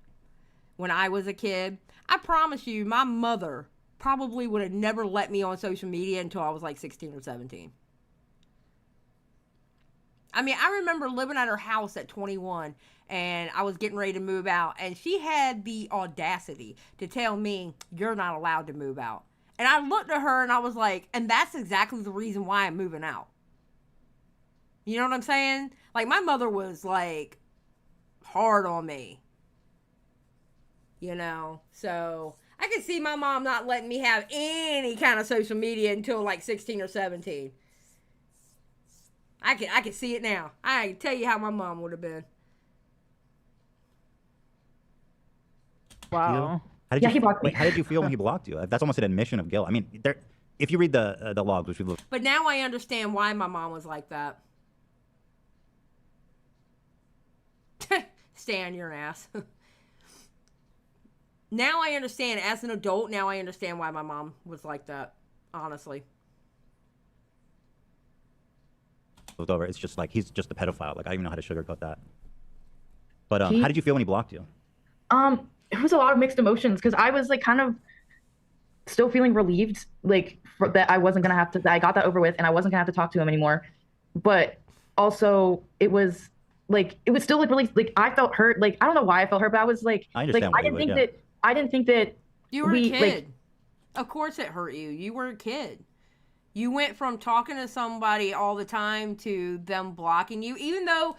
when I was a kid, I promise you my mother probably would have never let me on social media until I was like 16 or 17. I mean, I remember living at her house at 21, and I was getting ready to move out, and she had the audacity to tell me, you're not allowed to move out. And I looked at her, and I was like, and that's exactly the reason why I'm moving out. You know what I'm saying? Like, my mother was, like, hard on me. You know? So, I could see my mom not letting me have any kind of social media until, like, 16 or 17. I can see it now. I can tell you how my mom would have been. Wow. How did Yeah, you, he blocked me. Wait, how did you feel when he blocked you? That's almost an admission of guilt. I mean, if you read the logs, which we look. But now I understand why my mom was like that. Stay on your ass. Now I understand, as an adult, now I understand why my mom was like that, honestly. Over. It's just like, he's just a pedophile. Like, I don't even know how to sugarcoat that. But how did you feel when he blocked you? It was a lot of mixed emotions, because I was like kind of still feeling relieved, like that I wasn't gonna have to, that I got that over with and I wasn't gonna have to talk to him anymore. But also it was like, it was still like really, like I felt hurt. Like, I don't know why I felt hurt, but I was like, I didn't think that you were a kid. Of course it hurt you. You were a kid. You went from talking to somebody all the time to them blocking you. Even though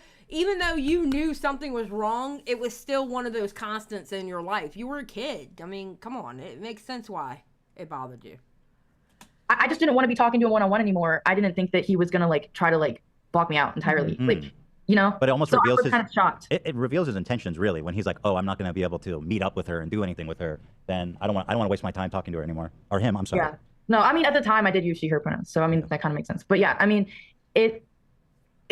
you knew something was wrong, it was still one of those constants in your life. You were a kid. I mean, come on. It makes sense why it bothered you. I just didn't want to be talking to him one-on-one anymore. I didn't think that he was going to like try to like block me out entirely. Like, you know? But it almost so reveals I was kind of shocked. It reveals his intentions, really, when he's like, oh, I'm not going to be able to meet up with her and do anything with her. Then I don't want to waste my time talking to her anymore. Or him, I'm sorry. Yeah. No, I mean, at the time I did use she, her pronouns. So, I mean, that kind of makes sense. But yeah, I mean, it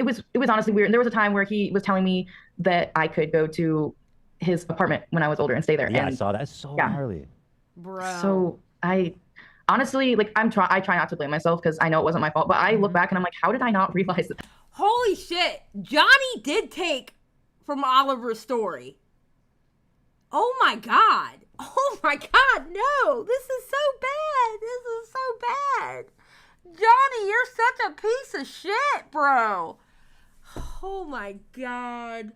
was honestly weird. And there was a time where he was telling me that I could go to his apartment when I was older and stay there. Yeah, and I saw that. It's so gnarly. Bro. So I honestly, like, I try not to blame myself because I know it wasn't my fault. But I look back and I'm like, how did I not realize that? Holy shit. Johnny did take from Oliver's story. Oh my God. Oh my God. No, this is so bad. This is so bad. Johnny, you're such a piece of shit, bro. Oh my God.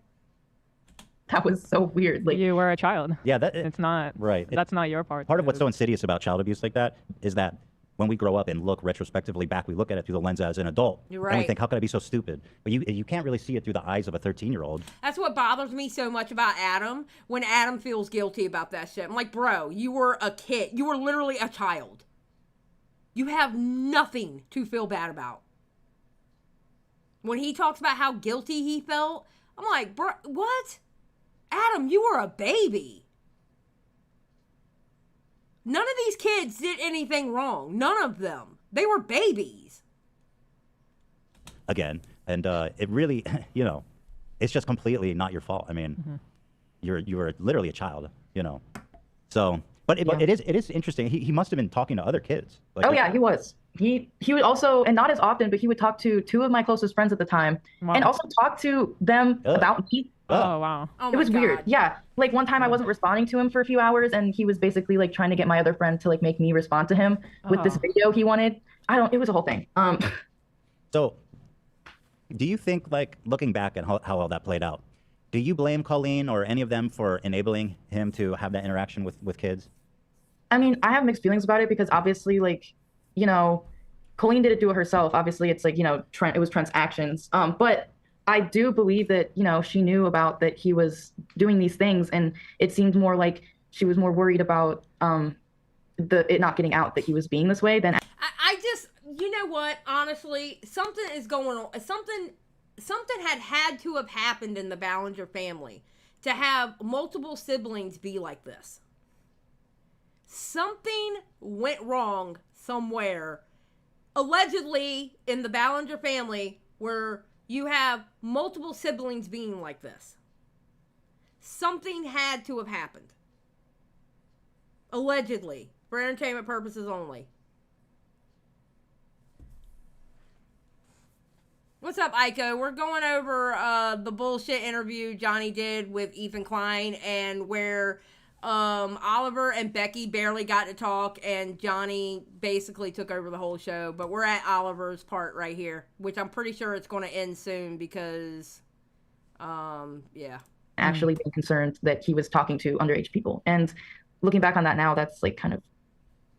That was so weird. Like, you were a child. Yeah, it's not right. That's not your part. Part of what's so insidious about child abuse like that is that when we grow up and look retrospectively back, we look at it through the lens as an adult. You're right. And we think, how could I be so stupid? But you can't really see it through the eyes of a 13-year-old. That's what bothers me so much about Adam, when Adam feels guilty about that shit. I'm like, bro, you were a kid. You were literally a child. You have nothing to feel bad about. When he talks about how guilty he felt, I'm like, bro, what? Adam, you were a baby. None of these kids did anything wrong. None of them. They were babies. Again, and it really, you know, it's just completely not your fault. I mean, you were literally a child, you know. So, but it is interesting. He must have been talking to other kids. Like, oh yeah, he was. He would also, and not as often, but he would talk to two of my closest friends at the time, and also talk to them about me. Oh wow. Oh it was weird. Yeah. Like one time I wasn't responding to him for a few hours and he was basically like trying to get my other friend to like make me respond to him with this video he wanted. It was a whole thing. So do you think, like, looking back at how all that played out, do you blame Colleen or any of them for enabling him to have that interaction with kids? I mean, I have mixed feelings about it because obviously, like, you know, Colleen didn't do it herself. Obviously it's like, you know, it was Trent's actions. But I do believe that, you know, she knew about that he was doing these things, and it seemed more like she was more worried about it not getting out that he was being this way than. I just, you know what? Honestly, something is going on. Something had to have happened in the Ballinger family to have multiple siblings be like this. Something went wrong somewhere, allegedly in the Ballinger family, where you have multiple siblings being like this. Something had to have happened. Allegedly. For entertainment purposes only. What's up, Aiko? We're going over the bullshit interview Johnny did with Ethan Klein, and where Oliver and Becky barely got to talk, and Johnny basically took over the whole show. But we're at Oliver's part right here, which I'm pretty sure it's going to end soon because, yeah. Actually being concerned that he was talking to underage people. And looking back on that now, that's like kind of,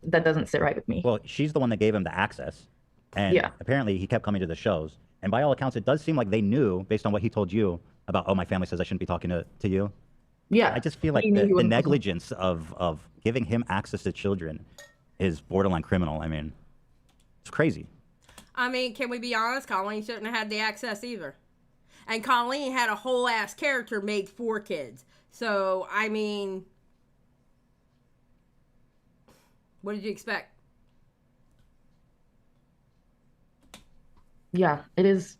that doesn't sit right with me. Well, she's the one that gave him the access. And apparently he kept coming to the shows. And by all accounts, it does seem like they knew, based on what he told you, about, oh, my family says I shouldn't be talking to you. Yeah. I just feel like the negligence of giving him access to children is borderline criminal. I mean, it's crazy. I mean, can we be honest? Colleen shouldn't have had the access either. And Colleen had a whole ass character made for kids. So, I mean, What did you expect? Yeah, it is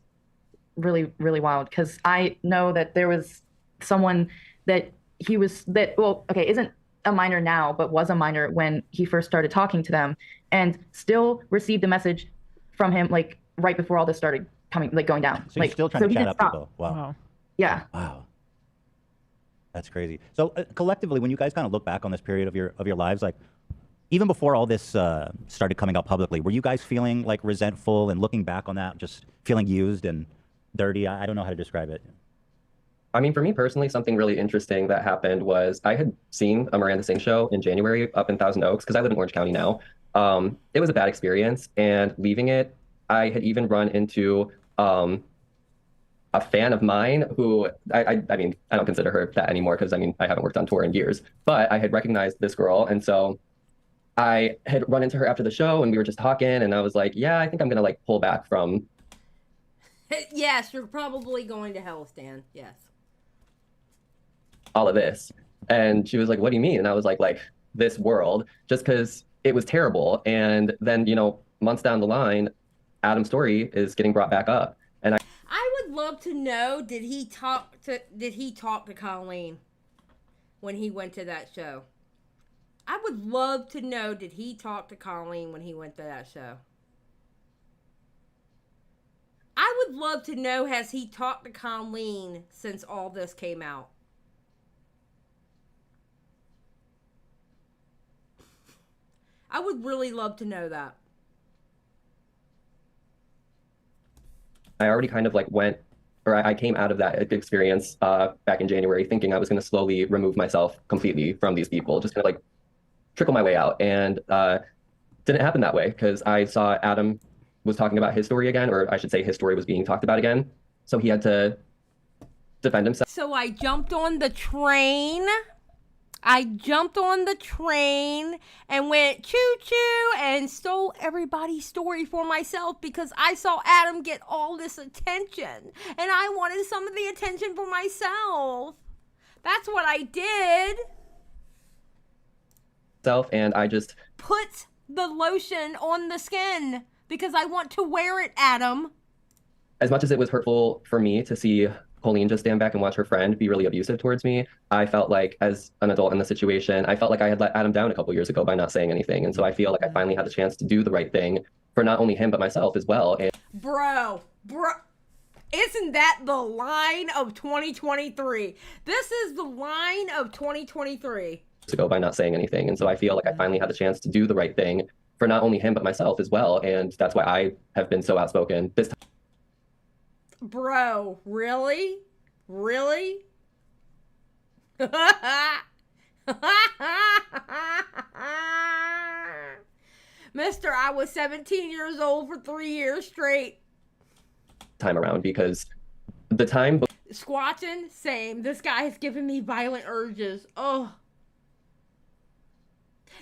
really, really wild because I know that there was someone that isn't a minor now, but was a minor when he first started talking to them and still received a message from him like right before all this started going down. So you're still trying to chat up people. Wow. Yeah. Wow. That's crazy. So collectively, when you guys kind of look back on this period of your lives, like even before all this started coming out publicly, were you guys feeling like resentful and looking back on that, just feeling used and dirty? I don't know how to describe it. I mean, for me personally, something really interesting that happened was I had seen a Miranda Sings show in January up in Thousand Oaks because I live in Orange County now. It was a bad experience, and leaving it, I had even run into a fan of mine who I mean, I don't consider her that anymore because I mean, I haven't worked on tour in years, but I had recognized this girl. And so I had run into her after the show and we were just talking and I was like, yeah, I think I'm going to like pull back from. Yes, you're probably going to hell, Stan. Yes. All of this. And she was like, what do you mean? And I was like this world, just because it was terrible. And then, you know, months down the line, Adam's story is getting brought back up. And I would love to know, did he talk to Colleen when he went to that show? I would love to know, did he talk to Colleen when he went to that show? I would love to know, has he talked to Colleen since all this came out? I would really love to know that. I already kind of like I came out of that experience back in January thinking I was going to slowly remove myself completely from these people, just kind of like trickle my way out. And didn't happen that way because I saw Adam was talking about his story again, or I should say his story was being talked about again. So he had to defend himself. So I jumped on the train. And went choo-choo and stole everybody's story for myself because I saw Adam get all this attention and I wanted some of the attention for myself. That's what I did. And I just put the lotion on the skin because I want to wear it, Adam. As much as it was hurtful for me to see Colleen just stand back and watch her friend be really abusive towards me, I felt like as an adult in the situation, I felt like I had let Adam down a couple years ago by not saying anything. And so I feel like I finally had the chance to do the right thing for not only him, but myself as well. And Bro, isn't that the line of 2023? This is the line of 2023. Ago by not saying anything. And so I feel like I finally had the chance to do the right thing for not only him, but myself as well. And that's why I have been so outspoken this time. Bro, really? Really? Mister, I was 17 years old for 3 years straight. Time around because the time... Squatching? Same. This guy has given me violent urges. Oh.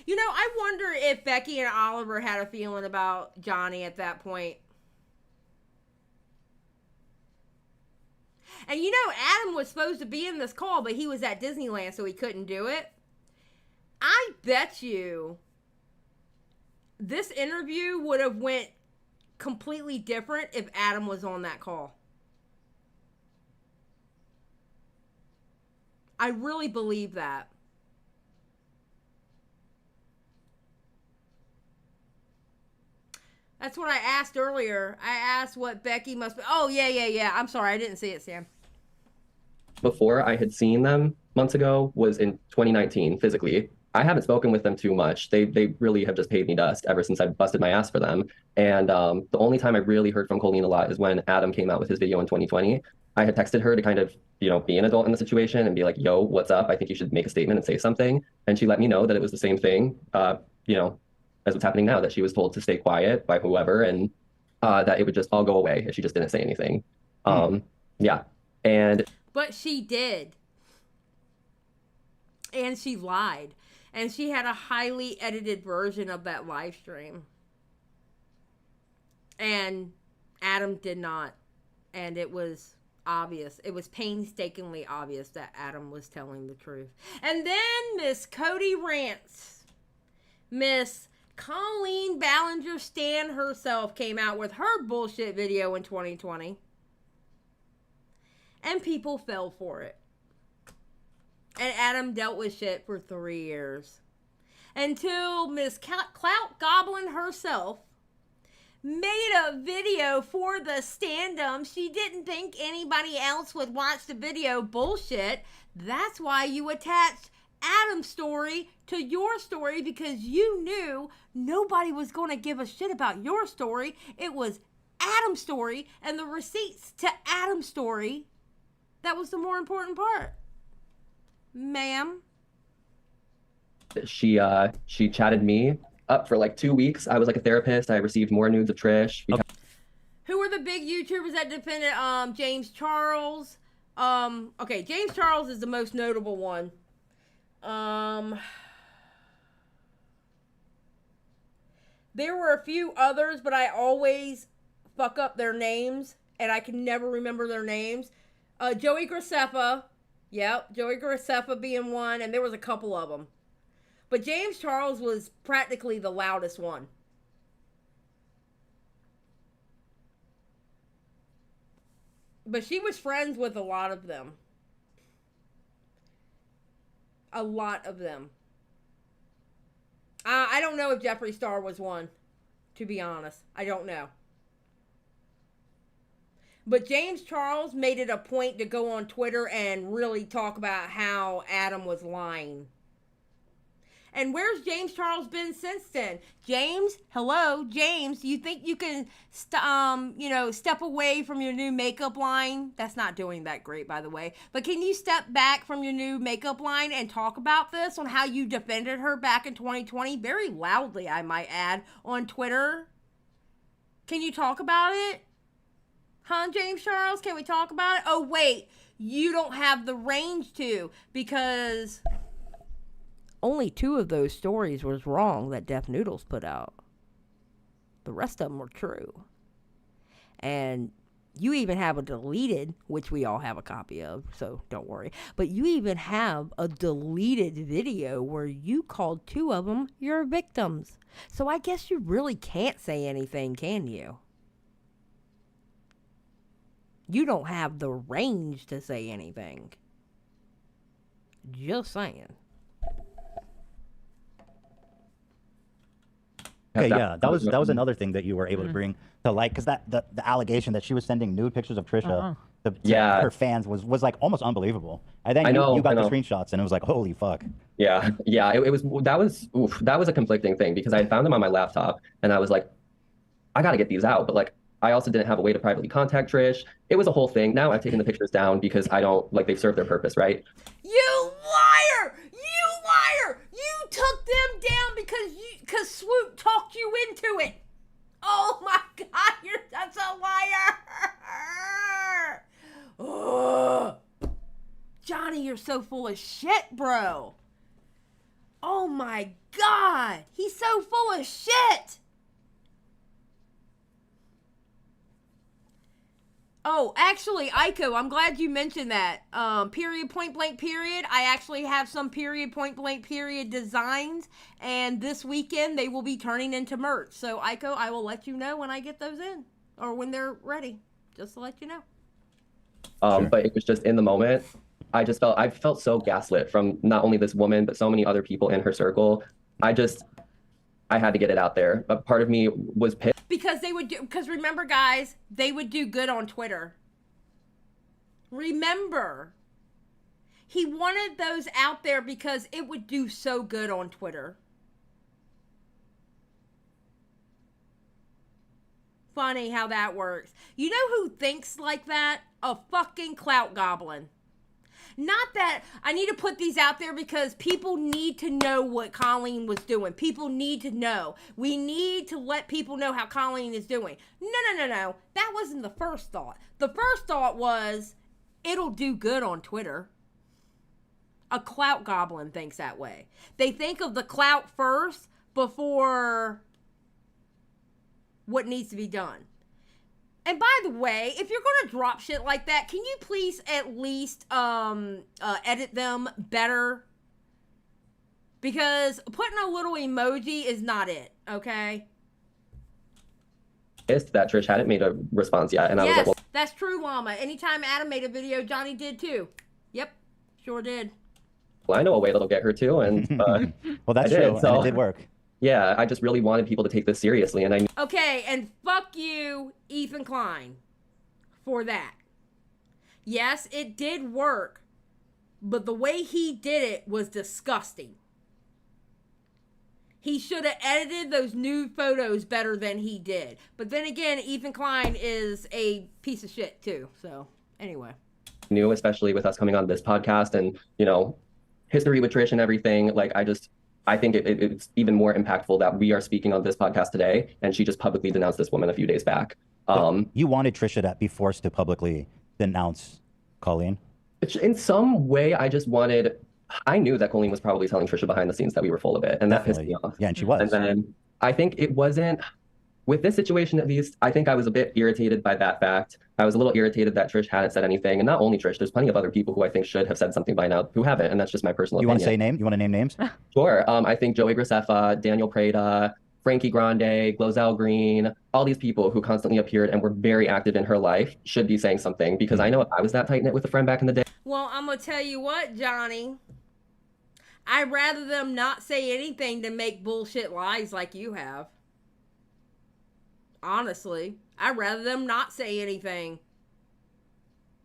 You know, I wonder if Becky and Oliver had a feeling about Johnny at that point. And you know, Adam was supposed to be in this call, but he was at Disneyland, so he couldn't do it. I bet you this interview would have went completely different if Adam was on that call. I really believe that. That's what I asked earlier. I asked what Becky must be. Oh, yeah. I'm sorry. I didn't see it, Sam. Before I had seen them months ago was in 2019 physically. I haven't spoken with them too much. They really have just paid me dust ever since I busted my ass for them. And the only time I really heard from Colleen a lot is when Adam came out with his video in 2020. I had texted her to kind of, you know, be an adult in the situation and be like, yo, what's up? I think you should make a statement and say something. And she let me know that it was the same thing, you know, as what's happening now, that she was told to stay quiet by whoever and that it would just all go away if she just didn't say anything. Yeah. But she did. And she lied. And she had a highly edited version of that live stream. And Adam did not. And it was obvious. It was painstakingly obvious that Adam was telling the truth. And then Miss Cody Rants. Miss Colleen Ballinger Stan herself came out with her bullshit video in 2020. And people fell for it. And Adam dealt with shit for 3 years. Until Miss Clout Goblin herself made a video for the stand-up. She didn't think anybody else would watch the video. Bullshit. That's why you attached Adam's story to your story, because you knew nobody was going to give a shit about your story. It was Adam's story and the receipts to Adam's story. That was the more important part. Ma'am. She chatted me up for like 2 weeks. I was like a therapist. I received more nudes of Trish. Who are the big YouTubers that defended James Charles? Okay, James Charles is the most notable one. There were a few others, but I always fuck up their names, and I can never remember their names. Joey Graceffa. Yep, Joey Graceffa being one, and there was a couple of them. But James Charles was practically the loudest one. But she was friends with a lot of them. A lot of them. I don't know if Jeffree Star was one, to be honest. I don't know. But James Charles made it a point to go on Twitter and really talk about how Adam was lying. And where's James Charles been since then? James, hello, James, you think you can, step away from your new makeup line? That's not doing that great, by the way. But can you step back from your new makeup line and talk about this, on how you defended her back in 2020? Very loudly, I might add, on Twitter. Can you talk about it? Huh, James Charles? Can we talk about it? Oh, wait, you don't have the range to, because only 2 of those stories was wrong that Deaf Noodles put out. The rest of them were true. And you even have a deleted, which we all have a copy of, so don't worry. But you even have a deleted video where you called 2 of them your victims. So I guess you really can't say anything, can you? You don't have the range to say anything. Just saying. Okay, yeah, that was another thing that you were able to bring to light, because the allegation that she was sending nude pictures of Trisha to her fans was like almost unbelievable. And then you got the screenshots, and it was like, holy fuck. Yeah, that was a conflicting thing, because I had found them on my laptop, and I was like, I got to get these out, but like, I also didn't have a way to privately contact Trish. It was a whole thing. Now I've taken the pictures down because I don't, like, they've served their purpose, right? You liar! You liar! You took them down because Swoop talked you into it. Oh my God, you're such a liar! Ugh. Johnny, you're so full of shit, bro. Oh my God, he's so full of shit. Oh, actually, Aiko, I'm glad you mentioned that. Period, point blank, period. I actually have some period, point blank, period designs. And this weekend, they will be turning into merch. So, Aiko, I will let you know when I get those in. Or when they're ready. Just to let you know. Sure. But it was just in the moment. I felt so gaslit from not only this woman, but so many other people in her circle. I had to get it out there. A part of me was pissed. Because remember, guys, they would do good on Twitter. Remember, he wanted those out there because it would do so good on Twitter. Funny how that works. You know who thinks like that? A fucking Clout Goblin. Not that I need to put these out there because people need to know what Colleen was doing. People need to know. We need to let people know how Colleen is doing. No. That wasn't the first thought. The first thought was, it'll do good on Twitter. A Clout Goblin thinks that way. They think of the clout first before what needs to be done. And by the way, if you're going to drop shit like that, can you please at least edit them better? Because putting a little emoji is not it, okay? That Trish hadn't made a response yet, and I was like, well, that's true, Llama. Anytime Adam made a video, Johnny did too. Yep, sure did. well, I know a way that'll get her too, and well, that's true, and it did work. Yeah, I just really wanted people to take this seriously, and I. Okay, and fuck you, Ethan Klein, for that. Yes, it did work, but the way he did it was disgusting. He should have edited those nude photos better than he did. But then again, Ethan Klein is a piece of shit too. So anyway. New, especially with us coming on this podcast and, you know, history with Trish and everything. Like, I think it's even more impactful that we are speaking on this podcast today. And she just publicly denounced this woman a few days back. You wanted Trisha to be forced to publicly denounce Colleen? In some way, I knew that Colleen was probably telling Trisha behind the scenes that we were full of it, and that pissed me off. Yeah, and she was. And then I think it wasn't, with this situation at least, I think I was a bit irritated by that fact. I was a little irritated that Trish hadn't said anything, and not only Trish, there's plenty of other people who I think should have said something by now who haven't, and that's just my personal opinion. You want to say name? You want to name names? Sure. I think Joey Graceffa, Daniel Prada, Frankie Grande, Glozell Green, all these people who constantly appeared and were very active in her life should be saying something, because I know if I was that tight-knit with a friend back in the day. Well, I'm going to tell you what, Johnny. I'd rather them not say anything than make bullshit lies like you have. Honestly, I'd rather them not say anything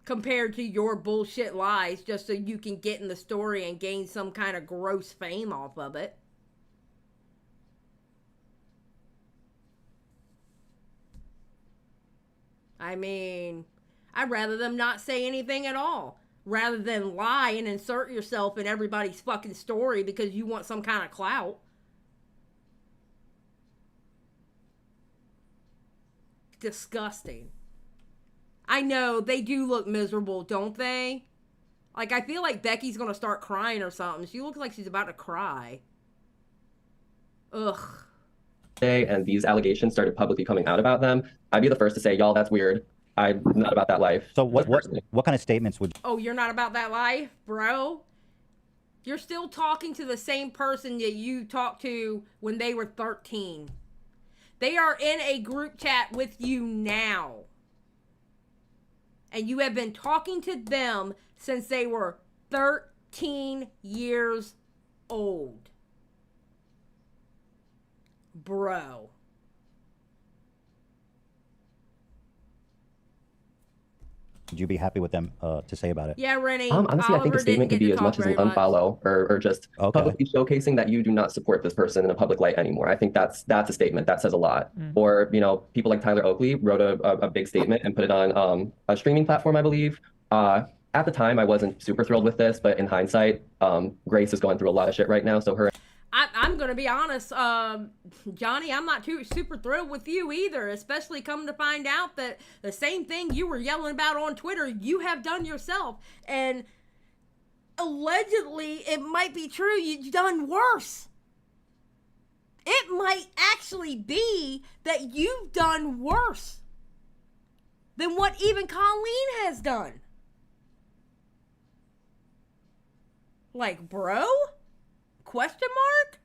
compared to your bullshit lies just so you can get in the story and gain some kind of gross fame off of it. I mean, I'd rather them not say anything at all, rather than lie and insert yourself in everybody's fucking story because you want some kind of clout. Disgusting. I know, they do look miserable, don't they? Like, I feel like Becky's gonna start crying or something. She looks like she's about to cry. Ugh. And these allegations started publicly coming out about them, I'd be the first to say, y'all, that's weird. I'm not about that life. So what kind of statements would... Oh, you're not about that life, bro? You're still talking to the same person that you talked to when they were 13. They are in a group chat with you now. And you have been talking to them since they were 13 years old. Bro. Would you be happy with them to say about it? Yeah, Rennie. Honestly, I think a statement could be as much as an unfollow or just publicly showcasing that you do not support this person in a public light anymore. I think that's a statement that says a lot. Or, you know, people like Tyler Oakley wrote a big statement and put it on a streaming platform, I believe. At the time, I wasn't super thrilled with this, but in hindsight, Grace is going through a lot of shit right now. So I'm going to be honest, Johnny, I'm not too super thrilled with you either, especially come to find out that the same thing you were yelling about on Twitter, you have done yourself. And allegedly, it might be true, you've done worse. It might actually be that you've done worse than what even Colleen has done. Like, bro? Question mark?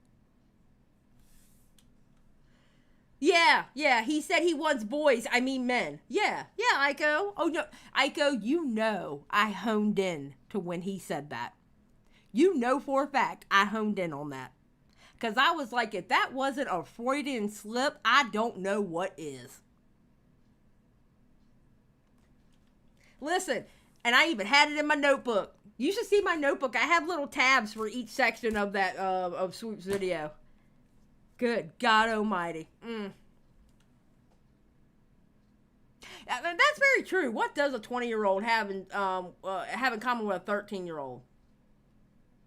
Yeah, he said he wants boys, I mean men. Yeah, Aiko. Oh, no, Aiko, you know I honed in to when he said that. You know for a fact I honed in on that. Because I was like, if that wasn't a Freudian slip, I don't know what is. Listen, and I even had it in my notebook. You should see my notebook. I have little tabs for each section of that of Swoop's video. Good God Almighty. That's very true. What does a 20-year-old have in common with a 13-year-old?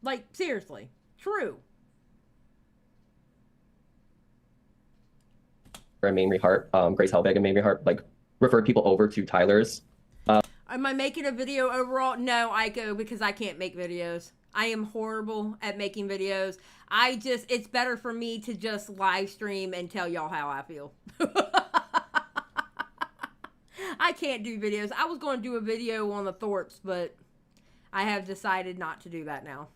Like, seriously, true. Mamrie Hart, Grace Helbig and Mamrie Hart, like, referred people over to Tyler's. Am I making a video overall? No, Aiko, because I can't make videos. I am horrible at making videos. It's better for me to just live stream and tell y'all how I feel. I can't do videos. I was going to do a video on the Thorpes, but I have decided not to do that now.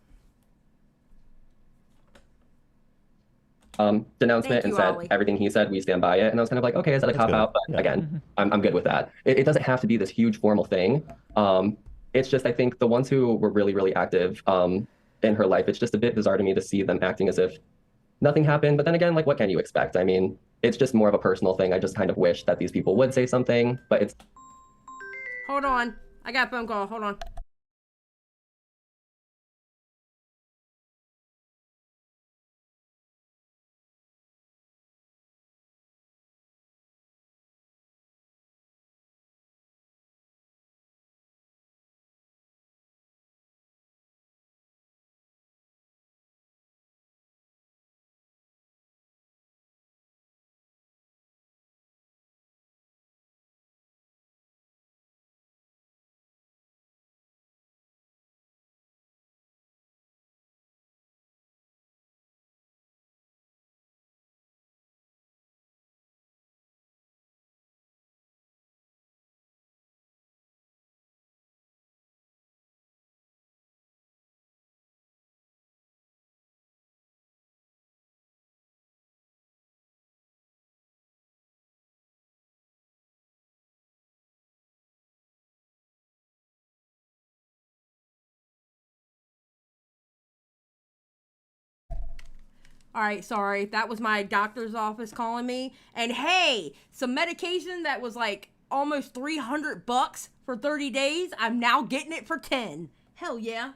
denouncement and said everything he said, we stand by it. And I was kind of like, okay, is that a cop out? But again, I'm good with that. It doesn't have to be this huge formal thing. It's just, I think the ones who were really, really active in her life, it's just a bit bizarre to me to see them acting as if nothing happened. But then again, like, what can you expect? I mean, it's just more of a personal thing. I just kind of wish that these people would say something, but it's... Hold on. I got a phone call. Hold on. All right, sorry. That was my doctor's office calling me. And hey, some medication that was like almost $300 for 30 days, I'm now getting it for 10. Hell yeah.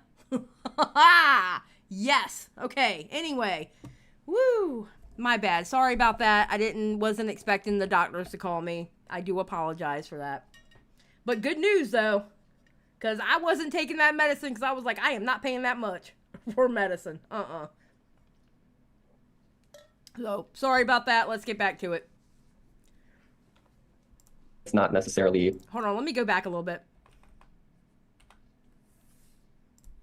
Yes. Okay. Anyway. Woo. My bad. Sorry about that. Wasn't expecting the doctors to call me. I do apologize for that. But good news though, because I wasn't taking that medicine because I was like, I am not paying that much for medicine. So, sorry about that. Let's get back to it. It's not necessarily... Hold on, let me go back a little bit.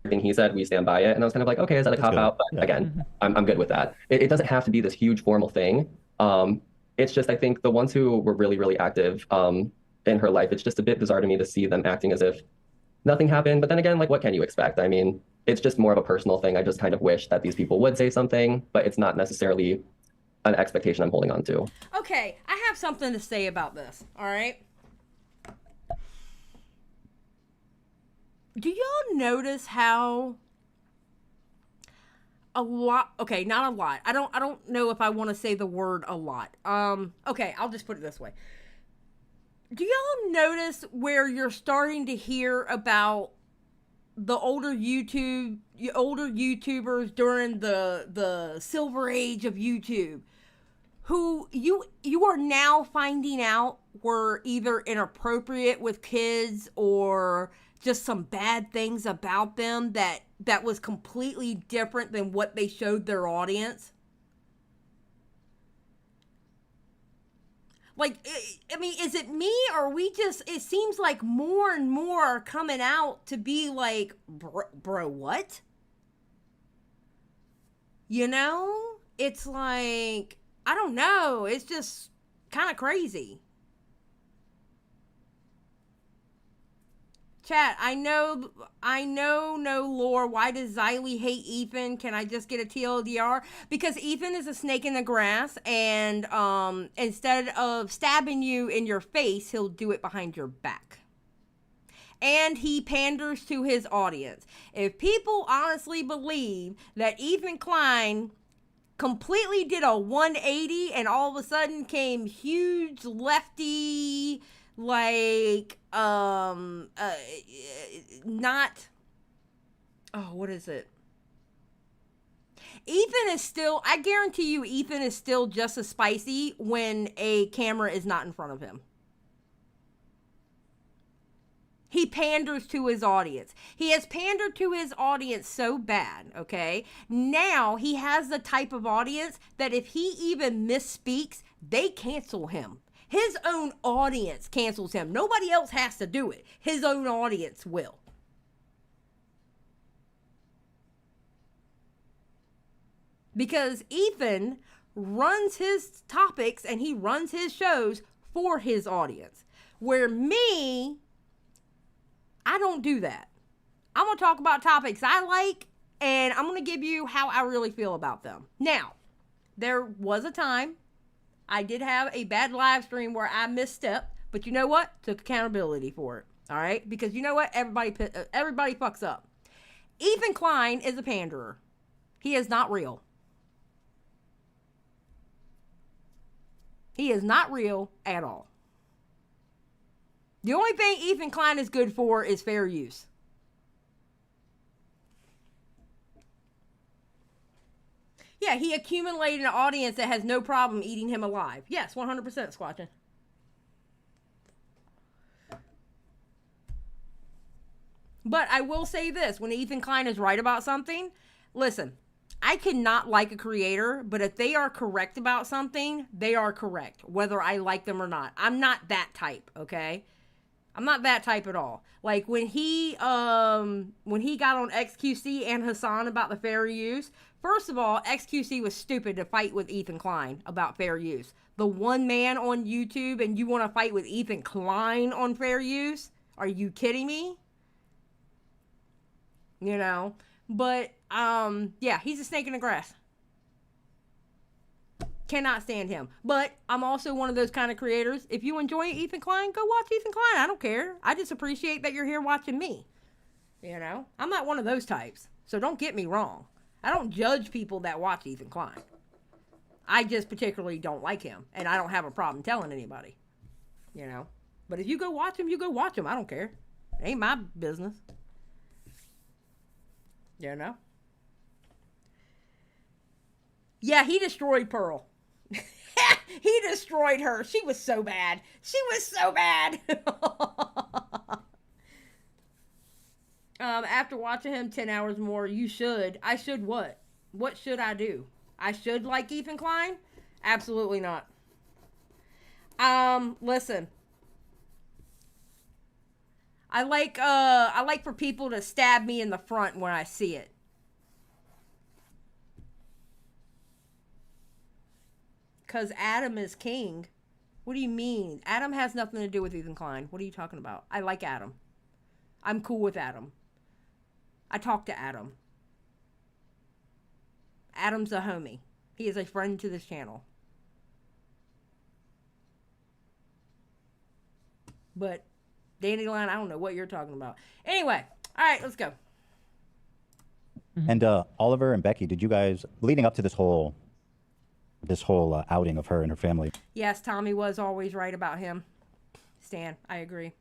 Everything he said, we stand by it. And I was kind of like, okay, is that a cop out? But again, I'm good with that. It doesn't have to be this huge formal thing. It's just, I think the ones who were really, really active in her life, it's just a bit bizarre to me to see them acting as if nothing happened. But then again, like, what can you expect? I mean, it's just more of a personal thing. I just kind of wish that these people would say something, but it's not necessarily an expectation I'm holding on to. Okay, I have something to say about this, all right? Do y'all notice how a lot, okay, not a lot. I don't know if I want to say the word a lot. Okay, I'll just put it this way. Do y'all notice where you're starting to hear about the older YouTubers during the silver age of YouTube, who you are now finding out were either inappropriate with kids or just some bad things about them that was completely different than what they showed their audience? Like, I mean, is it me or it seems like more and more are coming out to be like, bro, what? You know? It's like, I don't know. It's just kind of crazy. Chat, I know no lore. Why does Xylie hate Ethan? Can I just get a TLDR? Because Ethan is a snake in the grass, and instead of stabbing you in your face, he'll do it behind your back. And he panders to his audience. If people honestly believe that Ethan Klein completely did a 180 and all of a sudden came huge lefty, like not, oh, what is it? Ethan is still, I guarantee you Ethan is still just as spicy when a camera is not in front of him. He panders to his audience. He has pandered to his audience so bad, okay? Now he has the type of audience that if he even misspeaks, they cancel him. His own audience cancels him. Nobody else has to do it. His own audience will. Because Ethan runs his topics and he runs his shows for his audience. Where me, I don't do that. I'm going to talk about topics I like, and I'm going to give you how I really feel about them. Now, There was a time I did have a bad live stream where I misstepped, but you know what? Took accountability for it. All right? Because you know what? Everybody fucks up. Ethan Klein is a panderer. He is not real. He is not real at all. The only thing Ethan Klein is good for is fair use. Yeah, he accumulated an audience that has no problem eating him alive. Yes, 100% Squatchin'. But I will say this, when Ethan Klein is right about something, listen, I cannot like a creator, but if they are correct about something, they are correct, whether I like them or not. I'm not that type, okay? I'm not that type at all. Like when he got on XQC and Hassan about the fair use, first of all, XQC was stupid to fight with Ethan Klein about fair use. The one man on YouTube, and you want to fight with Ethan Klein on fair use? Are you kidding me? You know, but yeah, he's a snake in the grass. Cannot stand him. But I'm also one of those kind of creators. If you enjoy Ethan Klein, go watch Ethan Klein. I don't care. I just appreciate that you're here watching me. You know, I'm not one of those types. So don't get me wrong. I don't judge people that watch Ethan Klein. I just particularly don't like him. And I don't have a problem telling anybody. You know. But if you go watch him, you go watch him. I don't care. It ain't my business. You know? Yeah, he destroyed Pearl. He destroyed her. She was so bad. She was so bad. After watching him 10 hours more, you should. I should what? What should I do? I should like Ethan Klein? Absolutely not. Listen. I like for people to stab me in the front when I see it. Because Adam is king. What do you mean? Adam has nothing to do with Ethan Klein. What are you talking about? I like Adam. I'm cool with Adam. I talk to Adam. Adam's a homie. He is a friend to this channel. But Dandelion, I don't know what you're talking about. Anyway, all right, let's go. And Oliver and Becky, did you guys, leading up to this whole outing of her and her family? Yes, Tommy was always right about him. Stan, I agree.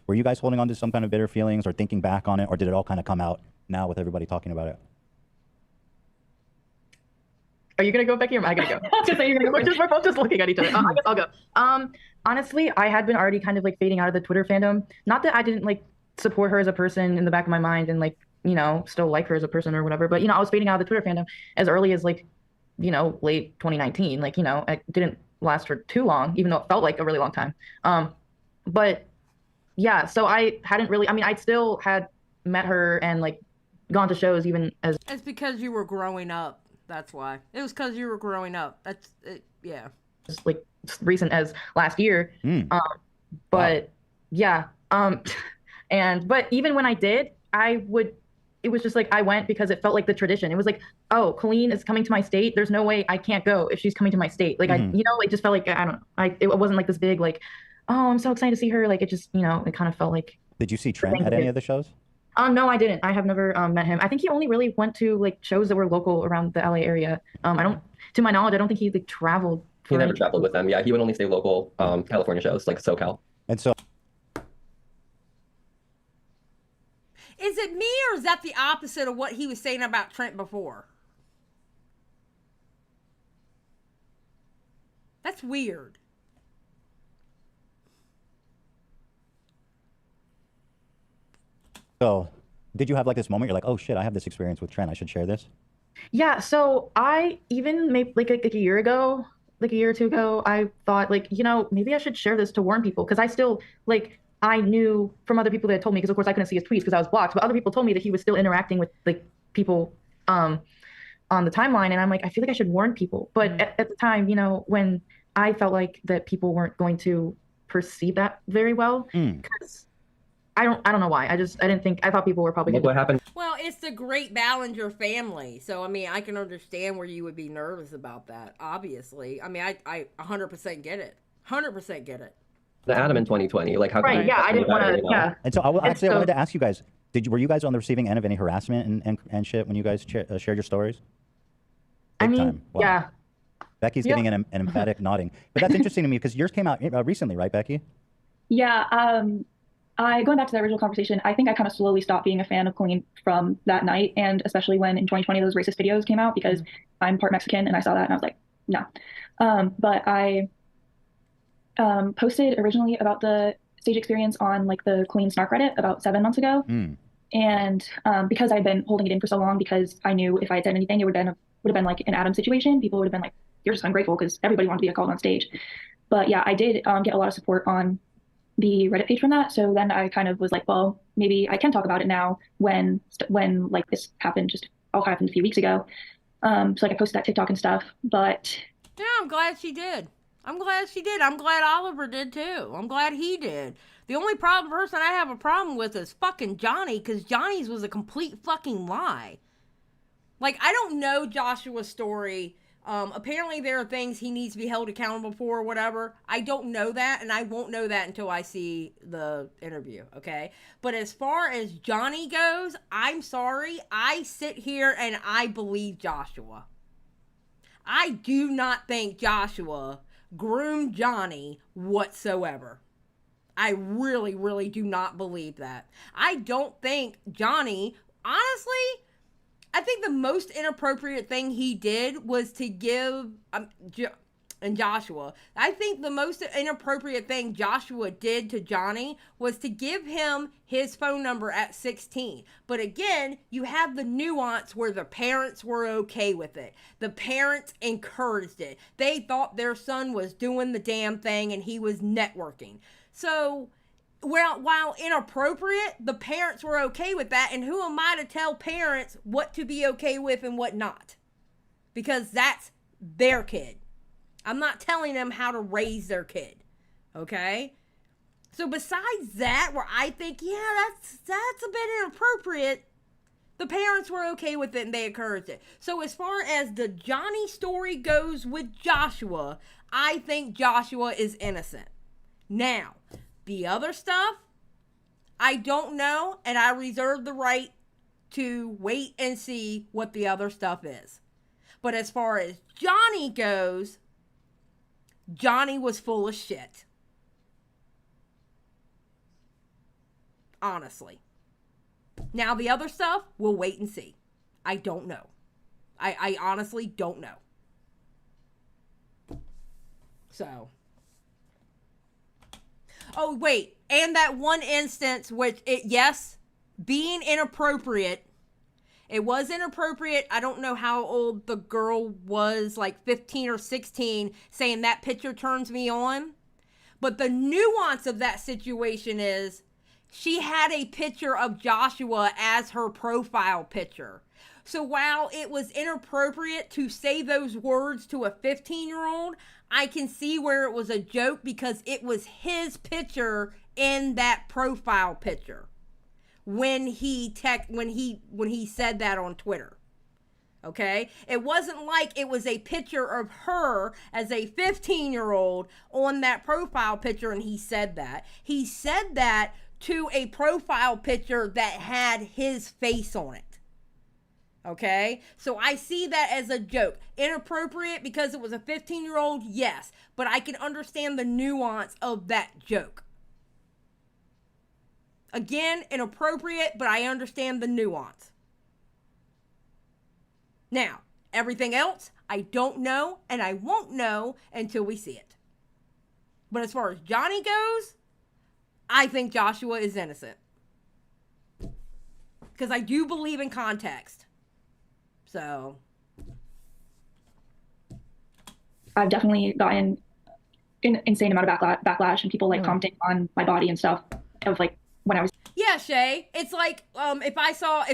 Were you guys holding on to some kind of bitter feelings or thinking back on it, or did it all kind of come out now with everybody talking about it? Are you gonna go, Becky, or am I gonna go? I was gonna say you're gonna go. We're both just looking at each other. I guess I'll go. Honestly, I had been already kind of like fading out of the Twitter fandom. Not that I didn't like support her as a person in the back of my mind and like, you know, still like her as a person or whatever. But, you know, I was fading out of the Twitter fandom as early as like, you know, late 2019. Like, you know, it didn't last for too long, even though it felt like a really long time. But yeah, so I hadn't really, I mean, I still had met her and like gone to shows even as. It's because you were growing up. That's why. It was because you were growing up. That's it. Yeah. Just like recent as last year. But yeah. But even when I did, it was just like, I went because it felt like the tradition. It was like, oh, Colleen is coming to my state. There's no way I can't go if she's coming to my state. Like, you know, it just felt like, I don't know. It wasn't like this big, like, oh, I'm so excited to see her. Like, it just, you know, it kind of felt like. Did you see Trent at any of the shows? No, I didn't. I have never met him. I think he only really went to like shows that were local around the LA area. To my knowledge, I don't think he like traveled. He never traveled with them. Yeah, he would only stay local California shows, like SoCal. And so. Is it me, or is that the opposite of what he was saying about Trent before? That's weird. So, did you have like this moment? You're like, oh shit, I have this experience with Trent. I should share this. Yeah. So I even maybe like a year ago, like a year or two ago, I thought like, you know, maybe I should share this to warn people, because I still like. I knew from other people that had told me, because of course I couldn't see his tweets because I was blocked, but other people told me that he was still interacting with like people on the timeline, and I'm like, I feel like I should warn people. But at the time, you know, when I felt like that people weren't going to perceive that very well, because I don't know why. I thought people were probably Look what happened. Well, it's the great Ballinger family. So, I mean, I can understand where you would be nervous about that, obviously. I mean, I 100% get it. 100% get it. Adam in 2020. Like, how right, yeah, I didn't want to, yeah. And so, I wanted to ask you guys, were you guys on the receiving end of any harassment and shit when you guys shared your stories? I mean, wow. yeah. Becky's getting an emphatic nodding. But that's interesting to me because yours came out recently, right, Becky? Yeah, going back to the original conversation, I think I kind of slowly stopped being a fan of Colleen from that night, and especially when in 2020 those racist videos came out, because I'm part Mexican and I saw that and I was like, no. But I posted originally about the stage experience on like the Colleen Snark Reddit about 7 months ago. And because I'd been holding it in for so long, because I knew if I had said anything, it would have been like an Adam situation. People would have been like, you're just ungrateful, because everybody wanted to be called on stage. But yeah, I did get a lot of support on the Reddit page from that. So then I kind of was like, well, maybe I can talk about it now when like this happened, just all happened a few weeks ago. So like I posted that TikTok and stuff, but. Yeah, I'm glad she did. I'm glad she did. I'm glad Oliver did too. I'm glad he did. The only person I have a problem with is fucking Johnny, because Johnny's was a complete fucking lie. Like, I don't know Joshua's story. Apparently there are things he needs to be held accountable for or whatever. I don't know that, and I won't know that until I see the interview, okay? But as far as Johnny goes, I'm sorry. I sit here and I believe Joshua. I do not think Joshua groomed Johnny whatsoever. I really, really do not believe that. I don't think Johnny, honestly, I think the most inappropriate thing he did was to give, and Joshua, I think the most inappropriate thing Joshua did to Johnny was to give him his phone number at 16. But again, you have the nuance where the parents were okay with it. The parents encouraged it. They thought their son was doing the damn thing and he was networking. So, while inappropriate, the parents were okay with that, and who am I to tell parents what to be okay with and what not? Because that's their kid. I'm not telling them how to raise their kid, okay? So besides that, where I think, yeah, that's a bit inappropriate, the parents were okay with it and they encouraged it. So as far as the Johnny story goes with Joshua, I think Joshua is innocent. Now, the other stuff, I don't know, and I reserve the right to wait and see what the other stuff is. But as far as Johnny goes, Johnny was full of shit. Honestly. Now, the other stuff, we'll wait and see. I don't know. I honestly don't know. So. Oh, wait. And that one instance, yes, being inappropriate. It was inappropriate. I don't know how old the girl was, like 15 or 16, saying that picture turns me on. But the nuance of that situation is she had a picture of Joshua as her profile picture. So while it was inappropriate to say those words to a 15-year-old, I can see where it was a joke because it was his picture in that profile picture when he said that on Twitter. Okay? It wasn't like it was a picture of her as a 15-year-old on that profile picture and he said that. He said that to a profile picture that had his face on it. Okay? So I see that as a joke. Inappropriate because it was a 15-year-old, yes. But I can understand the nuance of that joke. Again, inappropriate, but I understand the nuance. Now, everything else, I don't know, and I won't know until we see it. But as far as Johnny goes, I think Joshua is innocent. Because I do believe in context. So. I've definitely gotten an insane amount of backlash and people like commenting on my body and stuff of like when I was. Yeah, Yeah, Shay. It's like if I saw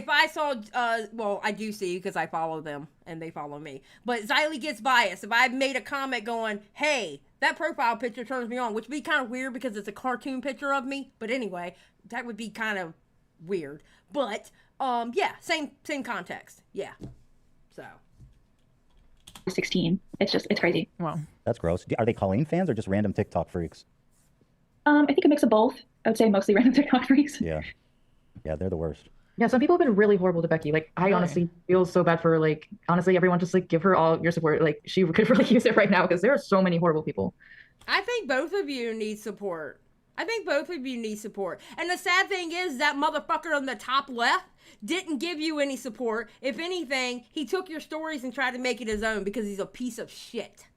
well, I do see because I follow them and they follow me. But Xylie gets biased. If I made a comment going, "Hey, that profile picture turns me on," which would be kind of weird because it's a cartoon picture of me. But anyway, that would be kind of weird. But yeah, same context. Yeah. So 16. It's crazy. Wow. That's gross. Are they Colleen fans or just random TikTok freaks? I think a mix of both. I would say mostly random TikTok freaks. Yeah. Yeah, they're the worst. Yeah, some people have been really horrible to Becky. Like, I honestly feel so bad for her. Like, honestly, everyone just, like, give her all your support. Like, she could really use it right now because there are so many horrible people. I think both of you need support. And the sad thing is that motherfucker on the top left didn't give you any support. If anything, he took your stories and tried to make it his own because he's a piece of shit.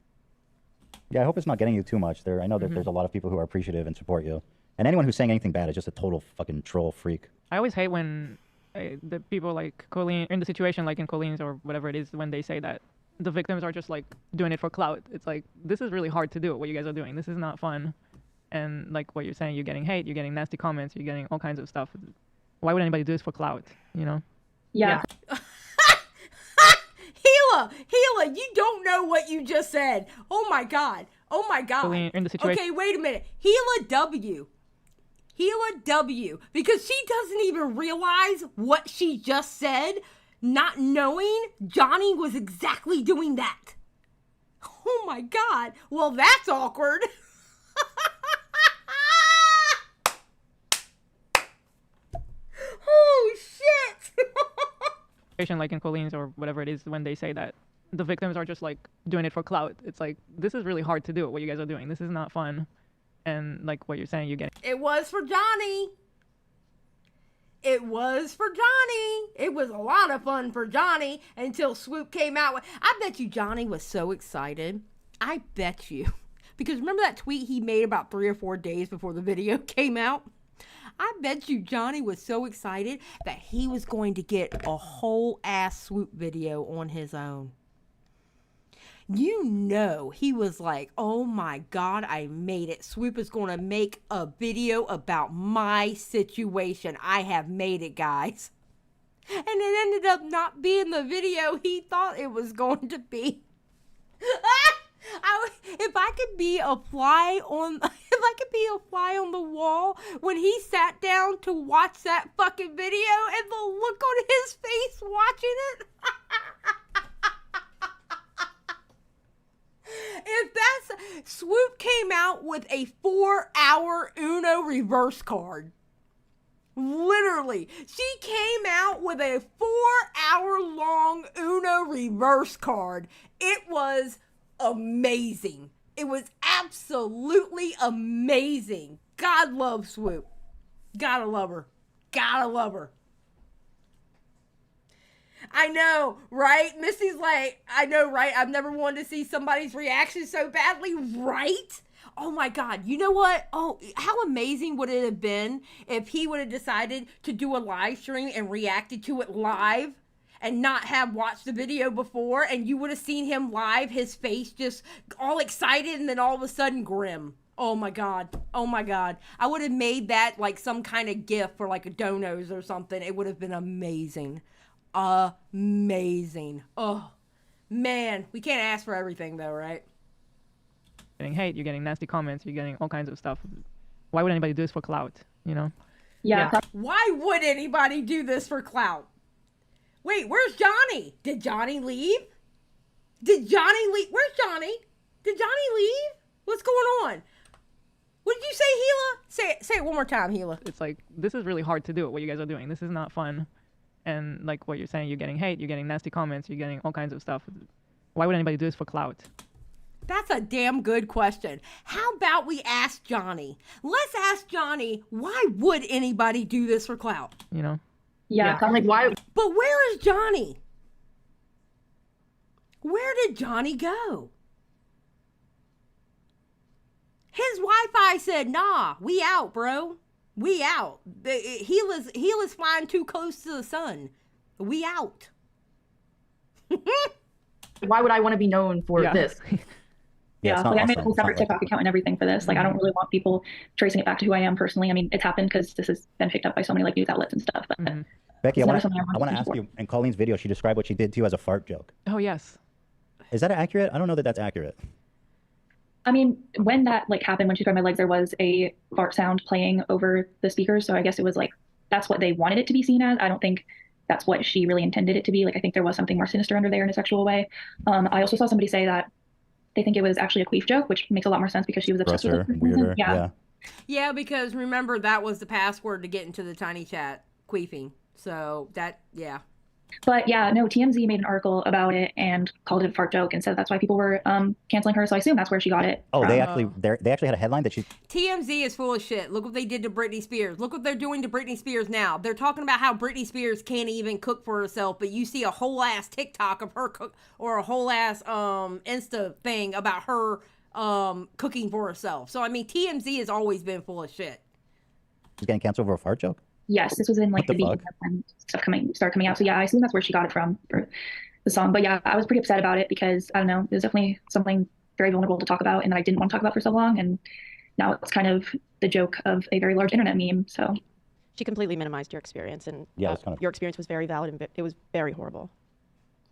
Yeah, I hope it's not getting you too much. I know that there's a lot of people who are appreciative and support you. And anyone who's saying anything bad is just a total fucking troll freak. I always hate when the people like Colleen, in the situation like in Colleen's or whatever it is, when they say that the victims are just like doing it for clout. It's like, this is really hard to do, what you guys are doing. This is not fun. And like what you're saying, you're getting hate, you're getting nasty comments, you're getting all kinds of stuff. Why would anybody do this for clout, you know? Yeah. Gila, you don't know what you just said. Oh my God. Colleen, in the situation. Okay, wait a minute. Gila W. Because she doesn't even realize what she just said, not knowing Johnny was exactly doing that. Oh my God. Well, that's awkward. Oh shit. Like in Colleen's or whatever it is, when they say that the victims are just like doing it for clout. It's like, this is really hard to do, what you guys are doing. This is not fun. And like what you're saying, you're getting. It was for Johnny. It was a lot of fun for Johnny until Swoop came out with. I bet you Johnny was so excited. I bet you. Because remember that tweet he made about 3 or 4 days before the video came out? I bet you Johnny was so excited that he was going to get a whole ass Swoop video on his own. You know, he was like, oh my God, I made it. Swoop is going to make a video about my situation. I have made it, guys. And it ended up not being the video he thought it was going to be. If I could be a fly on the wall when he sat down to watch that fucking video and the look on his face watching it. If that's Swoop came out with a 4-hour Uno reverse card. Literally, she came out with a 4-hour long Uno reverse card. It was amazing. It was absolutely amazing. God love Swoop. Gotta love her. I know, right? Missy's like, I know, right? I've never wanted to see somebody's reaction so badly, right? Oh my God. You know what? Oh, how amazing would it have been if he would have decided to do a live stream and reacted to it live and not have watched the video before, and you would have seen him live, his face just all excited and then all of a sudden grim. Oh my God. I would have made that like some kind of GIF for like a donos or something. It would have been amazing. Amazing. Oh man, we can't ask for everything though, right? Getting hate, you're getting nasty comments, you're getting all kinds of stuff. Why would anybody do this for clout, you know? Yeah. Why would anybody do this for clout? Wait, where's Johnny? Did Johnny leave? Where's Johnny? Did Johnny leave? What's going on? What did you say, Gila? Say it one more time, Gila. It's like, this is really hard to do, what you guys are doing. This is not fun. And like what you're saying, you're getting hate, you're getting nasty comments, you're getting all kinds of stuff. Why would anybody do this for clout? That's a damn good question. How about we ask Johnny? Let's ask Johnny, why would anybody do this for clout? You know? Yeah. I'm like, why? But where is Johnny? Where did Johnny go? His Wi-Fi said, nah, we out, bro. We out. Gila's flying too close to the sun. We out. Why would I want to be known for this? Yeah, like I made a whole separate TikTok account and everything for this. Like, I don't really want people tracing it back to who I am personally. I mean, it's happened because this has been picked up by so many like news outlets and stuff. But Becky, I want to ask you. In Colleen's video, she described what she did to you as a fart joke. Oh yes. Is that accurate? I don't know that that's accurate. I mean, when that like happened, when she grabbed my legs, there was a fart sound playing over the speakers. So I guess it was like that's what they wanted it to be seen as. I don't think that's what she really intended it to be. Like, I think there was something more sinister under there in a sexual way. I also saw somebody say that they think it was actually a queef joke, which makes a lot more sense because she was obsessed with it. Weirder. Yeah, because remember that was the password to get into the tiny chat, queefing. So that, yeah. But yeah, no, TMZ made an article about it and called it a fart joke and said that's why people were canceling her. So I assume that's where she got it. Oh, they actually had a headline that she. TMZ is full of shit. Look what they did to Britney Spears. Look what they're doing to Britney Spears now. They're talking about how Britney Spears can't even cook for herself, but you see a whole ass TikTok of her cook or a whole ass Insta thing about her cooking for herself. So I mean, TMZ has always been full of shit. She's getting canceled over a fart joke? Yes, this was in like the beginning when stuff started coming out. So yeah, I assume that's where she got it from for the song. But yeah, I was pretty upset about it because I don't know, it was definitely something very vulnerable to talk about and that I didn't want to talk about for so long. And now it's kind of the joke of a very large internet meme. So she completely minimized your experience, and your experience was very valid and it was very horrible.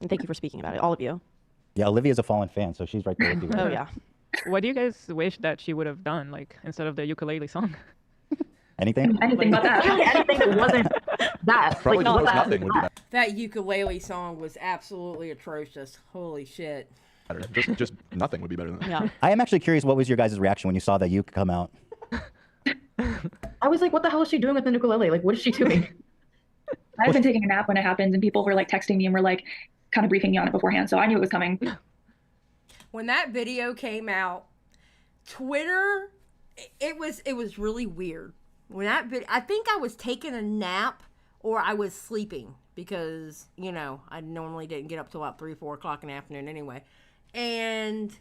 And thank you for speaking about it, all of you. Yeah, Olivia's a fallen fan, so she's right there with you. Oh yeah. What do you guys wish that she would have done, like instead of the ukulele song? Anything? Anything but that. Anything that wasn't that. Probably like, just nothing would be better. That ukulele song was absolutely atrocious. Holy shit. Just nothing would be better than that. Yeah. I am actually curious, what was your guys' reaction when you saw that uke come out? I was like, what the hell is she doing with the ukulele? Like, what is she doing? I've been taking a nap when it happens and people were like texting me and were like kind of briefing me on it beforehand. So I knew it was coming. When that video came out, Twitter, it was really weird. When I think I was taking a nap or I was sleeping because, you know, I normally didn't get up till about 3, 4 o'clock in the afternoon anyway. And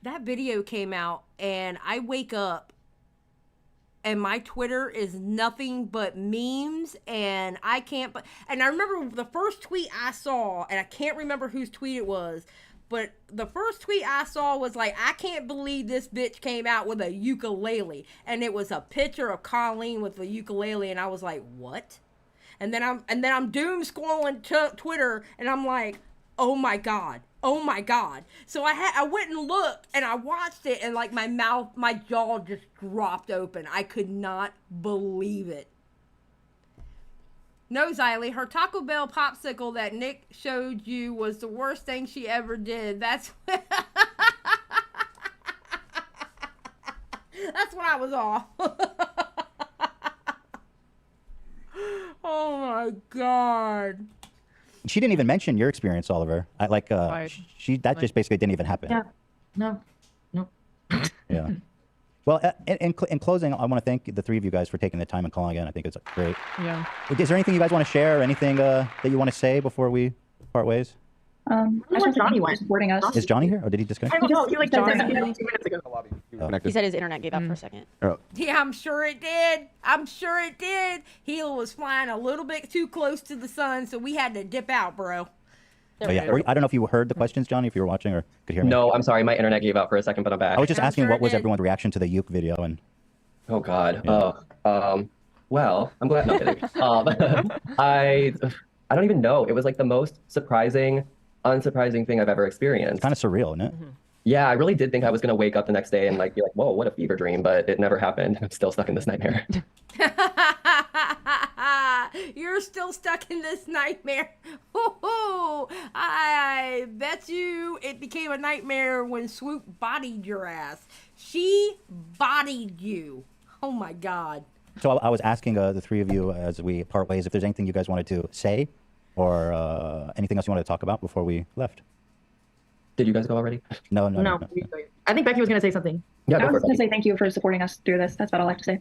that video came out and I wake up and my Twitter is nothing but memes and I remember the first tweet I saw, and I can't remember whose tweet it was, but the first tweet I saw was like, I can't believe this bitch came out with a ukulele. And it was a picture of Colleen with a ukulele. And I was like, what? And then I'm doom scrolling Twitter and I'm like, oh my God. Oh my God. So I went and looked and I watched it and like my jaw just dropped open. I could not believe it. No, Xylie, her Taco Bell popsicle that Nick showed you was the worst thing she ever did. That's that's when I was off. Oh my God. She didn't even mention your experience, Oliver. That just basically didn't even happen. Yeah. No. Yeah. Well, in closing, I want to thank the three of you guys for taking the time and calling in. I think it's great. Yeah. Is there anything you guys want to share or anything that you want to say before we part ways? I just want Johnny went supporting us. Is Johnny here or did he disconnect? I don't know. You like Johnny. 2 minutes ago. He said his internet gave up for a second. Oh. Yeah, I'm sure it did. He was flying a little bit too close to the sun, so we had to dip out, bro. Oh, yeah. I don't know if you heard the questions, Johnny, if you were watching or could hear me. No, I'm sorry. My internet gave out for a second, but I'm back. I was just asking what was everyone's reaction to the uke video and. Oh God. Yeah. Well, I'm glad. No kidding. I don't even know. It was like the most surprising, unsurprising thing I've ever experienced. Kind of surreal, isn't it? Mm-hmm. Yeah, I really did think I was gonna wake up the next day and like be like, whoa, what a fever dream, but it never happened. I'm still stuck in this nightmare. You're still stuck in this nightmare. I bet you it became a nightmare when Swoop bodied your ass. She bodied you. Oh my God. So I was asking the three of you as we part ways if there's anything you guys wanted to say or anything else you wanted to talk about before we left. Did you guys go already? No. I think Becky was going to say something. Yeah, I was going to say thank you for supporting us through this. That's about all I have to say.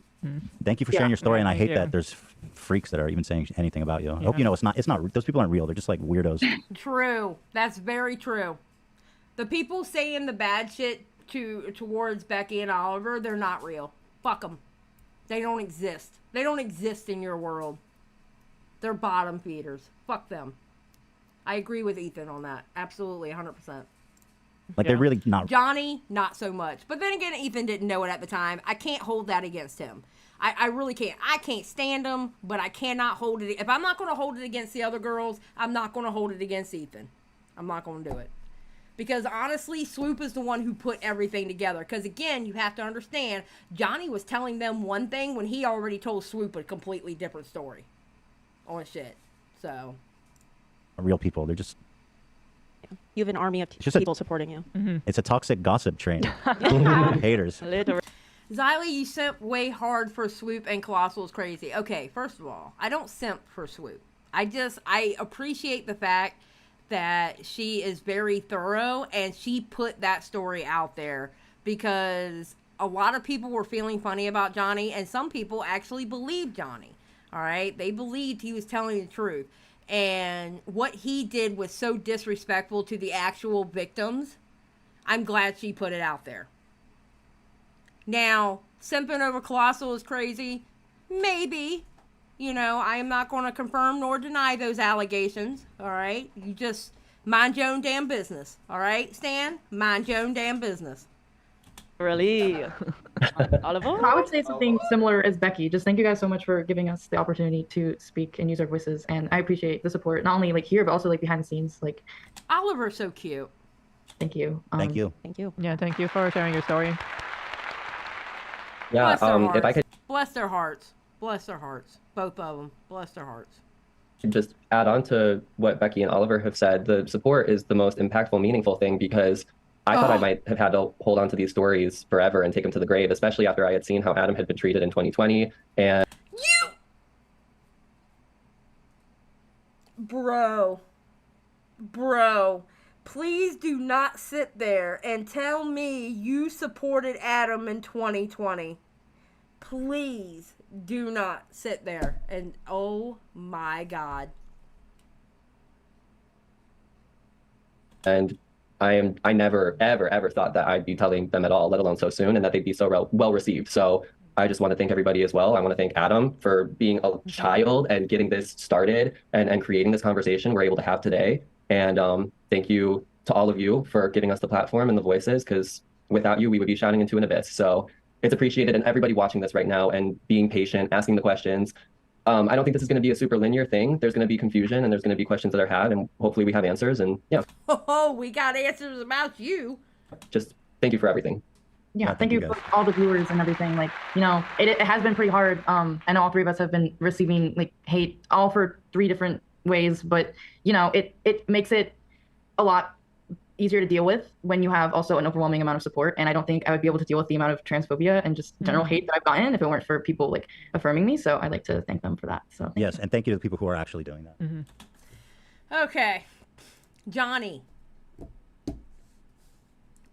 Thank you for sharing your story, and I hate you. that there's freaks that are even saying anything about you. I hope you know it's not. Those people aren't real. They're just like weirdos. True. That's very true. The people saying the bad shit towards Becky and Oliver, they're not real. Fuck them. They don't exist. They don't exist in your world. They're bottom feeders. Fuck them. I agree with Ethan on that. Absolutely, 100%. Like they're really not. Johnny, not so much. But then again, Ethan didn't know it at the time. I can't hold that against him. I really can't. I can't stand him, but I cannot hold it. If I'm not going to hold it against the other girls, I'm not going to hold it against Ethan. I'm not going to do it. Because honestly, Swoop is the one who put everything together. Because again, you have to understand, Johnny was telling them one thing when he already told Swoop a completely different story on shit. So. Real people. They're just. You have an army of people supporting you. It's a toxic gossip train. Haters. Literally. Xylie, you simp way hard for Swoop and Colossal is crazy. Okay, first of all, I don't simp for Swoop. I appreciate the fact that she is very thorough and she put that story out there because a lot of people were feeling funny about Johnny and some people actually believed Johnny. All right? They believed he was telling the truth. And what he did was so disrespectful to the actual victims. I'm glad she put it out there. Now, simping over Colossal is crazy. Maybe. You know, I am not going to confirm nor deny those allegations. All right? You just mind your own damn business. All right, Stan? Mind your own damn business. Really? Oliver? I would say something similar as Becky. Just thank you guys so much for giving us the opportunity to speak and use our voices. And I appreciate the support, not only like here, but also like behind the scenes. Like Oliver's so cute. Thank you. Thank you. Thank you. Yeah, thank you for sharing your story. Yeah, if I could Bless their hearts. Bless their hearts. Both of them. Bless their hearts. just add on to what Becky and Oliver have said, the support is the most impactful, meaningful thing because I thought I might have had to hold on to these stories forever and take them to the grave, especially after I had seen how Adam had been treated in 2020. And Bro, please do not sit there and tell me you supported Adam in 2020. Please do not sit there and oh my God. And I never, ever thought that I'd be telling them at all, let alone so soon, and that they'd be so well received. So I just want to thank everybody as well. I want to thank Adam for being a child and getting this started and creating this conversation we're able to have today. And thank you to all of you for giving us the platform and the voices, because without you, we would be shouting into an abyss. So it's appreciated. And everybody watching this right now and being patient, asking the questions. I don't think this is going to be a super linear thing. There's going to be confusion and there's going to be questions that are had, and hopefully we have answers. And yeah. Oh, we got answers about you. Just thank you for everything. Yeah, thank you for all the viewers and everything. Like, you know, it has been pretty hard. I know all three of us have been receiving like hate all for 3 different ways, but you know, it makes it a lot easier to deal with when you have also an overwhelming amount of support. And I don't think I would be able to deal with the amount of transphobia and just general hate that I've gotten if it weren't for people like affirming me. So I'd like to thank them for that. So yes, and thank you to the people who are actually doing that. Okay. Johnny.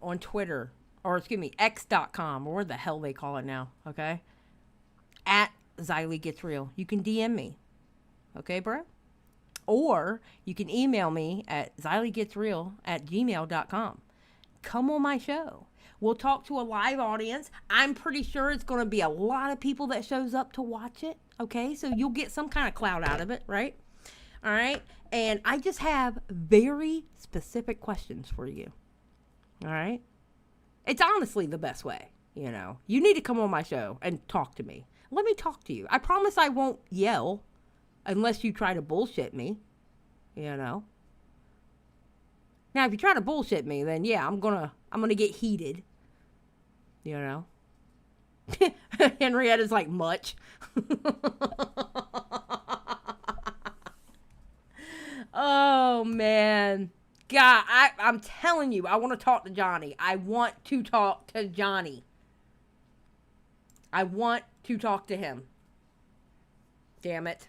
On Twitter. Or excuse me, x.com, or where the hell they call it now, okay? At Xylie Gets Real. You can DM me. Okay, bro? Or you can email me at xyliegetsreal@gmail.com. Come on my show. We'll talk to a live audience. I'm pretty sure it's going to be a lot of people that shows up to watch it, okay? So you'll get some kind of clout out of it, right? All right? And I just have very specific questions for you. All right? It's honestly the best way, you know. You need to come on my show and talk to me. Let me talk to you. I promise I won't yell unless you try to bullshit me, you know. Now, if you try to bullshit me, then yeah, I'm gonna get heated, you know. Henrietta's like, much. Oh, man. God, I'm telling you, I want to talk to Johnny. I want to talk to Johnny. I want to talk to him. Damn it.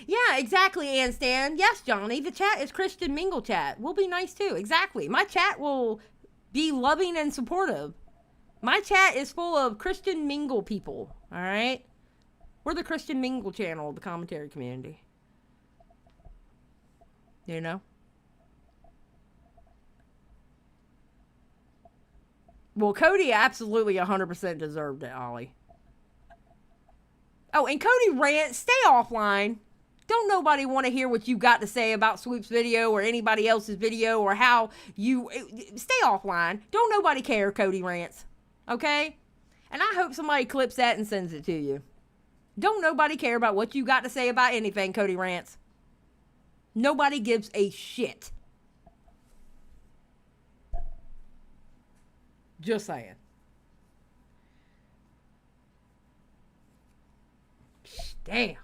Yeah, exactly, Ann Stan. Yes, Johnny, the chat is Christian Mingle chat. We'll be nice too. Exactly. My chat will be loving and supportive. My chat is full of Christian Mingle people. All right? We're the Christian Mingle channel of the commentary community. You know? Well, Cody absolutely 100% deserved it, Ollie. Oh, and Cody ran. Stay offline. Don't nobody want to hear what you got to say about Swoop's video or anybody else's video or how you... Stay offline. Don't nobody care, Cody Rants. Okay? And I hope somebody clips that and sends it to you. Don't nobody care about what you got to say about anything, Cody Rants. Nobody gives a shit. Just saying. Damn.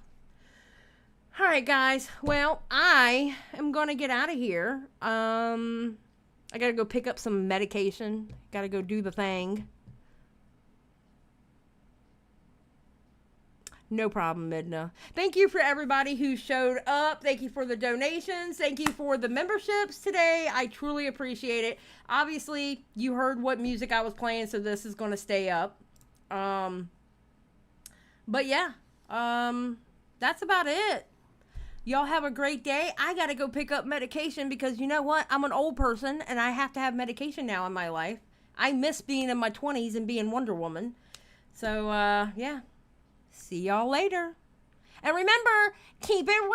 All right, guys. Well, I am going to get out of here. I got to go pick up some medication. Got to go do the thing. No problem, Midna. Thank you for everybody who showed up. Thank you for the donations. Thank you for the memberships today. I truly appreciate it. Obviously, you heard what music I was playing, so this is going to stay up. But yeah, that's about it. Y'all have a great day. I got to go pick up medication because you know what? I'm an old person and I have to have medication now in my life. I miss being in my 20s and being Wonder Woman. So, yeah. See y'all later. And remember, keep it real.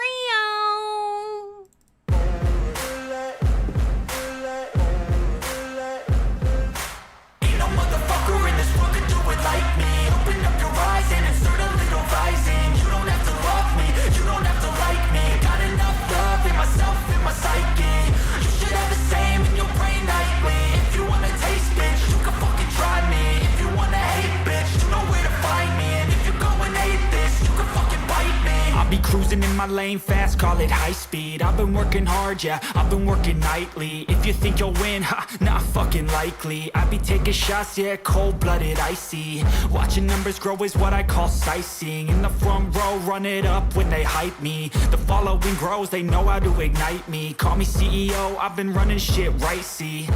Ain't no motherfucker in this world could do it like me. Open up your eyes and insert a little rising. You don't have to love me, you don't have to like me. Got enough love in myself, in my psyche. You should have the same in your brain nightly. If you wanna taste, bitch, you can fucking try me. If you wanna hate, bitch, you know where to find me. And if you're going hate this, you can fucking bite me. I'll be cruising in my lane fast, call it high speed. I've been working hard, yeah, I've been working nightly. If you think you'll win, ha, not fucking likely. I be taking shots, yeah, cold-blooded, icy. Watching numbers grow is what I call sightseeing. In the front row, run it up when they hype me. The following grows, they know how to ignite me. Call me CEO, I've been running shit right, see.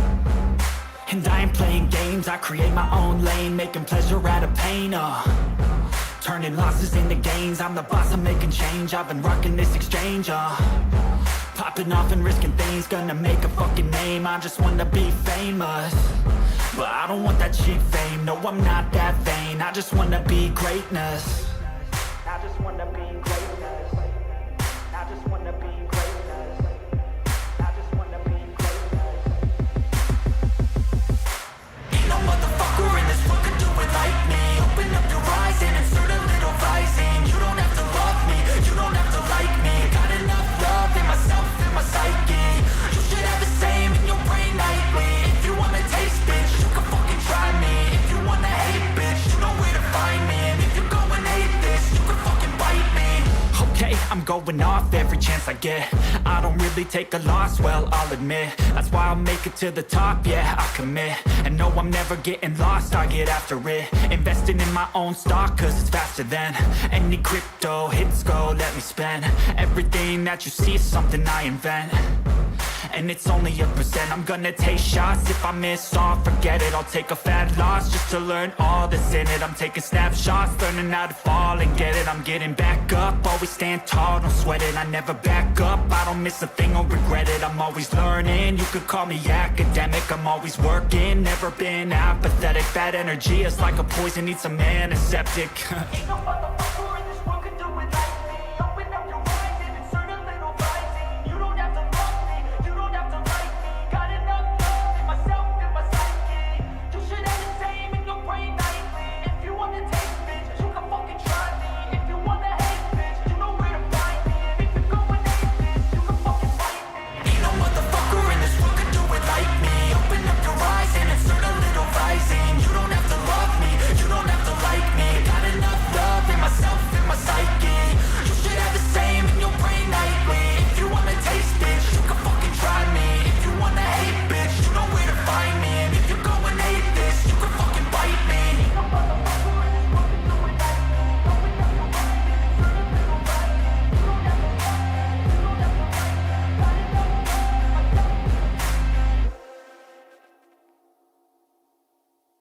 And I ain't playing games, I create my own lane, making pleasure out of pain, turning losses into gains, I'm the boss, I'm making change. I've been rocking this exchange, popping off and risking things, gonna make a fucking name. I just wanna be famous, but I don't want that cheap fame. No, I'm not that vain, I just wanna be greatness. I just wanna be greatness. I just wanna be greatness. I just wanna be greatness. Ain't no motherfucker in this world could do it like me. Open up your eyes and insert a little rising. You don't have to love me, you don't have to like me. Got enough love in myself, in my psyche. You should have the same in your brain nightly. If you wanna taste, bitch, you can fucking try me. If you wanna hate, bitch, you know where to find me. And if you're going hate this, you can fucking bite me. Okay, I'm going off every chance I get. I don't really take a loss, well, I'll admit. That's why I'll make it to the top, yeah, I commit. And no, I'm never getting lost, I get after it. Investing in my own stock, cause it's faster than any crypto hits go, let me spend. Everything that you see is something I invent. And it's only a percent. I'm gonna take shots. If I miss all, forget it. I'll take a fat loss just to learn all that's in it. I'm taking snapshots, learning how to fall and get it. I'm getting back up, always stand tall, don't sweat it. I never back up, I don't miss a thing or regret it. I'm always learning, you could call me academic. I'm always working, never been apathetic. Bad energy is like a poison, needs some antiseptic. Ain't no motherfucker